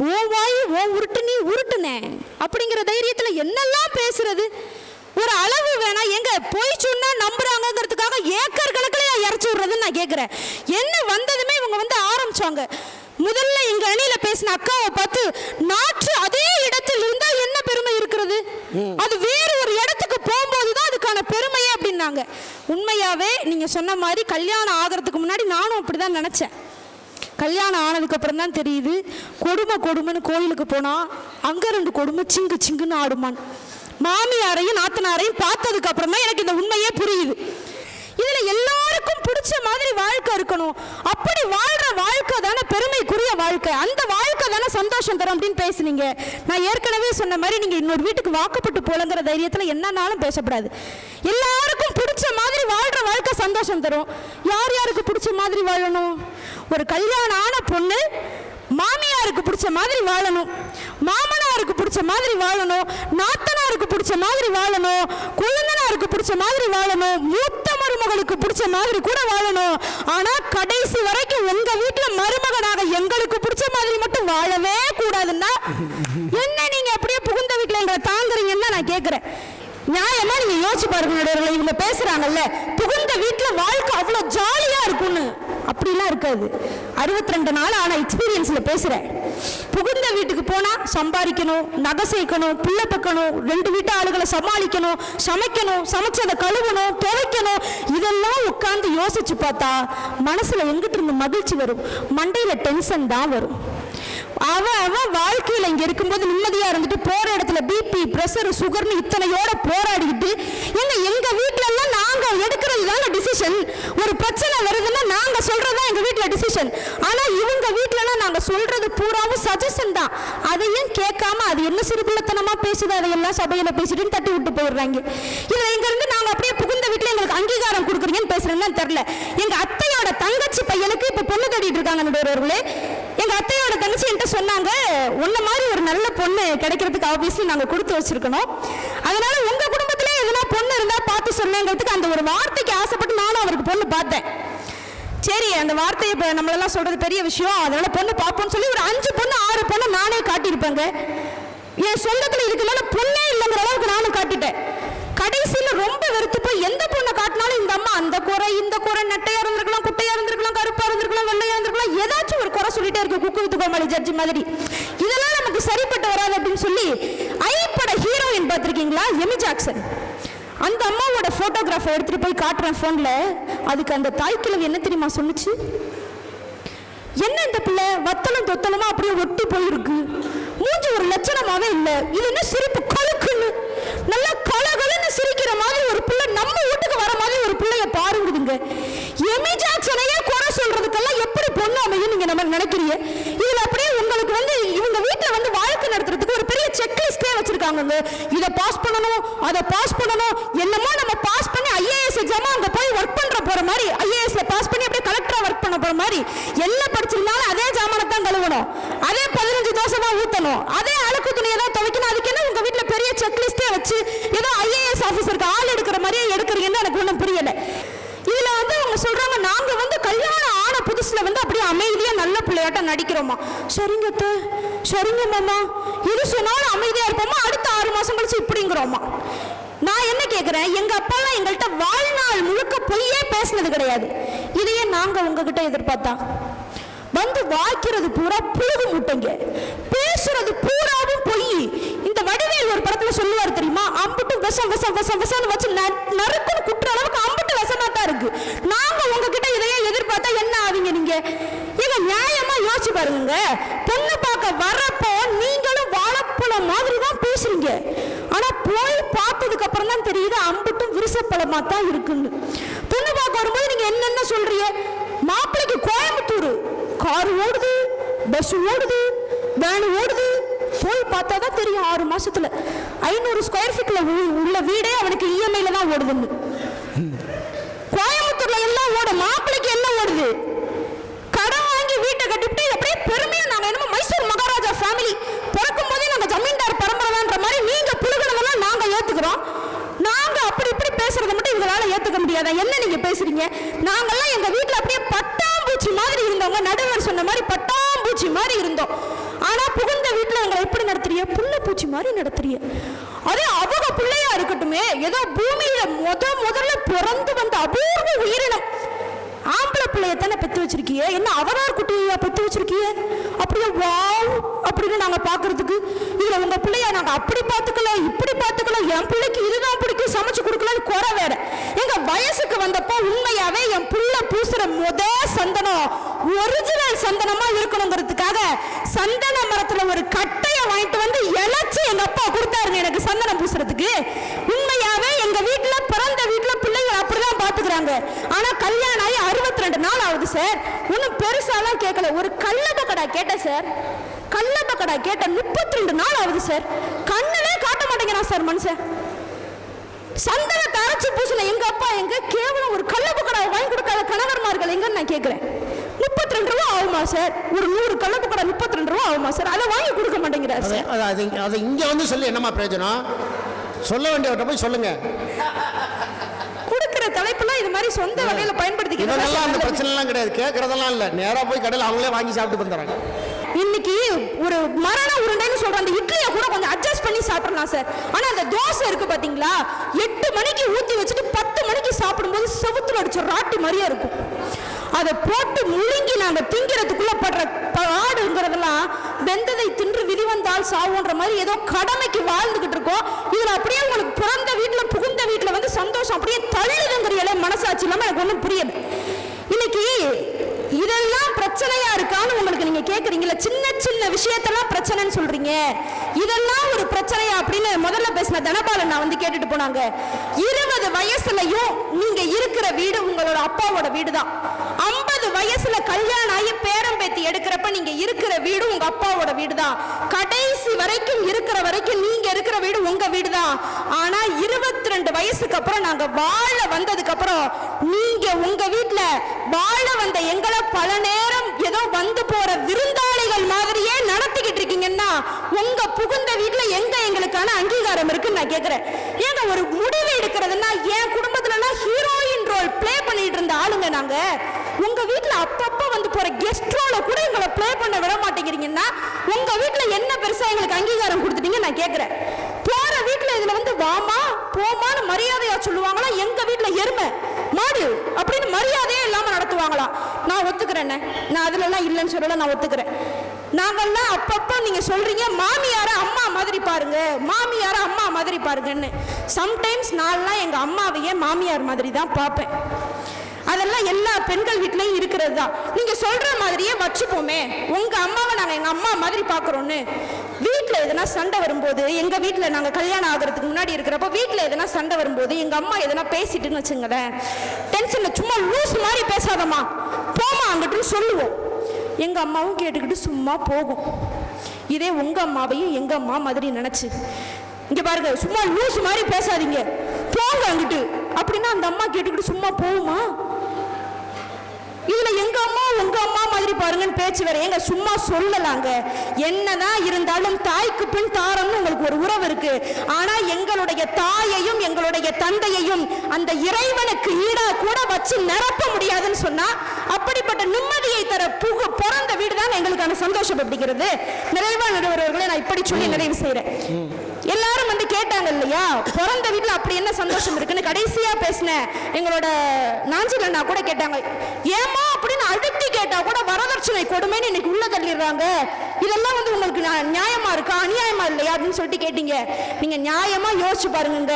H: ஓ வாயு ஓ உருட்டு நீ உருட்டுனே அப்படிங்கிற தைரியத்துல என்னெல்லாம் பேசுறது? ஒரு அளவு வேணா, எங்க போய் சொன்னா நம்புறாங்கிறதுக்காக ஏக்கர் கணக்கில் இறச்சி விடுறதுன்னு நான் கேட்கிறேன். என்ன வந்ததுமே இவங்க வந்து ஆரம்பிச்சாங்க. முதல்ல எங்க அணியில பேசின அக்காவை பார்த்து நாற்று அதே இடத்தில் இருந்தா என்ன பெருமை இருக்கிறது? அது வேறு ஒரு இடத்துக்கு போகும்போதுதான் அதுக்கான பெருமையே அப்படின்னாங்க. உண்மையாவே நீங்க சொன்ன மாதிரி கல்யாணம் ஆகிறதுக்கு முன்னாடி நானும் அப்படிதான் நினைச்சேன். கல்யாணம் ஆனதுக்கு அப்புறம் தான் தெரியுது, கொடுமைன்னு கோயிலுக்கு போனா அங்க 2 கொடுமை சிங்குன்னு ஆடுமான். மாமியாரையும் நாத்தனாரையும் பார்த்ததுக்கு அப்புறம் தான் எனக்கு இந்த உண்மையே புரியுது. இதுல எல்லாருக்கும் பிடிச்ச மாதிரி வாழ்க்கை இருக்கணும். அப்படி வாழ்ற வாழ்க்கை தானே வாழ்க்கை, அந்த வாழ்க்கை தானே சந்தோஷம் தரும் அப்படின்னு பேசுனீங்க. நான் ஏற்கனவே சொன்ன மாதிரி நீங்க இன்னொரு வீட்டுக்கு வாக்கப்பட்டு போலங்கிற தைரியத்துல என்னன்னாலும் பேசப்படாது. எல்லாருக்கும் பிடிச்ச மாதிரி வாழ்ற வாழ்க்கை சந்தோஷம் தரும். யார் யாருக்கு பிடிச்ச மாதிரி வாழணும்? ஒரு கல்யாணம் ஆன பொண்ணு மாமியாருக்கு பிடிச்ச மாதிரி வாழணும், மாமனாருக்கு பிடிச்ச மாதிரி வாழணும், நாத்தனாருக்கு பிடிச்ச மாதிரி வாழணும், குழந்தனாருக்கு பிடிச்ச மாதிரி வாழணும், மூத்த மருமகளுக்கு பிடிச்ச மாதிரி கூட வாழணும். ஆனா கடைசி வரைக்கும் உங்க வீட்டுல மருமகனாக எங்களுக்கு பிடிச்ச மாதிரி மட்டும் வாழவே கூடாதுன்னா என்ன நீங்க அப்படியே புகுந்த வீட்டுல எங்களை தாங்குறீங்கன்னு நான் கேட்கிறேன். நியாயமா நீங்க யோசிச்சு பாருங்க. இவங்க பேசுறாங்கல்ல புகுந்த வீட்டுல வாழ்க்கை அவ்வளவு ஜாலியா இருக்கும்னு, அப்படிலாம் இருக்காது. 62 நாள் ஆன எக்ஸ்பீரியன்ஸ்ல பேசுறேன். புகுந்த வீட்டுக்கு போனா சம்பாதிக்கணும், நகை சேர்க்கணும், பிள்ளை பக்கணும், 2 வீட்டு ஆளுகளை சமாளிக்கணும், சமைக்கணும், சமைச்சதை கழுவணும், துவைக்கணும். இதெல்லாம் உட்கார்ந்து யோசிச்சு பார்த்தா மனசுல எங்கிட்டு இருந்து மகிழ்ச்சி வரும்? மண்டையில டென்ஷன் தான் வரும். அவன் வாழ்க்கையில இங்க இருக்கும்போது நிம்மதியா இருந்துட்டு போற இடத்துல பிபி, பிரஷர், சுகர்னு இத்தனையோட போராடிக்கிட்டு எங்க வீட்டுல எல்லாம் நாங்க எடுக்கிறது தாங்க டிசிஷன். ஒரு பிரச்சனை வருதுன்னா நாங்க சொல்றதா எங்க வீட்டுல டிசிஷன். ஆனா இவங்க வீட்டுல எல்லாம் நாங்க சொல்றது பூராவும் சஜஷன் தான். அதையும் கேட்காம அது என்ன சிறுபிள்ளத்தனமா பேசுது, அதையெல்லாம் சபையில பேசிட்டு தட்டி விட்டு போயிடுறாங்க. இதுல இங்க இருந்து நாங்க அப்படியே புகுந்த வீட்டுல எங்களுக்கு அங்கீகாரம் கொடுக்குறீங்கன்னு பேசுறேன்னு தெரியல. எங்க அத்தையோட தங்கச்சி பையனுக்கு இப்ப பொண்ணு தேடிட்டு இருக்காங்க நடுவர்களே. எங்க அத்தையோட தங்கச்சி என்கிட்ட சொன்னாங்க, உன்ன மாதிரி ஒரு நல்ல பொண்ணு கிடைக்கிறதுக்கு ஆப்வியஸ்லி நாங்க கொடுத்து வச்சிருக்கணும், அதனால உங்க குடும்பத்திலே எதுனா பொண்ணு இருந்தா பார்த்து சொன்னேங்கிறதுக்கு அந்த ஒரு வார்த்தைக்கு ஆசைப்பட்டு நானும் அவருக்கு பொண்ணு பார்த்தேன். சரி, அந்த வார்த்தையை இப்போ நம்மளெல்லாம் சொல்றது பெரிய விஷயம், அதனால பொண்ணு பார்ப்போம்னு சொல்லி ஒரு 5 பொண்ணு 6 பொண்ணு நானே காட்டியிருப்பேங்க. என் சொந்தத்தில் இதுக்கு பொண்ணே இல்லைங்கிற அளவுக்கு நானும் காட்டிட்டேன். கடைசியில ரொம்ப வெறுத்து போய் எந்த பொண்ணை காட்டினாலும் இந்த அம்மா அந்த குறை இந்த குறை, நெட்டையா இருந்திருக்கலாம், குட்டையா இருந்திருக்கலாம், கருப்பா இருந்திருக்கலாம், வெள்ளையா இருந்திருக்கலாம், ஏதாச்சும் ஒரு குறை சொல்லிட்டே இருக்கு. குக்கு வித்து கோமாளி ஜட்ஜி மாதிரி. இதெல்லாம் நமக்கு சரிப்பட்டு வராது அப்படின்னு சொல்லி ஐப்பட ஹீரோயின் பார்த்திருக்கீங்களா, எமி ஜாக்சன், அந்த அம்மாவோட போட்டோகிராஃபை எடுத்துட்டு போய் காட்டுறேன் போன்ல. அதுக்கு அந்த தாய்க்கிழவி என்ன தெரியுமா சொன்னுச்சு? என்ன இந்த பிள்ளை வத்தலும் தொத்தலுமா அப்படியே ஒட்டி போயிருக்கு, மூஞ்சி ஒரு லட்சணமாவே இல்லை, இது என்ன சிரிப்பு கழுக்குன்னு நல்லா கலகலன்னு சிரிக்கிற மாதிரி ஒரு பிள்ளை நம்ம வீட்டுக்கு வர மாதிரி ஒரு பிள்ளைய பாருங்குதுங்க. எமி ஜாக்சனையே குறை சொல்றதுக்கெல்லாம் எப்படி பொண்ணு அமையும் நீங்க நம்ம நினைக்கிறீங்க? இதுல அப்படியே உங்களுக்கு இவங்க வீட்டுல வாழ்க்கை நடத்துறதுக்கு ஒரு பெரிய செக்லிஸ்டே வச்சிருக்காங்க. இதை பாஸ் பண்ணணும், அதை பாஸ் பண்ணணும், என்னமோ நம்ம பாஸ் பண்ணி ஐஏஎஸ் எக்ஸாமா அங்க போய் ஒர்க் பண்ற போற மாதிரி, ஐஏஎஸ்ல பாஸ் பண்ணி அப்படியே கலெக்டரா ஒர்க் பண்ண போற மாதிரி, எல்லாம் படிச்சிருந்தாலும் அதே ஜாமானத்தான் கழுவணும், அதே 15 தோசை தான் ஊத்தணும், அதே அழுக்கு துணியை தான் துவைக்கணும். அதுக்கு என்ன உங்க வீட்டுல பெரிய செக்லிஸ்டே வச்சு ஏதோ ஐஏஎஸ் ஆபீசருக்கு ஆள் எடுக்கிற மாதிரியே எடுக்கிறீங்கன்னு எனக்கு ஒன்றும் புரியல. இதுல அவங்க சொல்றாங்க, நாங்க கல்யாணம் ஆன புதுசுல அப்படியே அமைதியா நல்ல பிள்ளையாட்ட நடிக்கிறோமா. சரிங்க சரிங்க மாமா, இது சொன்னாலும் அமைதியா இருப்போமா, அடுத்த 6 மாசம் கழிச்சு இப்படிங்கிறோமா. நான் என்ன கேட்கிறேன், எங்க அப்பா எல்லாம் எங்கள்கிட்ட வாழ்நாள் முழுக்க பொய்யே பேசினது கிடையாது. இதையே நாங்க உங்ககிட்ட எதிர்பார்த்தா வாய்க்கிறது பூரா புழுகு முட்டைங்க, பேசுறது பூராவும் பொய். இந்த வடிவேல் ஒரு படத்துல சொல்லுவார் தெரியுமா, அம்புட்டு விஷம் விஷம் விஷம் விஷம் வச்சு நறுக்குன்னு குட்டுற அளவுக்கு அம்புட்டு விஷமா தான் இருக்கு. நாங்க உங்ககிட்ட இதையே எதிர்பார்த்தா என்ன ஆவீங்க நீங்க? இதை நியாயமா யோசிச்சு பாருங்க. பொண்ணு பார்க்க வரப்போ நீங்களும் வாழைப்பழம் மாதிரி தான் பேசுறீங்க, ஆனா போய் பார்த்ததுக்கு அப்புறம் தான் தெரியுது அம்புட்டும் விரிசப்பழமா தான் இருக்குன்னு. பொண்ணு பார்க்க வரும்போது நீங்க என்னென்ன சொல்றீங்க, மாப்பிள்ளைக்கு கோயம்புத்தூர் கார் ஓடுது, பஸ் ஓடுது, வேன் ஓடுது, போய் பார்த்தா தான் தெரியும் 6 மாசத்துல 500 ஸ்கொயர் ஃபீட்ல உள்ள வீடே அவனுக்கு இஎம்ஐல தான் ஓடுதுன்னு. கோயம்புத்தூர்ல எல்லாம் ஓடும், மாப்பிள்ளைக்கு என்ன ஓடுது? கடன் வாங்கி வீட்டை கட்டிவிட்டு அப்படியே பெருமையா நாங்க என்னமோ மைசூர் மகாராஜா ஃபேமிலி, பிறக்கும் போதே நாங்க ஜமீன்தார் பரம்பரைன்ற மாதிரி நீங்க புழுகனதெல்லாம் நாங்க ஏத்துக்கிறோம். நாங்க அப்படி இப்படி பேசுறதை மட்டும் இவங்களால ஏத்துக்க முடியாதா? என்ன நீங்க பேசுறீங்க? நாங்கெல்லாம் எங்க வீட்டுல அப்படியே பட்டாம்பூச்சி மாதிரி இருந்தவங்க, நடுவர் சொன்ன மாதிரி பட்டாம்பூச்சி மாதிரி இருந்தோம். ஆனா புகுந்த வீட்டுல எங்களை எப்படி நடத்துறீங்க? புள்ள பூச்சி மாதிரி நடத்துறீங்க. அதே அவங்க பிள்ளையா இருக்கட்டுமே, ஏதோ பூமியில முதல்ல பிறந்து வந்த அபூர்வ உயிரினம், ஆம்பளை பிள்ளைய தானே பெத்து வச்சிருக்கீங்க, என்ன அவரார் குட்டியா பெத்து வச்சிருக்கீங்க? அப்படியே வாவ் அப்படின்னு நாங்க பாக்குறதுக்கு, இதுல உங்க பிள்ளைய நாங்க அப்படி பாத்துக்கலாம் இப்படி பாத்துக்கலாம், என் பிள்ளைக்கு இதுதான் பிடிக்கும் சமைச்சு கொடுக்கலாம்னு குறை வேற. எங்க வயசுக்கு வந்தப்போ உண்மையாவே என் புள்ள பூசுற சந்தனம் ஒரிஜினல் சந்தனமா இருக்கணுங்கிறதுக்காக சந்தன மரத்துல ஒரு கட்டைய வாங்கிட்டு வந்து இழைச்சு எங்க அப்பா கொடுத்தாருங்க எனக்கு சந்தனம் பூசுறதுக்கு. உண்மையாவே எங்க வீட்டுல பிறந்த வீட்டுல பிள்ளைங்க அப்படிதான் பாத்துக்கிறாங்க. ஆனா கல்யாணம் ஆகி 62 22 நாள் ஆகுது சார். ஒன்றும் பெருசாலாம் கேட்கல. ஒரு கள்ளப்பக்கடா கேட்டேன் சார். கள்ளப்பக்கடா கேட்ட 32 நாள் ஆகுது சார். கண்ணுலே காட்ட மாட்டேங்கிறான் சார் மனுஷன். சந்தனத்தை அரைச்சி பூசின எங்க அப்பா எங்க, கேவலம் ஒரு கள்ளப்பக்கடா வாங்கி கொடுக்காத கணவர்மார்கள் எங்கன்னு நான் கேட்கிறேன். 32 ரூபா ஆகுமா சார்? ஒரு 100 கள்ளப்பக்கடா 32 ரூபா ஆகுமா சார்? அதை வாங்கி கொடுக்க மாட்டேங்கிறார் சார்.
A: அதை இங்க வந்து சொல்லி என்னமா பிரயோஜனம்? சொல்ல வேண்டியவட்ட போய் சொல்லுங்க.
H: கொடுக்கிற தலைப்புலாம் இது மாதிரி சொந்த வகையில பயன்படுத்திக்கிறது.
A: அந்த பிரச்சனை எல்லாம் கிடையாது, கேட்கறதெல்லாம் இல்ல. நேரா போய் கடையில் அவங்களே வாங்கி சாப்பிட்டு வந்துறாங்க.
H: இன்னைக்கு ஒரு மரண உருண்டைன்னு சொல்ற அந்த இட்லியை கூட கொஞ்சம் அட்ஜஸ்ட் பண்ணி சாப்பிடலாம் சார். ஆனா அந்த தோசை இருக்கு பாத்தீங்களா, 8 மணிக்கு ஊத்தி வச்சுட்டு 10 மணிக்கு சாப்பிடும்போது செவுத்துல அடிச்ச ராட்டி மாதிரியா இருக்கும். அதை போட்டு முழுங்கி நாங்க திங்கிறதுக்குள்ள படுற பாடுங்கிறதெல்லாம் வெந்ததை தின்று விதி வந்தால் சாவுன்ற மாதிரி ஏதோ கடமைக்கு வாழ்ந்துகிட்டு இருக்கோம். இதுல அப்படியே உங்களுக்கு பிறந்த வீட்டுல புகுந்த வீட்டுல வந்து சந்தோஷம் அப்படியே தள்ளுதுங்கிற மனசாட்சி இல்லாம எனக்கு ஒண்ணும் புரியுது. இன்னைக்கு இதெல்லாம் பிரச்சனையா இருக்கான்னு உங்களுக்கு நீங்க கேக்குறீங்களா? சின்ன சின்ன விஷயத்தெல்லாம் பிரச்சனைன்னு சொல்றீங்க, இதெல்லாம் ஒரு பிரச்சனையா அப்படின்னு முதல்ல பேசின தனபாலன் நான் வந்து கேட்டுட்டு போனாங்க. 20 வயசுலயும் நீங்க இருக்கிற வீடு உங்களோட அப்பாவோட வீடு தான். 50 வயசுல கல்யாணம் ஆகி பேரம்பேத்தி எடுக்கிறப்ப நீங்க இருக்கிற வீடு உங்க அப்பாவோட வீடு தான். கடைசி வரைக்கும் இருக்கிற வரைக்கும் நீங்க இருக்கிற வீடு உங்க வீடு தான். ஆனா 22 வயசுக்கு அப்புறம் நாங்க வாழ வந்ததுக்கு அப்புறம் நீங்க உங்க வீட்டுல வாழ வந்த எங்களை பல நேரம் ஏதோ வந்து போற விருந்தாளிகள் மாதிரியே நடத்திக்கிட்டு இருக்கீங்கன்னா உங்க புகுந்த வீட்டுல எங்க எங்களுக்கான அங்கீகாரம் இருக்குன்னு நான் கேக்குறேன். ஏங்க ஒரு முடிவு எடுக்கிறதுனா, என் குடும்பத்துல எல்லாம் ஹீரோயின் ரோல் பிளே பண்ணிட்டு இருந்த ஆளுங்க நாங்க. உங்க வீட்டுல அப்பப்ப வந்து போற கெஸ்ட் ரோல கூட எங்களை பிளே பண்ண விட மாட்டேங்கிறீங்கன்னா உங்க வீட்டுல என்ன பெருசா எங்களுக்கு அங்கீகாரம் கொடுத்துட்டீங்க நான் கேக்குறேன். போற வீட்டுல இதுல வந்து வாமா போமான்னு மரியாதையா சொல்லுவாங்களா? எங்க வீட்டுல எருமை மாடு அப்படின்னு மரியாதையே இல்லாம நடத்துவாங்களா? நான் ஒத்துக்கிறேன். நான் அதுல எல்லாம் இல்லைன்னு சொல்லல, நான் ஒத்துக்கிறேன். நாங்கெல்லாம் அப்பப்போ நீங்க சொல்றீங்க மாமியார அம்மா மாதிரி பாருங்க, மாமியார அம்மா மாதிரி பாருங்கன்னு. சம்டைம்ஸ் நான்லாம் எங்க அம்மாவையே மாமியார் மாதிரி தான் பார்ப்பேன். அதெல்லாம் எல்லா பெண்கள் வீட்லயும் இருக்கிறது தான். நீங்க சொல்ற மாதிரியே வச்சுப்போமே, உங்க அம்மாவை நாங்க எங்க அம்மா மாதிரி பாக்குறோம்னு. வீட்டுல எதனா சண்டை வரும்போது, எங்க வீட்டுல நாங்க கல்யாணம் ஆகிறதுக்கு முன்னாடி இருக்கிறப்ப வீட்டுல எதனா சண்டை வரும்போது எங்க அம்மா எதனா பேசிட்டுன்னு வச்சுங்களேன், டென்ஷன்ல சும்மா லூஸ் மாதிரி பேசாதம்மா போமா அங்கிட்டு சொல்லுவோம். எங்க அம்மாவும் கேட்டுக்கிட்டு சும்மா போகும். இதே உங்க அம்மாவையும் எங்க அம்மா மாதிரி நினைச்சு இங்க பாருங்க, சும்மா லூஸ் மாதிரி பேசாதீங்க போங்க அங்கிட்டு அப்படின்னா அந்த அம்மா கேட்டுக்கிட்டு சும்மா போகுமா? இதுல எங்க அம்மா உங்க அம்மா மாதிரி பாருங்கன்னு பேச்சு வேற. எங்க சும்மா சொல்லலாங்க. என்னதான் இருந்தாலும் தாய்க்கு பின் தாரம்னு உங்களுக்கு ஒரு உறவு இருக்கு. ஆனா எங்களுடைய தாயையும் எங்களுடைய தந்தையையும் அந்த இறைவனுக்கு ஈடா கூட வச்சு நிரப்ப முடியாதுன்னு சொன்னா அப்படிப்பட்ட நிம்மதியை தர பிறந்த வீடு தான் எங்களுக்கான சந்தோஷம் அப்படிங்கிறது. நிறைவானவர்களை நான் இப்படி சொல்லி நிறைவு செய்யறேன். எல்லாரும் வந்து கேட்டாங்க இல்லையா, பிறந்த வீட்டுல அப்படி என்ன சந்தோஷம் இருக்குன்னு. கடைசியா பேசின எங்களோட நாஞ்சில் அண்ணா கூட கேட்டாங்க, ஏமா அப்படின்னு அழுத்தி கேட்டா கூட வரதட்சணை கொடுமைன்னு இன்னைக்கு உள்ள தள்ளிடுறாங்க. இதெல்லாம் வந்து உங்களுக்கு நியாயமா இருக்கா அநியாயமா இல்லையா அப்படின்னு சொல்லிட்டு கேட்டீங்க. நீங்க நியாயமா யோசிச்சு பாருங்க.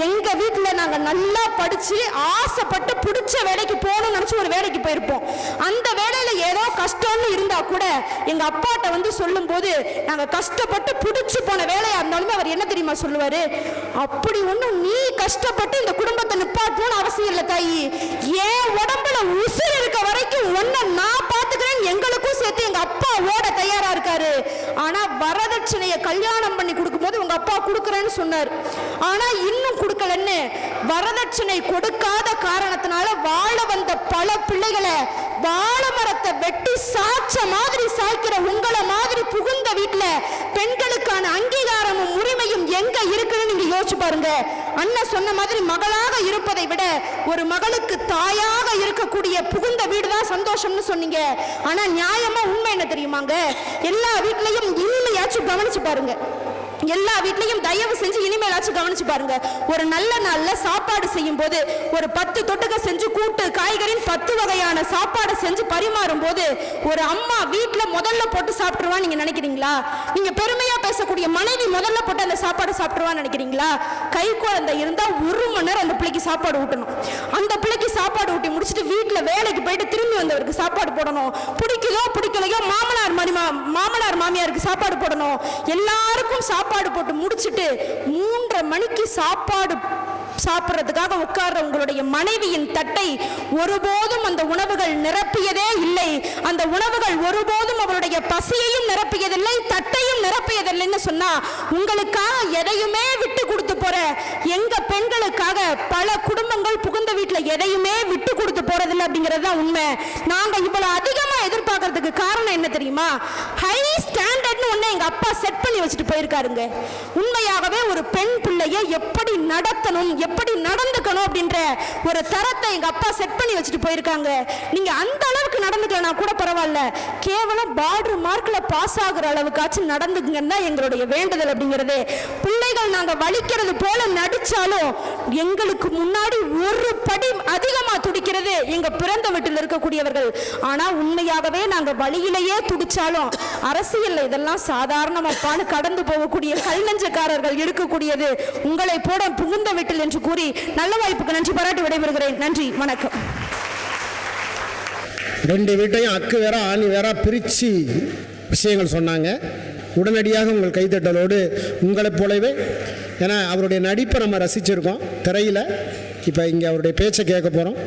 H: எங்க வீட்டுல நாங்க நல்லா படிச்சு ஆசைப்பட்டு பிடிச்ச வேலைக்கு போகணும்னு நினைச்சு ஒரு வேலைக்கு போயிருப்போம். அந்த வேலையில ஏதோ கஷ்டம்னு இருந்தா கூட எங்க அப்பாட்ட வந்து சொல்லும் போது நாங்க கஷ்டப்பட்டு பிடிச்சு போன வேலையா இருந்தாலுமே அவர் என்ன தெரியுமா சொல்லுவாரு, அப்படி ஒண்ணும் நீ கஷ்டப்பட்டு இந்த குடும்பத்தை நிப்பாட்டணும்னு அவசியம் இல்லை தாயி, ஏன் உடம்புல உசுர் இருக்க வரைக்கும் ஒன்ன நான் பாத்துக்கிறேன் எங்களுக்கும் சேர்த்து எங்க அப்பா ஓட தயாரா இருக்காரு. ஆனா வரதட்சணையை கல்யாணம் பண்ணி கொடுக்கும் போது உங்க அப்பா கொடுக்கறேன்னு சொன்னார். ஆனா இன்னும் கொடுக்கலன்னு வரதட்சணை கொடுக்காத காரணத்தினால வாழ வந்த பல பிள்ளைகளை வாழ மரத்தை வெட்டி சாட்ச மாதிரி சாய்க்கிற உங்களை மாதிரி புகுந்த வீட்டுல பெண்களுக்கான அங்கீகாரமும் உரிமையும் எங்க இருக்குன்னு நீங்க யோசிச்சு பாருங்க. அண்ணன் சொன்ன மாதிரி மகளாக இருப்பதை விட ஒரு மகளுக்கு தாயாக இருக்கக்கூடிய புகுந்த வீடு தான் சந்தோஷம்னு சொன்னீங்க. ஆனா நியாயமா உண்மை என்ன தெரியுமாங்க, எல்லா வீட்லயும் இனிமையாச்சும் கவனிச்சு பாருங்க. எல்லா வீட்லயும் தயவு செஞ்சு இனிமேலாச்சும் கவனிச்சு பாருங்க. ஒரு நல்ல நாள்ல சாப்பாடு செய்யும் போது ஒரு 10 தொட்டுக்க செஞ்சு கூட்டு காய்கறின்னு 10 வகையான சாப்பாடு செஞ்சு பரிமாறும் போது ஒரு அம்மா வீட்டுல முதல்ல போட்டு சாப்பிட்டுருவான்னு நீங்க நினைக்கிறீங்களா? நீங்க பெருமையா பேசக்கூடிய மனைவி முதல்ல போட்டு அந்த சாப்பாடு சாப்பிட்டுருவான்னு நினைக்கிறீங்களா? கை குழந்தை இருந்தா 1 மணி நேரம் அந்த பிள்ளைக்கு சாப்பாடு ஊட்டணும். அந்த பிள்ளைக்கு சாப்பாடு ஊட்டி முடிச்சுட்டு வீட்டுல வேலைக்கு போயிட்டு திரும்பி வந்தவருக்கு சாப்பாடு போடணும். பிடிக்குதோ பிடிக்கலையோ மாமனார் மாமியாருக்கு சாப்பாடு போடணும். எல்லாருக்கும் சாப்பாடு போட்டு முடிச்சுட்டு 3:30 மணிக்கு சாப்பாடு சாப்பிட்றதுக்காக உட்கார்ற உங்களுடைய மனைவியின் தட்டை ஒருபோதும் அந்த உணவுகள் நிரப்பியதே இல்லை. அந்த உணவுகள் ஒருபோதும் அவருடைய பசியையும் நிரப்பியதில்லை, தட்டையும் நிரப்பியதில்லைன்னு சொன்னா உங்களுக்காக எதையுமே விட்டு கொடுத்து போற எங்க பெண்களுக்காக பல குடும்பங்கள் புகுந்த வீட்டில் எதையுமே விட்டு கொடுத்து போறதில்லை அப்படிங்கிறது தான் உண்மை. நாங்க இவ்வளவு அதிகமா எதிர்பார்க்கறதுக்கு காரணம் என்ன தெரியுமா? ஹை ஸ்டாண்டர்ட்னு ஒண்ணு எங்க அப்பா செட் பண்ணி வச்சுட்டு போயிருக்காருங்க. உண்மையாகவே ஒரு பெண் பிள்ளைய எப்படி நடத்தணும், எப்படி நடந்துக்கணும் அப்படின்ற ஒரு தரத்தை எங்க அப்பா செட் பண்ணி வச்சுட்டு போயிருக்காங்க. நீங்க அந்த அளவுக்கு நடந்துக்கலாம் கூட பரவாயில்ல, கேவலம் பார்டர் மார்க்ல பாஸ் ஆகுற அளவுக்காச்சும் நடந்துக்குங்கன்னா எங்களுடைய வேண்டுதல் அப்படிங்கிறது. பிள்ளைகள் நாங்க வலிக்கிறது போல நடிச்சாலும் எங்களுக்கு முன்னாடி ஒரு படி அதிகமா துடிக்கிறது எங்க பிறந்த வீட்டில் இருக்கக்கூடியவர்கள். ஆனா உண்மையாகவே நாங்க வழியிலேயே துடிச்சாலும் அரசியல் இதெல்லாம் சாதாரணமாப்பான்னு கடந்து போகக்கூடிய கல் நெஞ்சக்காரர்கள் இருக்கக்கூடியது உங்களை போட புகுந்த வீட்டில் என்று கூறி நல்ல வாய்ப்புக்கு நன்றி பாராட்டி விடைபெறுகிறேன். நன்றி, வணக்கம்.
A: ரெண்டு வீட்டையும் அக்கு வேற ஆணி வேற பிரித்து விஷயங்கள் சொன்னாங்க. உடனடியாக உங்கள் கைத்தட்டலோடு உங்களைப் போலவே, ஏன்னா அவருடைய நடிப்பை நம்ம ரசிச்சிருக்கோம் திரையில், இப்போ இங்கே அவருடைய பேச்சை கேட்க போகிறோம்.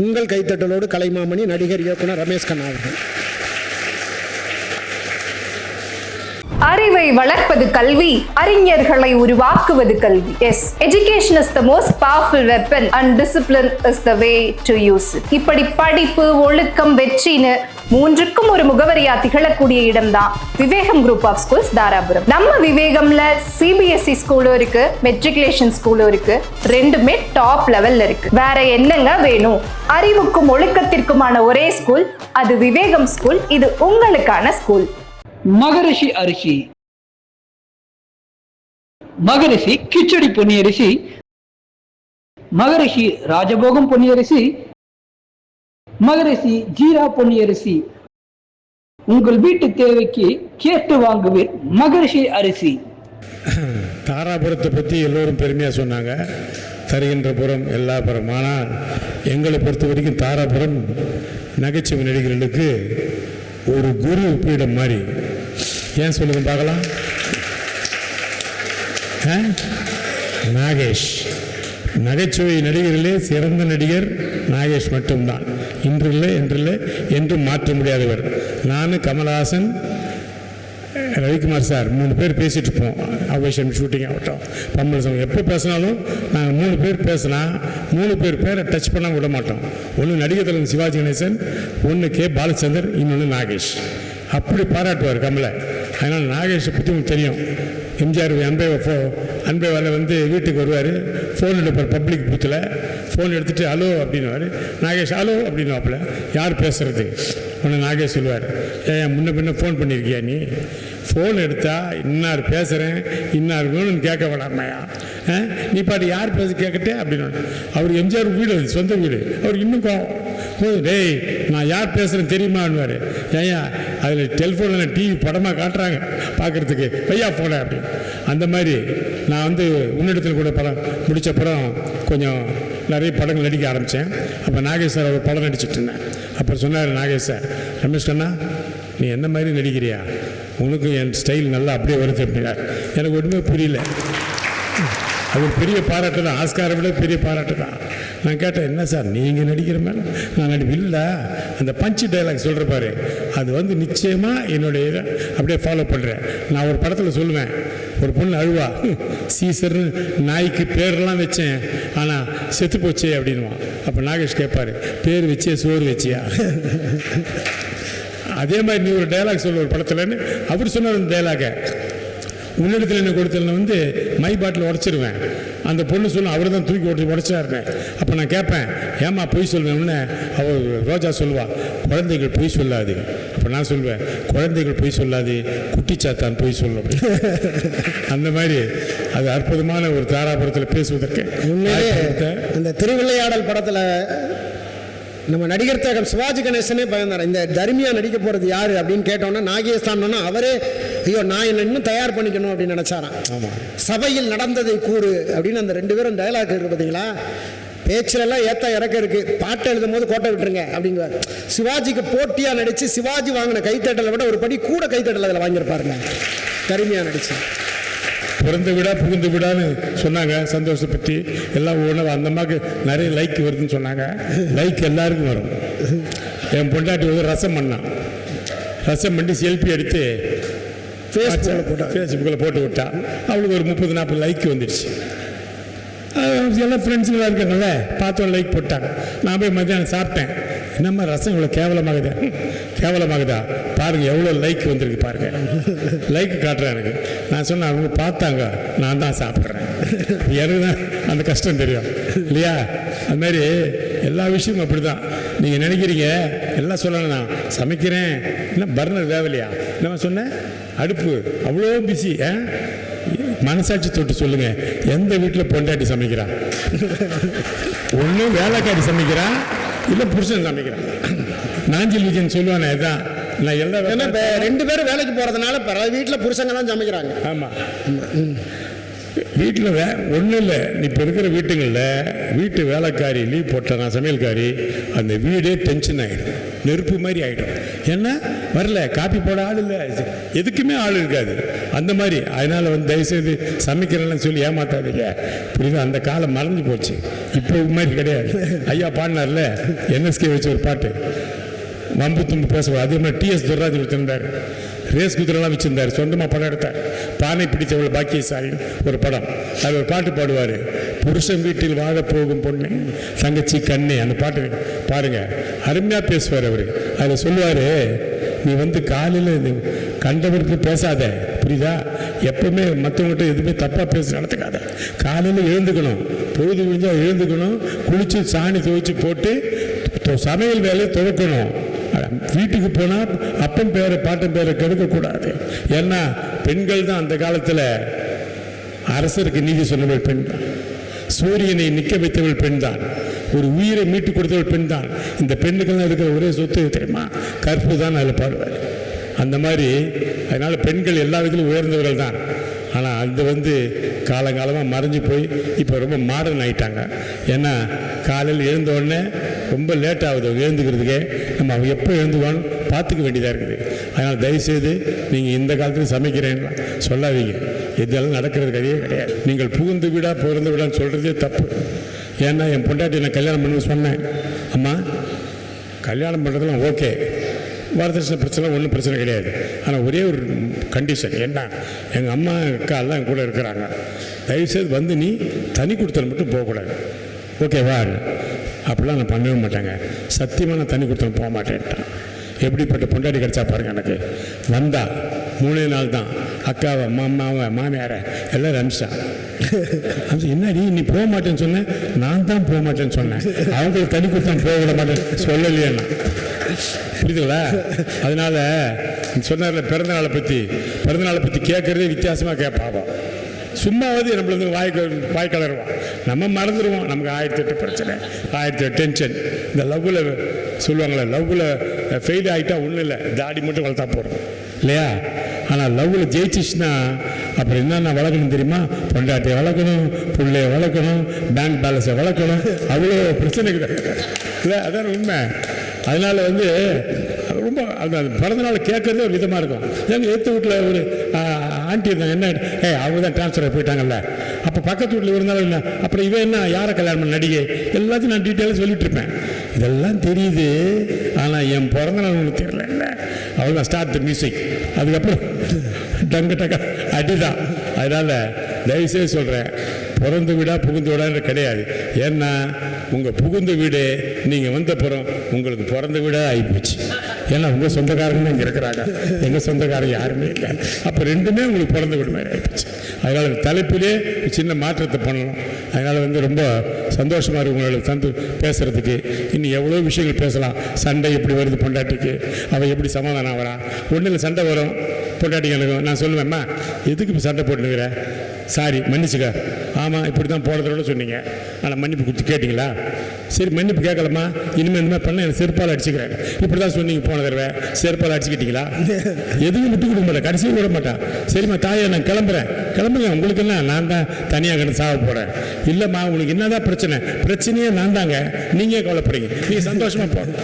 A: உங்கள் கைத்தட்டலோடு கலைமாமணி நடிகர் இயக்குனர் ரமேஷ் கண்ணா அவர்கள்.
B: அறிவை வளர்ப்பது கல்வி, அறிஞர்களை உருவாக்குவது கல்வி. Yes, education is the most powerful weapon and discipline is the way to use it. இப்படி படிப்பு, ஒழுக்கம், வெற்றின்னு மூன்றுக்கும் ஒரு முகவரியா திகழக்கூடிய இடம்தான் Vivekam group of schools Dharapuram. நம்ம விவேகம்ல CBSE ஸ்கூலும் இருக்கு, மெட்ரிகுலேஷன் ஸ்கூலும் இருக்கு. ரெண்டுமே டாப் லெவல்ல இருக்கு. வேற என்னங்க வேணும்? அறிவுக்கும் ஒழுக்கத்திற்குமான ஒரே ஸ்கூல் அது விவேகம் ஸ்கூல். இது உங்களுக்கான ஸ்கூல்.
C: மகரிஷி அரிசி, மகரிஷி கிச்சடி பொன்னியரிசி, மகரிஷி ராஜபோகம் பொன்னியரிசி, மகரிஷி ஜீரா பொன்னியரிசி. உங்கள் வீட்டு தேவைக்கு கேட்டு வாங்குவீர் மகரிஷி அரிசி.
I: தாராபுரத்தை பற்றி எல்லோரும் பெருமையாக சொன்னாங்க. தருகின்ற புறம் எல்லா புறம். ஆனால் எங்களை பொறுத்த வரைக்கும் தாராபுரம் நகைச்சுவை நடிகர்களுக்கு ஒரு குரு பீடம் மாதிரி. ஏன் சொல்லுங்க பார்க்கலாம்? நாகேஷ் நகைச்சுவை நடிகர்களே சிறந்த நடிகர் நாகேஷ் மட்டும்தான். இன்றில்லை, என்றில்லை, என்றும் மாற்ற முடியாதவர். நான், கமல்ஹாசன், ரவிக்குமார் சார் 3 பேர் பேசிகிட்டு இருப்போம். அவசியம் ஷூட்டிங் ஆகட்டும், பம்பல் சங்கம் எப்போ பேசினாலும் நாங்கள் 3 பேர் பேசினா 3 பேர் பேரை டச் பண்ண விட மாட்டோம். ஒன்று நடிகர் தலைவர் சிவாஜி கணேசன், ஒன்று கே பாலச்சந்தர், இன்னொன்று நாகேஷ். அப்படி பாராட்டுவார் கமலை. அதனால் நாகேஷை பற்றி உங்களுக்கு தெரியும். எம்ஜிஆர் அன்பை வேலை வந்து வீட்டுக்கு வருவார், ஃபோன் எடுப்பார். பப்ளிக் பூத்தில் ஃபோன் எடுத்துகிட்டு ஹலோ அப்படின்னுவார். நாகேஷ் ஹலோ அப்படின்னுவாப்பில். யார் பேசுகிறது? ஒன்று நாகேஷ் சொல்லுவார், ஏன் முன்ன பின்ன ஃபோன் பண்ணியிருக்கியா நீ? ஃபோன் எடுத்தா இன்னார் பேசுகிறேன், இன்னார் வேணும்னு கேட்க வேணாமையா? நீ பாட்டு யார் பேச கேட்கட்டே அப்படின்னு. அவர் எம்ஜிஆர் வீடு, சொந்த வீடு. அவர் இன்னும் டேய் நான் யார் பேசுகிறேன் தெரியுமான்னுவார். ஏயா அதில் டெலிஃபோனில் டிவி படமாக காட்டுறாங்க பார்க்குறதுக்கு, பையா ஃபோனை அப்படின்னு. அந்த மாதிரி நான் வந்து உன்னிடத்தில் கூட படம் முடித்தப்புறம் கொஞ்சம் நிறைய படங்கள் நடிக்க ஆரம்பித்தேன். அப்போ நாகேஷ் சார் அவர் படம் நடிச்சிட்டு இருந்தேன். அப்புறம் சொன்னார் நாகேஷ் சார், ரமேஷ் கண்ணா நீ என்ன மாதிரி நடிக்கிறியா, உனக்கு என் ஸ்டைல் நல்லா அப்படியே வருது அப்படின்னார். எனக்கு ஒன்றுமே புரியல. அது பெரிய பாராட்டு தான், ஆஸ்காரை விட பெரிய பாராட்டு தான். நான் கேட்டேன், என்ன சார் நீங்கள் நடிக்கிற மேலே நான் இல்லை, அந்த பஞ்சு டைலாக் சொல்கிற பாரு, அது வந்து நிச்சயமாக என்னுடைய இதை அப்படியே ஃபாலோ பண்ணுறேன். நான் ஒரு படத்தில் சொல்லுவேன், ஒரு பொண்ணு அழுவா, சீசர்னு நாய்க்கு பேரெல்லாம் வச்சேன் ஆனால் செத்து போச்சே அப்படின்வான். அப்போ நாகேஷ் கேட்பார், பேர் வச்சே சோறு வச்சியா? அதே மாதிரி நீ ஒரு டைலாக் சொல்ல ஒரு படத்தில்னு அவர் சொன்னார். அந்த டைலாகை உன்னிடத்தில் என்ன கொடுத்தல வந்து மை பாட்டில் உடச்சிருவேன். அந்த பொண்ணு சொல்லும், அவர் தான் தூக்கி உடச்சாருனேன். அப்போ நான் கேட்பேன், ஏமா பொய் சொல்லுவேன்னு. அவர் ரோஜா சொல்லுவா, குழந்தைகள் பொய் சொல்லாது. அப்போ நான் சொல்லுவேன், குழந்தைகள் பொய் சொல்லாது, குட்டிச்சாத்தான் பொய் சொல்லும் அப்படி. அந்த மாதிரி அது அற்புதமான ஒரு தாராபுரத்தில் பேசுவதற்கு.
A: அந்த திருவிளையாடல் படத்தில் நம்ம நடிகர் திலகம் சிவாஜி கணேசனே பயந்தார், இந்த தர்மியா நடிக்க போகிறது யார் அப்படின்னு கேட்டோன்னா நாகேஷ் தான். அவரே ஐயோ நான் என்ன இன்னும் தயார் பண்ணிக்கணும் அப்படின்னு நினச்சாராம். ஆமாம், சபையில் நடந்ததை கூறு அப்படின்னு அந்த 2 பேரும் டயலாக் இருக்குது பார்த்தீங்களா? பேச்சிலெல்லாம் ஏற்ற இறக்க இருக்குது, பாட்டை எழுதும் போது கோட்டை விட்டுருங்க அப்படிங்குவார். சிவாஜிக்கு போட்டியாக நடித்து சிவாஜி வாங்கின கைத்தட்டலை விட ஒரு படி கூட கைத்தட்டல் அதில் வாங்கியிருப்பாருங்க தர்மியா நடிச்சு.
I: பிறந்த வீடா புகுந்த வீடான்னு சொன்னாங்க. சந்தோஷத்தை பற்றி எல்லாம் ஒவ்வொன்றும் அந்த அம்மாவுக்கு நிறைய லைக் வருதுன்னு சொன்னாங்க. லைக் எல்லாருக்கும் வரும். என் பொண்டாட்டி வந்து ரசம் பண்ணான். ரசம் பண்ணி செல்ஃபி எடுத்து ஃபேஸ்புக்கில் போட்டு விட்டா. அவளுக்கு ஒரு 30-40 லைக் வந்துடுச்சு. எல்லாம் ஃப்ரெண்ட்ஸுங்களாக இருக்காங்கல்ல, பார்த்தோம் லைக் போட்டாங்க. நான் போய் மத்தியானம் சாப்பிட்டேன். என்னம்மா ரசம் இவ்வளோ கேவலமாகுதா பாருங்கள், எவ்வளோ லைக் வந்திருக்கு பாருங்கள். லைக் காட்டுறேன் எனக்கு. நான் சொன்னேன், அவங்க பார்த்தாங்க, நான் தான் சாப்பிட்றேன். எனக்கு தான் அந்த கஷ்டம் தெரியும் இல்லையா? அதுமாதிரி எல்லா விஷயமும் அப்படி தான். நீங்கள் நினைக்கிறீங்க எல்லாம் சொல்லணும், நான் சமைக்கிறேன், என்ன பர்னர் வேவலையா? என்ன சொன்னேன், அடுப்பு அவ்வளோ பிஸி. மனசாட்சி தொட்டு சொல்லுங்க, எந்த வீட்டில் பொண்டாட்டி சமைக்கிறா? ஒன்றும் வேலைக்காரி சமைக்கிறா, இல்லை புருஷன் சமைக்கிறான். நாஞ்சில் விஜயன் சொல்லுவானே, இதுதான் நான் எல்லா
A: ரெண்டு பேரும் வேலைக்கு போகிறதுனால பல வீட்டில் புருஷங்க தான் சமைக்கிறாங்க.
I: ஆமாம், வீட்டில் ஒன்றும் இல்லை. இப்போ இருக்கிற வீட்டுங்களில் வீட்டு வேலைக்காரி லீவ் போட்டானா சமையல்காரி, அந்த வீடே டென்ஷன் ஆகிடும், நெருப்பு மாதிரி ஆகிடும். ஏன்னா வரல, காப்பி போட ஆள் இல்லை, எதுக்குமே ஆள் இருக்காது அந்த மாதிரி. அதனால் வந்து தயவுசெய்து சமைக்கிறேன்னு சொல்லி ஏமாத்தாதீங்க. புரியுது? அந்த காலம் மறைஞ்சு போச்சு, இப்போ மாதிரி கிடையாது. ஐயா பாடினார்ல என்எஸ்கே வச்சு ஒரு பாட்டு, வம்பு தும்பு பேசுவார். அதே மாதிரி டிஎஸ் துர்ராஜ் வச்சிருந்தார், ரேஸ் குதிரெல்லாம் வச்சிருந்தார், சொந்தமாக படம் எடுத்தார். பானை பிடித்தவள் பாக்கியசாலின்னு ஒரு படம். அது ஒரு பாட்டு பாடுவார், புருஷன் வீட்டில் வாழ போகும் பொண்ணு தங்கச்சி கண்ணே. அந்த பாட்டு பாருங்க, அருமையாக பேசுவார் அவர். அதில் சொல்லுவார், நீ வந்து காலையில் கண்டவருக்கு பேசாத, புரியுதா? எப்பவுமே மற்றவங்ககிட்ட எதுவுமே தப்பாக பேச நடத்துக்காத. காலையில் எழுந்துக்கணும், பொழுது விழிஞ்சால் எழுந்துக்கணும், குளித்து சாணி துவைச்சி போட்டு சமையல் வேலையை துவைக்கணும். வீட்டுக்கு போனால் அப்பன் பேரை பாட்டன் பேரை கெடுக்கக்கூடாது. ஏன்னா பெண்கள் தான் அந்த காலத்தில் அரசருக்கு நீதி சொன்னவள் பெண் தான், சூரியனை நிற்க வைத்தவள் பெண் தான், ஒரு உயிரை மீட்டு கொடுத்தவள் பெண் தான். இந்த பெண்ணுக்கெல்லாம் இருக்கிற ஒரே சொத்து தெரியுமா? கற்பு தான் அதில் பாடுவார். அந்த மாதிரி அதனால் பெண்கள் எல்லா விதத்திலும் உயர்ந்தவர்கள் தான். ஆனால் அது வந்து காலங்காலமாக மறைஞ்சு போய் இப்போ ரொம்ப மாடர்ன் ஆகிட்டாங்க. ஏன்னா காலையில் எழுந்த உடனே ரொம்ப லேட் ஆகுது அவங்க எழுந்துக்கிறதுக்கே. நம்ம அவங்க எப்போ எழுந்துவான்னு பார்த்துக்க வேண்டியதாக இருக்குது. அதனால் தயவுசெய்து நீங்கள் இந்த காலத்தில் சமைக்கிறேன்னா சொல்லாதீங்க, இதெல்லாம் நடக்கிறது கிடையாது. நீங்கள் புகுந்து வீடா பிறந்த வீடான்னு சொல்கிறதே தப்பு. ஏன்னா என் பொண்டாட்டி நான் கல்யாணம் பண்ண சொன்னேன், அம்மா கல்யாணம் பண்ணுறதுலாம் ஓகே, வரதட்சணை பிரச்சனை ஒன்றும் பிரச்சனை கிடையாது. ஆனால் ஒரே ஒரு கண்டிஷன், என்ன, எங்கள் அம்மா அக்கா எல்லாம் என் கூட இருக்கிறாங்க, தயவுசெய்து வந்து நீ தனி கொடுத்தல் மட்டும் போகக்கூடாது, ஓகேவா? அப்படிலாம் நான் பண்ணவே மாட்டேங்க, சத்தியமாக நான் தனி கொடுத்தல் போக மாட்டேன்ட்டான். எப்படிப்பட்ட பொண்டாட்டி கிடச்சா பாருங்க எனக்கு. வந்தா 3 நாள் தான் அக்காவை அம்மாவை மாமியாரை எல்லோரும் அனுப்பிச்சான். என்னடி நீ போக மாட்டேன்னு சொன்னேன்? நான் தான் போக மாட்டேன்னு சொன்னேன், அவங்களுக்கு தனி கொடுத்தா போக விட மாட்டேன் சொல்லலையேண்ணா. புரியுதுங்களா? அதனால் சொன்னார்ல பிறந்தநாளை பற்றி கேட்குறதே வித்தியாசமாக கேட்பாவா. சும்மாவது நம்மள வந்து வாய் கலருவான், நம்ம மறந்துடுவோம். நமக்கு 1008 பிரச்சனை, 1008 டென்ஷன். இந்த லவ்வில் சொல்லுவாங்களே, லவ்வில் ஃபெயில் ஆகிட்டா ஒன்றும் இல்லை, தாடி மட்டும் வளர்த்தா போகிறோம் இல்லையா? ஆனால் லவ்வில் ஜெயிச்சிச்சுன்னா அப்புறம் என்னென்ன வளர்க்கணும் தெரியுமா? பொண்டாட்டியை வளர்க்கணும், பிள்ளையை வளர்க்கணும், பேங்க் பேலன்ஸை வளர்க்கணும், அவ்வளோ பிரச்சனை இல்லை. அதான் உண்மை. அதனால் வந்து ரொம்ப அந்த பிறந்தநாள் கேட்குறதே ஒரு விதமாக இருக்கும். எங்கள் எடுத்த வீட்டில் ஒரு ஆண்டி இருந்தாங்க, என்ன அவங்க தான் ட்ரான்ஸ்ஃபர் போயிட்டாங்கல்ல, அப்போ பக்கத்து வீட்டில் இருந்தாலும் இல்லை, அப்புறம் இவன் என்ன யாரை கல்யாணம் பண்ண நடிகை, எல்லாத்தையும் நான் டீட்டெயிலாக சொல்லிட்டு இருப்பேன். இதெல்லாம் தெரியுது, ஆனால் என் பிறந்தநாள் ஒன்று தெரியல இல்லை. அவங்க ஸ்டார்ட் த மியூசிக், அதுக்கப்புறம் டங்க அடிதான். அதனால் தயவுசெய்து சொல்கிறேன், பிறந்த வீடா புகுந்த வீடான்னு கிடையாது. ஏன்னா உங்கள் புகுந்த வீடு நீங்கள் வந்த புறம் உங்களுக்கு பிறந்த வீடாக ஆகிப்போச்சு. ஏன்னா உங்கள் சொந்தக்காரங்க இங்கே இருக்கிறாங்க, எங்கள் சொந்தக்காரங்க யாருமே இல்லை. அப்போ ரெண்டுமே உங்களுக்கு பிறந்த வீடு மாதிரி ஆகிப்போச்சு. அதனால் தலைப்பிலே சின்ன மாற்றத்தை பண்ணணும். அதனால் வந்து ரொம்ப சந்தோஷமாக இருக்கும் உங்களுக்கு தந்து பேசுகிறதுக்கு. இன்னும் எவ்வளோ விஷயங்கள் பேசலாம். சண்டை எப்படி வருது பொண்டாட்டிக்கு, அவள் எப்படி சமாதானம் ஆகிறா. ஒன்றும் இல்லை, சண்டை வரும் பொண்டாட்டிக்கு எனக்கு. நான் சொல்லுவேன்ம்மா எதுக்கு இப்போ சண்டை போட்டுனுங்கிற, சாரி மன்னிச்சுக்க. ஆமாம் இப்படி தான் போனதோட சொன்னீங்க, ஆனால் மன்னிப்பு கொடுத்து கேட்டிங்களா? சரி மன்னிப்பு கேட்கலாமா, இனிமேல் இந்த மாதிரி பண்ண எனக்கு செருப்பால் அடிச்சுக்கிறேன். இப்படி தான் சொன்னீங்க போன தடவை, செருப்பால் அடிச்சுக்கிட்டீங்களா? எதுவும் விட்டு கொடுக்க மாட்டேன், கடைசியில் விட மாட்டேன். சரிம்மா தாயை நான் கிளம்புறேன், உங்களுக்கு என்ன நான் தான் தனியாக கிடந்து சாக போகிறேன். இல்லைம்மா உங்களுக்கு என்னதான் பிரச்சனையே நான் தாங்க, நீங்கள் கவலைப்படுறீங்க, நீங்கள் சந்தோஷமாக போகணும்.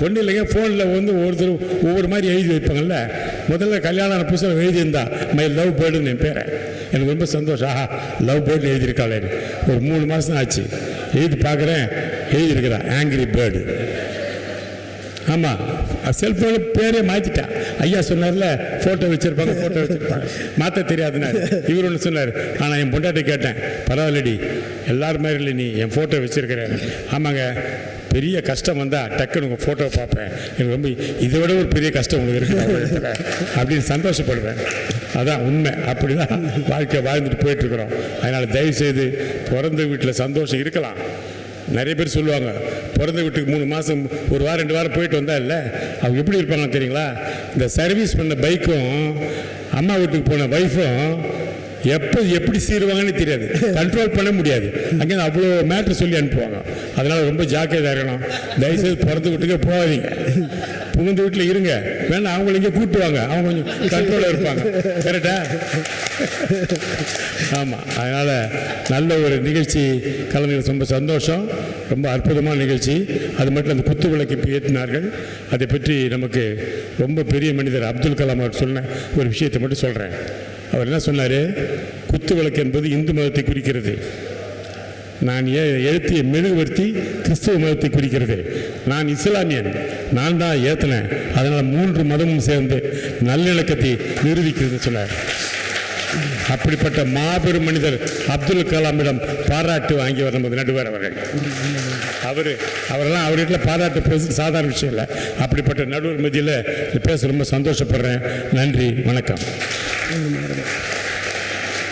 I: ஒன்றும் இல்லைங்க, ஃபோனில் வந்து ஒவ்வொருத்தரும் ஒவ்வொரு மாதிரி எழுதி வைப்பாங்கல்ல. முதல்ல கல்யாணம் புதுசாக எழுதியிருந்தா மை லவ் பேர்டுன்னு என் பேரை, எனக்கு ரொம்ப சந்தோஷம். ஆஹா, லவ் பேர்டு எழுதியிருக்காளே. ஒரு 3 மாதம் ஆச்சு எழுதி பார்க்குறேன், எழுதியிருக்கிறேன் ஆங்கிரி பேர்டு. ஆமாம், செல்ஃபோனில் பேரே மாற்றிட்டா. ஐயா சொன்னார்ல, ஃபோட்டோ வச்சுருப்பாங்க மாற்ற தெரியாதுன்னா. இவர் ஒன்று சொன்னார். ஆனால் என் பொண்டாட்டி கேட்டேன், பரவாயில்லடி எல்லாரும் மாதிரி இல்லை, நீ என் ஃபோட்டோ வச்சுருக்கிறேன். ஆமாங்க, பெரிய கஷ்டம் வந்தால் டக்குன்னு உங்கள் ஃபோட்டோ பார்ப்பேன், எனக்கு ரொம்ப இதை விட ஒரு பெரிய கஷ்டம் உங்களுக்கு இருக்கு அப்படின்னு சந்தோஷப்படுவேன். அதான் உண்மை. அப்படி தான் வாழ்க்கை வாழ்ந்துட்டு போயிட்டுருக்குறோம். அதனால் தயவுசெய்து பிறந்த வீட்டில் சந்தோஷம் இருக்கலாம். நிறைய பேர் சொல்லுவாங்க, பிறந்த வீட்டுக்கு 3 மாதம் 1 வாரம் 2 வாரம் போயிட்டு வந்தா இல்லை, அவங்க எப்படி இருப்பாங்க தெரியுங்களா? இந்த சர்வீஸ் பண்ண பைக்கும் அம்மா வீட்டுக்கு போன ஒய்ஃபும் எப்போ எப்படி சீருவாங்கன்னு தெரியாது, கண்ட்ரோல் பண்ண முடியாது. அங்கேருந்து அவ்வளோ மேட்ரு சொல்லி அனுப்புவாங்க. அதனால் ரொம்ப ஜாக்கிரதையாக இருக்கணும். தயவுசெய்து பிறந்த வீட்டுக்கே போகாதீங்க, புகுந்த வீட்டில் இருங்க. வேணா அவங்கள இங்கே கூட்டுவாங்க, அவங்க கொஞ்சம் கண்ட்ரோலாக இருப்பாங்க. கரெக்டா? ஆமாம். அதனால் நல்ல ஒரு நிகழ்ச்சி கலந்து ரொம்ப சந்தோஷம். ரொம்ப அற்புதமான நிகழ்ச்சி. அது மட்டும் அந்த குத்து விளக்கு ஏற்றினார்கள். அதை பற்றி நமக்கு ரொம்ப பெரிய மனிதர் அப்துல் கலாம் அவர் சொன்ன ஒரு விஷயத்தை மட்டும் சொல்கிறேன். அவர் என்ன சொன்னார்? குத்து விளக்கு என்பது இந்து மதத்தை குறிக்கிறது. நான் எழுத்திய மெழுகுவர்த்தி கிறிஸ்துவ மதத்தை குறிக்கிறது. நான் இஸ்லாமியன், நான் தான் ஏற்றினேன். அதனால் 3 மதமும் சேர்ந்து நல்லிணக்கத்தை நிரூபிக்கிறது சொன்னார். அப்படிப்பட்ட மாபெரும் மனிதர் அப்துல் கலாமிடம் பாராட்டு வாங்கியவர் நமது நடுவர் அவர்கள். அவரெல்லாம் அவர் வீட்டில் பாராட்டு பேச சாதாரண விஷயம் இல்லை. அப்படிப்பட்ட நடுவர் மத்தியில் பேச ரொம்ப சந்தோஷப்படுறேன். நன்றி, வணக்கம்.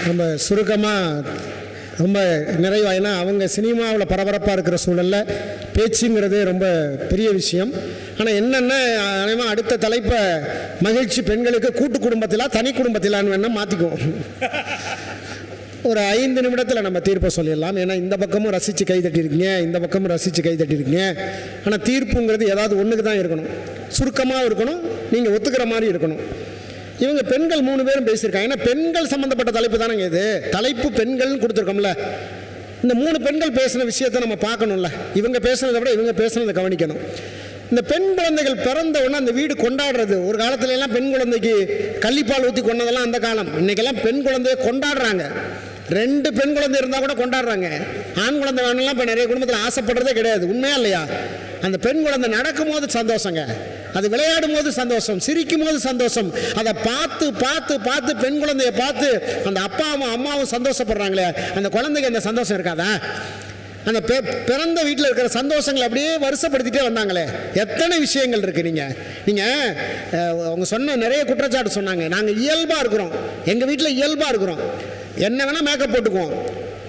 A: ரொம்ப சுருக்கமாக ரொம்ப நிறைவாயினா, அவங்க சினிமாவில் பரபரப்பாக இருக்கிற சூழலில் பேச்சுங்கிறது ரொம்ப பெரிய விஷயம். ஆனால் என்னென்ன அடுத்த தலைப்பை மகிழ்ச்சி பெண்களுக்கு கூட்டு குடும்பத்திலா தனி குடும்பத்திலான்னு வேணால் மாற்றிக்குவோம். ஒரு 5 நிமிடத்தில் நம்ம தீர்ப்பை சொல்லிடலாம். ஏன்னா இந்த பக்கமும் ரசித்து கை தட்டியிருக்கீங்க, இந்த பக்கமும் ரசித்து கை தட்டியிருக்கீங்க. ஆனால் தீர்ப்புங்கிறது ஏதாவது ஒன்றுக்கு தான் இருக்கணும், சுருக்கமாக இருக்கணும், நீங்கள் ஒத்துக்கிற மாதிரி இருக்கணும். இவங்க பெண்கள் 3 பேரும் பேசியிருக்காங்க. ஏன்னா பெண்கள் சம்மந்தப்பட்ட தலைப்பு தானேங்க இது. தலைப்பு பெண்கள்னு கொடுத்துருக்கோம்ல. இந்த 3 பெண்கள் பேசின விஷயத்தை நம்ம பார்க்கணும்ல. இவங்க பேசுனதை விட இவங்க பேசுனதை கவனிக்கணும். இந்த பெண் குழந்தைகள் பிறந்த உடனே அந்த வீடு கொண்டாடுறது. ஒரு காலத்துல எல்லாம் பெண் குழந்தைக்கு கள்ளிப்பால் ஊற்றி கொண்டதெல்லாம் அந்த காலம். இன்னைக்கெல்லாம் பெண் குழந்தைய கொண்டாடுறாங்க. 2 பெண் குழந்தை இருந்தால் கூட கொண்டாடுறாங்க. ஆண் குழந்தை வேணும்லாம் இப்போ நிறைய குடும்பத்தில் ஆசைப்படுறதே கிடையாது. உண்மையா இல்லையா? அந்த பெண் குழந்தை நடக்கும் போது சந்தோஷங்க, அது விளையாடும் போது சந்தோஷம், சிரிக்கும் போது சந்தோஷம். அதை பார்த்து பார்த்து பார்த்து பெண் குழந்தைய பார்த்து அந்த அப்பாவும் அம்மாவும் சந்தோஷப்படுறாங்களே, அந்த குழந்தைக்கு அந்த சந்தோஷம் இருக்காதா? அந்த பிறந்த வீட்டில் இருக்கிற சந்தோஷங்களை அப்படியே வருஷப்படுத்திட்டே வந்தாங்களே. எத்தனை விஷயங்கள் இருக்குது. நீங்கள் அவங்க சொன்ன நிறைய குற்றச்சாட்டு சொன்னாங்க. நாங்கள் இயல்பாக இருக்கிறோம், எங்கள் வீட்டில் இயல்பாக இருக்கிறோம், என்ன வேணால் மேக்கப் போட்டுக்குவோம்.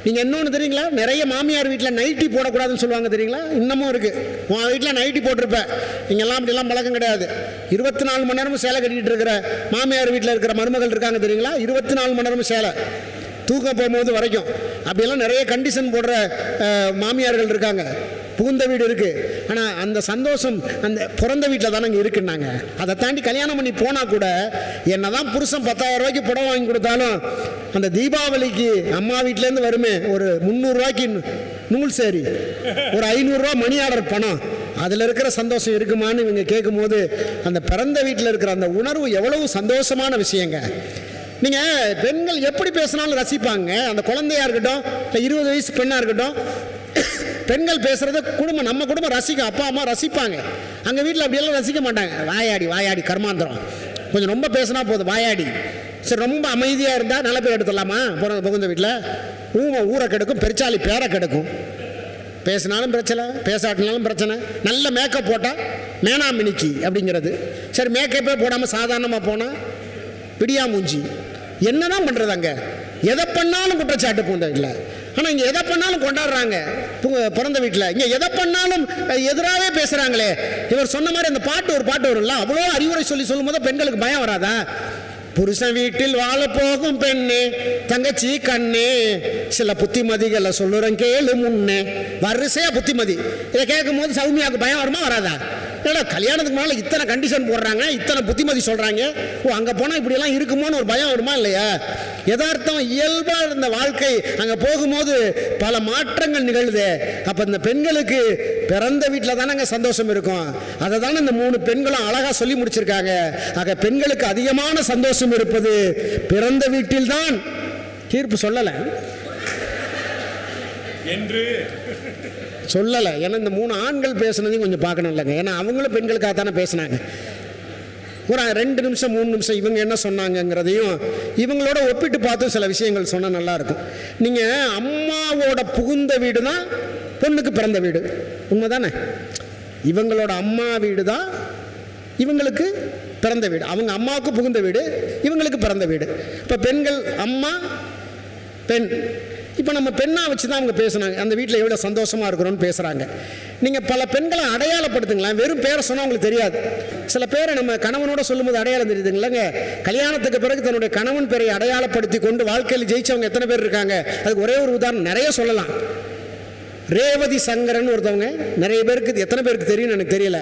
A: நீங்கள் இன்னொன்று தெரியுங்களா? நிறைய மாமியார் வீட்டில் நைட்டி போடக்கூடாதுன்னு சொல்லுவாங்க தெரியுங்களா? இன்னமும் இருக்குது. உன் வீட்டில் நைட்டி போட்டிருப்பேன், இங்கெல்லாம் அப்படிலாம் பழக்கம் கிடையாது. 24 மணி நேரமும் சேலை கட்டிகிட்டு இருக்கிற மாமியார் வீட்டில் இருக்கிற மருமகள் இருக்காங்க தெரியுங்களா? 24 மணி நேரமும் சேலை, தூக்கம் போகும்போது வரைக்கும். அப்படியெல்லாம் நிறைய கண்டிஷன் போடுற மாமியார்கள் இருக்காங்க. புகுந்த வீடு இருக்குது, ஆனால் அந்த சந்தோஷம் அந்த பிறந்த வீட்டில் தானே இங்கே இருக்குன்னாங்க. அதை தாண்டி கல்யாணம் பண்ணி போனால் கூட என்ன தான் புருஷன் 10,000 ரூபாய்க்கு புடவை வாங்கி கொடுத்தாலும் அந்த தீபாவளிக்கு அம்மா வீட்டிலேருந்து வருமே ஒரு 300 ரூபாய்க்கு நூல் சேரி, ஒரு 500 ரூபா மணி ஆர்டர் பணம், அதில் இருக்கிற சந்தோஷம் இருக்குமான்னு இவங்க கேட்கும்போது அந்த பிறந்த வீட்டில் இருக்கிற அந்த உணர்வு எவ்வளவு சந்தோஷமான விஷயங்க. நீங்கள் பெண்கள் எப்படி பேசினாலும் ரசிப்பாங்க. அந்த குழந்தையாக இருக்கட்டும், இல்லை 20 வயசு பெண்ணாக இருக்கட்டும், பெண்கள் பேசுகிறத குடும்பம், நம்ம குடும்பம் ரசிக்கும், அப்பா அம்மா ரசிப்பாங்க. அங்கே வீட்டில் அப்படியெல்லாம் ரசிக்க மாட்டாங்க. வாயாடி வாயாடி கர்மாந்திரம், கொஞ்சம் ரொம்ப பேசினா போதும் வாயாடி. சரி, ரொம்ப அமைதியாக இருந்தால் நல்ல பேர் எடுத்துடலாமா? புகுந்த வீட்டில் ஊரை கெடுக்கும், பெருச்சாலி பேரை கெடுக்கும். பேசினாலும் பிரச்சனை, பேசாட்டினாலும் பிரச்சனை. நல்ல மேக்கப் போட்டால் மேனாமினிக்கு அப்படிங்கிறது. சரி, மேக்கப்பே போடாமல் சாதாரணமாக போனால் பிடியா மூஞ்சி. என்னதான் பண்ணுறது? அங்கே எதை பண்ணாலும் குற்றச்சாட்டு பூந்த வீட்டில். ஆனால் இங்கே எதை பண்ணாலும் கொண்டாடுறாங்க பிறந்த வீட்டில். இங்கே எதை பண்ணாலும் எதிராகவே பேசுகிறாங்களே. இவர் சொன்ன மாதிரி அந்த ஒரு பாட்டு வரும்ல, அவ்வளோ அறிவுரை சொல்லும் போது பெண்களுக்கு பயம் வராதா? புருஷன் வீட்டில் வாழ போகும் பெண்ணே, தங்கச்சி கண்ணே, சில புத்திமதிகளை சொல்லுறேன் கேளு முன்னே. வரிசையா புத்திமதி. இதை கேட்கும் போது சௌமியாவுக்கு பயம் வருமா வராதா? ஏன்னா கல்யாணத்துக்கு மேலே இத்தனை கண்டிஷன் போடுறாங்க, இத்தனை புத்திமதி சொல்கிறாங்க, அங்கே போனால் இப்படியெல்லாம் இருக்குமோன்னு ஒரு பயம் வருமா இல்லையா? யதார்த்தம் இயல்பாக இருந்த வாழ்க்கை அங்கே போகும்போது பல மாற்றங்கள் நிகழுது. அப்போ இந்த பெண்களுக்கு பிறந்த வீட்டில் தானே அங்கே சந்தோஷம் இருக்கும். அதை தானே இந்த 3 பெண்களும் அழகாக சொல்லி முடிச்சிருக்காங்க. ஆக பெண்களுக்கு அதிகமான சந்தோஷம் இருப்பது பிறந்த வீட்டில்தான் தீர்ப்பு சொல்லலை சொல்லலை. ஏன்னா இந்த 3 ஆண்கள் பேசுனதையும் கொஞ்சம் பார்க்கணும் இல்லைங்க. ஏன்னா அவங்களும் பெண்களுக்காக தானே பேசுனாங்க. ஒரு 2 நிமிஷம் 3 நிமிஷம் இவங்க என்ன சொன்னாங்கங்கிறதையும் இவங்களோட ஒப்பிட்டு பார்த்து சில விஷயங்கள் சொன்னால் நல்லாயிருக்கும். நீங்கள் அம்மாவோட புகுந்த வீடு தான் பொண்ணுக்கு பிறந்த வீடு, உண்மை தானே? இவங்களோட அம்மா வீடு தான் இவங்களுக்கு பிறந்த வீடு. அவங்க அம்மாவுக்கு புகுந்த வீடு, இவங்களுக்கு பிறந்த வீடு. இப்போ பெண்கள் அம்மா பெண். இப்போ நம்ம பெண்ணாக வச்சு தான் அவங்க பேசுனாங்க, அந்த வீட்டில் எவ்வளோ சந்தோஷமாக இருக்கிறோன்னு பேசுகிறாங்க. நீங்கள் பல பெண்களை அடையாளப்படுத்துங்களேன். வெறும் பேரை சொன்னால் அவங்களுக்கு தெரியாது. சில பேரை நம்ம கணவனோட சொல்லும்போது அடையாளம் தெரியுதுங்களேங்க. கல்யாணத்துக்கு பிறகு தன்னுடைய கணவன் பேரை அடையாளப்படுத்தி கொண்டு வாழ்க்கையில் ஜெயிச்சவங்க எத்தனை பேர் இருக்காங்க? அதுக்கு ஒரே ஒரு உதாரணம், நிறைய சொல்லலாம். ரேவதி சங்கரன் ஒருத்தவங்க, நிறைய பேருக்கு எத்தனை பேருக்கு தெரியும்னு எனக்கு தெரியல.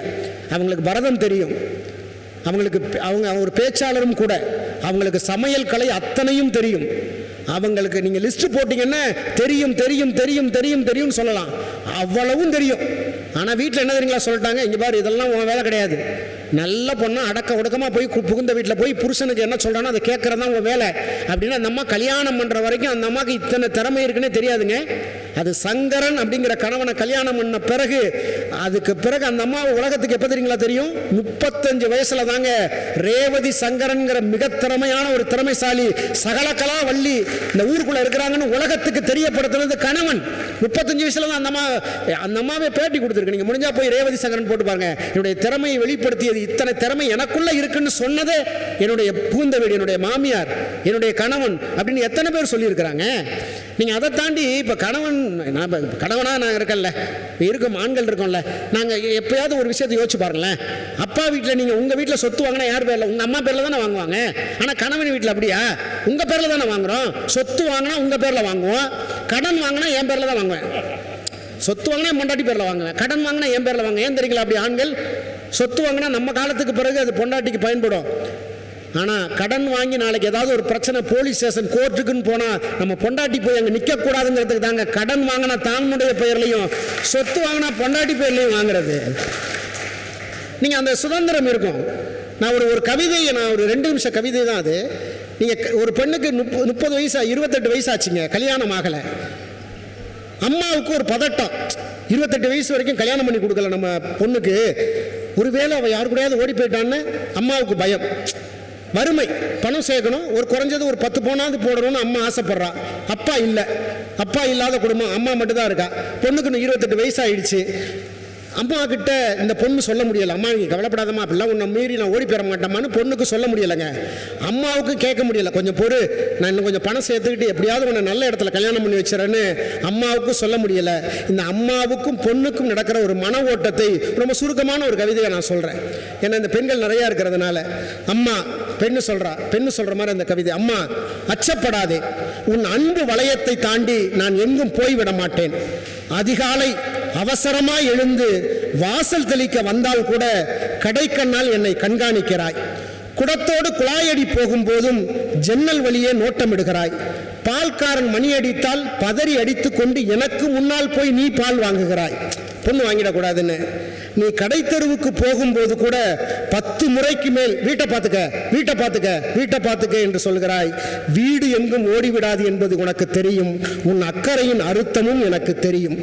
A: அவங்களுக்கு பரதம் தெரியும், அவங்க ஒரு பேச்சாளரும் கூட, அவங்களுக்கு சமையல் கலை அத்தனையும் தெரியும். அவங்களுக்கு நீங்கள் லிஸ்ட் போட்டிங்கன்னா தெரியும் தெரியும் தெரியும் தெரியும் தெரியும்னு சொல்லலாம், அவ்வளவும் தெரியும். ஆனால் வீட்டில் என்ன தெரியுங்களா சொல்லிட்டாங்க, இங்கே பாரு இதெல்லாம் உன் வேலை கிடையாது. நல்ல பொண்ணா அடக்க ஒடுக்கமாக போய் புகுந்த வீட்டில் போய் புருஷனுக்கு என்ன சொல்கிறானோ அதை கேட்குறது தான் உங்கள் வேலை அப்படின்னா, அந்த அம்மா கல்யாணம் பண்ணுற வரைக்கும் அந்த அம்மாவுக்கு இத்தனை திறமை இருக்குன்னே தெரியாதுங்க. அது சங்கரன் அப்படிங்கிற கணவனை கல்யாணம் பண்ண பிறகு, அதுக்கு பிறகு அந்த அம்மா உலகத்துக்கு எப்போ தெரியுங்களா தெரியும்? 35 வயசுல தாங்க ரேவதி சங்கரன்கிற மிக திறமையான ஒரு திறமைசாலி சகலகலா வள்ளி இந்த ஊருக்குள்ள இருக்கிறாங்கன்னு உலகத்துக்கு தெரியப்படுத்துறது கணவன். 35 வயசுல தான் அந்த அம்மாவே பேட்டி கொடுத்துருக்கு. நீங்க முடிஞ்சா போய் ரேவதி சங்கரன் போட்டு பாருங்க. என்னுடைய திறமையை வெளிப்படுத்தியது, இத்தனை திறமை எனக்குள்ள இருக்குன்னு சொன்னதே என்னுடைய புகுந்த வீடு, என்னுடைய மாமியார், என்னுடைய கணவன் அப்படின்னு எத்தனை பேர் சொல்லியிருக்கிறாங்க. நீங்கள் அதை தாண்டி இப்போ கணவனாக நாங்கள் இருக்கல, இருக்கும் ஆண்கள் இருக்கோம்ல, நாங்கள் எப்பயாவது ஒரு விஷயத்தை யோசிச்சு பாருங்களேன். அப்பா வீட்டில் நீங்கள் உங்கள் வீட்டில் சொத்து வாங்கினா யார் பேரில்? உங்கள் அம்மா பேரில் தானே வாங்குவாங்க. ஆனால் கணவன் வீட்டில் அப்படியா? உங்கள் பேரில் தானே வாங்குகிறோம். சொத்து வாங்கினா உங்கள் பேரில் வாங்குவோம், கடன் வாங்கினா என் பேரில் தான் வாங்குவேன். சொத்து வாங்கினா பொண்டாட்டி பேரில் வாங்குவேன், கடன் வாங்கினா என் பேரில் வாங்க. ஏன் தெரியுங்களா? அப்படி ஆண்கள் சொத்து வாங்கினா நம்ம காலத்துக்கு பிறகு அது பொண்டாட்டிக்கு பயன்படும். ஆனால் கடன் வாங்கி நாளைக்கு ஏதாவது ஒரு பிரச்சனை, போலீஸ் ஸ்டேஷன் கோர்ட்டுக்குன்னு போனால் நம்ம பொண்டாட்டி போய் அங்கே நிற்கக்கூடாதுங்கிறதுக்கு தாங்க கடன் வாங்கினா தானுடைய பெயர்லையும், சொத்து வாங்கினா பொண்டாட்டி பெயர்லையும் வாங்குறது. நீங்கள் அந்த சுதந்திரம் இருக்கும். நான் ஒரு கவிதையை, நான் ஒரு 2 நிமிஷ கவிதை தான் அது. நீங்கள் ஒரு பெண்ணுக்கு 30 வயசா 28 வயசு ஆச்சுங்க, கல்யாணம் ஆகலை. அம்மாவுக்கு ஒரு பதட்டம், 28 வயசு வரைக்கும் கல்யாணம் பண்ணி கொடுக்கல நம்ம பொண்ணுக்கு. ஒருவேளை அவள் யாரு கூடயாவது ஓடி போயிட்டான்னு அம்மாவுக்கு பயம். வறுமை, பணம் சேர்க்கணும், ஒரு குறைஞ்சது ஒரு 10 பவுனாவது போடணும்னு அம்மா ஆசைப்படுறா. அப்பா இல்லை, அப்பா இல்லாத குடும்பம், அம்மா மட்டும்தான் இருக்கா. பொண்ணுக்கு 28 வயசு ஆயிடுச்சு. அம்மா கிட்ட இந்த பொண்ணு சொல்ல முடியலை, அம்மா நீங்க கவலைப்படாதம்மா, அப்படிலாம் உன்னை மீறி நான் ஓடி பெற மாட்டேம்மான்னு பொண்ணுக்கு சொல்ல முடியலைங்க. அம்மாவுக்கும் கேட்க முடியல, கொஞ்சம் பொறு, நான் இன்னும் கொஞ்சம் பணம் சேர்த்துக்கிட்டு எப்படியாவது உன்னை நல்ல இடத்துல கல்யாணம் பண்ணி வச்சுறேன்னு அம்மாவுக்கும் சொல்ல முடியலை. இந்த அம்மாவுக்கும் பொண்ணுக்கும் நடக்கிற ஒரு மன ஓட்டத்தை ரொம்ப சுருக்கமான ஒரு கவிதையை நான் சொல்கிறேன். ஏன்னா இந்த பெண்கள் நிறையா இருக்கிறதுனால. அம்மா பெண்ணு சொல்கிற மாதிரி அந்த கவிதை. அம்மா, அச்சப்படாதே, உன் அன்பு வளையத்தை தாண்டி நான் எங்கும் போய்விட மாட்டேன். அதிகாலை அவசரமாய் எழுந்து வாசல் தெளிக்க வந்தால் கூட கடைக்கண்ணால் என்னை கண்காணிக்கிறாய். குடத்தோடு குழாயடி போகும்போதும் ஜன்னல் வழியே நோட்டமிடுகிறாய். பால்காரன் மணி அடித்தால் பதறி அடித்து கொண்டு எனக்கு முன்னால் போய் நீ பால் வாங்குகிறாய். பொண்ணு வாங்கிடக்கூடாதுன்னு. நீ கடை தெருவுக்கு போகும்போது கூட 10 முறைக்கு மேல் வீட்டை பார்த்துக்க என்று சொல்கிறாய். வீடு எங்கும் ஓடிவிடாது என்பது உனக்கு தெரியும். உன் அக்கறையின் அர்த்தமும் எனக்கு தெரியும்.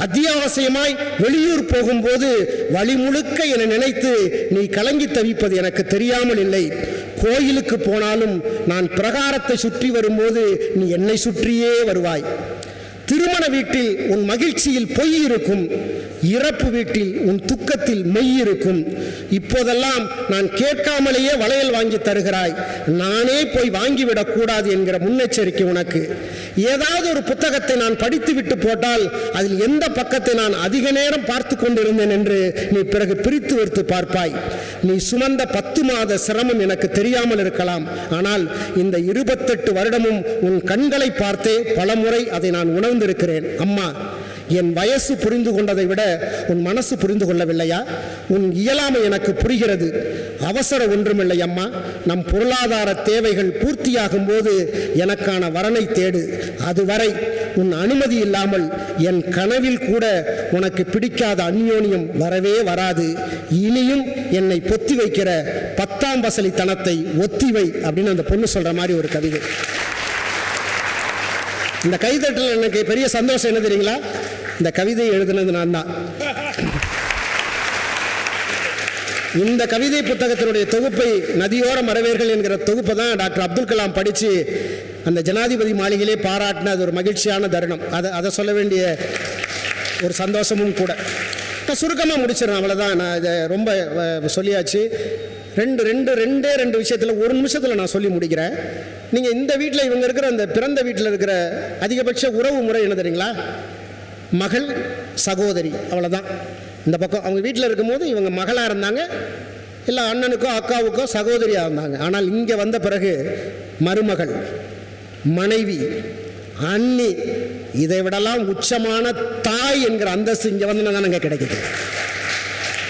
A: அத்தியாவசியமாய் வெளியூர் போகும்போது வழி முழுக்க என நினைத்து நீ கலங்கி தவிப்பது எனக்கு தெரியாமல் இல்லை. கோயிலுக்கு போனாலும் நான் பிரகாரத்தை சுற்றி வரும்போது நீ என்னை சுற்றியே வருவாய். திருமண வீட்டில் உன் மகிழ்ச்சியில் பொய் இருக்கும், இறப்பு வீட்டில் உன் துக்கத்தில் மெய் இருக்கும். இப்போதெல்லாம் நான் கேட்காமலேயே வளையல் வாங்கி தருகிறாய். நானே போய் வாங்கிவிடக் கூடாது என்கிற முன்னெச்சரிக்கை உனக்கு. ஏதாவது ஒரு புத்தகத்தை நான் படித்து விட்டு போட்டால் அதில் எந்த பக்கத்தை நான் அதிக நேரம் பார்த்து கொண்டிருந்தேன் என்று நீ பிறகு பிரித்து வைத்து பார்ப்பாய். நீ சுமந்த 10 மாத சிரமம் எனக்கு தெரியாமல் இருக்கலாம். ஆனால் இந்த 28 வருடமும் உன் கண்களை பார்த்தே பலமுறை அதை நான் உணர்ந்திருக்கிறேன். அம்மா, என் வயசு புரிந்து கொண்டதை விட உன் மனசு புரிந்து கொள்ளவில்லையா? உன் இயலாமை எனக்கு புரிகிறது. அவசர ஒன்றுமில்லை அம்மா. நம் பொருளாதார தேவைகள் பூர்த்தியாகும் போது எனக்கான வரனை தேடு. அதுவரை உன் அனுமதி இல்லாமல் என் கனவில் கூட உனக்கு பிடிக்காத அந்யோன்யம் வரவே வராது. இனியும் என்னை பொத்தி வைக்கிற 10ஆம் வசலித்தனத்தை ஒத்திவை அப்படின்னு அந்த பொண்ணு சொல்ற மாதிரி ஒரு கவிதை. இந்த கைதட்டல் எனக்கு பெரிய சந்தோஷம் என்ன தெரியுங்களா? இந்த கவிதை எழுதுனது நான் தான். இந்த கவிதை புத்தகத்தினுடைய தொகுப்பை நதியோர மறவேர்கள் என்கிற தொகுப்பை தான் டாக்டர் அப்துல் கலாம் படித்து அந்த ஜனாதிபதி மாளிகையிலே பாராட்டின அது ஒரு மகிழ்ச்சியான தருணம். அதை சொல்ல வேண்டிய ஒரு சந்தோஷமும் கூட. நான் சுருக்கமாக முடிச்சிடறேன், அவ்வளோதான். நான் இதை ரொம்ப சொல்லியாச்சு. ரெண்டு விஷயத்தில் ஒரு நிமிஷத்தில் நான் சொல்லி முடிக்கிறேன். நீங்கள் இந்த வீட்டில் இவங்க இருக்கிற அந்த பிறந்த வீட்டில் இருக்கிற அதிகபட்ச உறவு முறை என்ன தெரியுங்களா? மகள் சகோதரி, அவ்வளோதான். இந்த பக்கம் அவங்க வீட்டில் இருக்கும்போது இவங்க மகளாக இருந்தாங்க, இல்லை அண்ணனுக்கோ அக்காவுக்கோ சகோதரியாக இருந்தாங்க. ஆனால் இங்கே வந்த பிறகு மருமகள், மனைவி, அண்ணி, இதை விடலாம் உச்சமான தாய் என்கிற அந்தஸ்து இங்கே வந்தோன்னா இங்கே கிடைக்குது.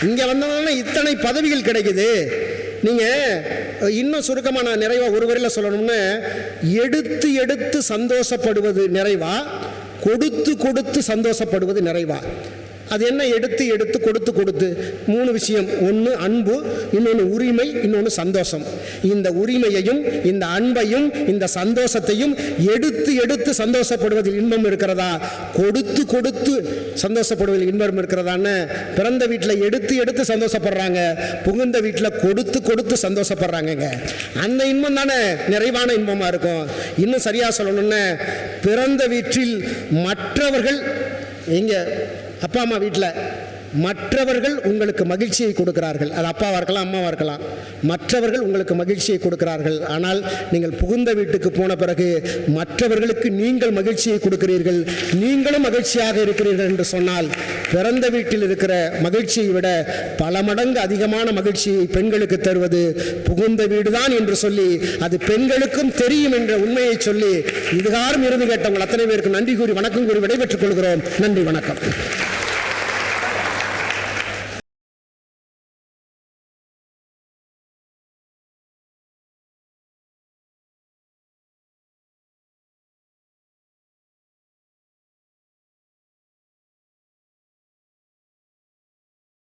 A: இங்கே வந்தோன்னா இத்தனை பதவிகள் கிடைக்குது. நீங்கள் இன்னும் சுருக்கமாக நான் நிறைவாக ஒரு வரையில் சொல்லணும்னு, எடுத்து எடுத்து சந்தோஷப்படுவது நிறைவா, கொடுத்து கொடுத்து சந்தோஷப்படுவது நிறைவா? அது என்ன? எடுத்து எடுத்து கொடுத்து கொடுத்து மூணு விஷயம். ஒன்று அன்பு, இன்னொன்று உரிமை, இன்னொன்று சந்தோஷம். இந்த உரிமையையும் இந்த அன்பையும் இந்த சந்தோஷத்தையும் எடுத்து எடுத்து சந்தோஷப்படுவதில் இன்பம் இருக்கிறதா, கொடுத்து கொடுத்து சந்தோஷப்படுவதில் இன்பம் இருக்கிறதான்னு பிறந்த வீட்டில் எடுத்து எடுத்து சந்தோஷப்படுறாங்க, புகுந்த வீட்டில் கொடுத்து கொடுத்து சந்தோஷப்படுறாங்கங்க. அந்த இன்பம் தானே நிறைவான இன்பமாக இருக்கும். இன்னும் சரியாக சொல்லணும்னு, பிறந்த வீட்டில் மற்றவர்கள், இங்கே அப்பா அம்மா வீட்டில் மற்றவர்கள் உங்களுக்கு மகிழ்ச்சியை கொடுக்கிறார்கள். அது அப்பாவாக இருக்கலாம், அம்மாவாக இருக்கலாம். மற்றவர்கள் உங்களுக்கு மகிழ்ச்சியை கொடுக்கிறார்கள். ஆனால் நீங்கள் புகுந்த வீட்டுக்கு போன பிறகு மற்றவர்களுக்கு நீங்கள் மகிழ்ச்சியை கொடுக்கிறீர்கள், நீங்களும் மகிழ்ச்சியாக இருக்கிறீர்கள் என்று சொன்னால், பிறந்த வீட்டில் இருக்கிற மகிழ்ச்சியை விட பல மடங்கு அதிகமான மகிழ்ச்சியை பெண்களுக்கு தருவது புகுந்த வீடுதான் என்று சொல்லி, அது பெண்களுக்கும் தெரியும் என்ற உண்மையை சொல்லி, இதுகாரும் இருந்து கேட்டவங்கள் அத்தனை பேருக்கு நன்றி கூறி வணக்கம் கூறி விடைபெற்றுக் கொள்கிறோம். நன்றி, வணக்கம்.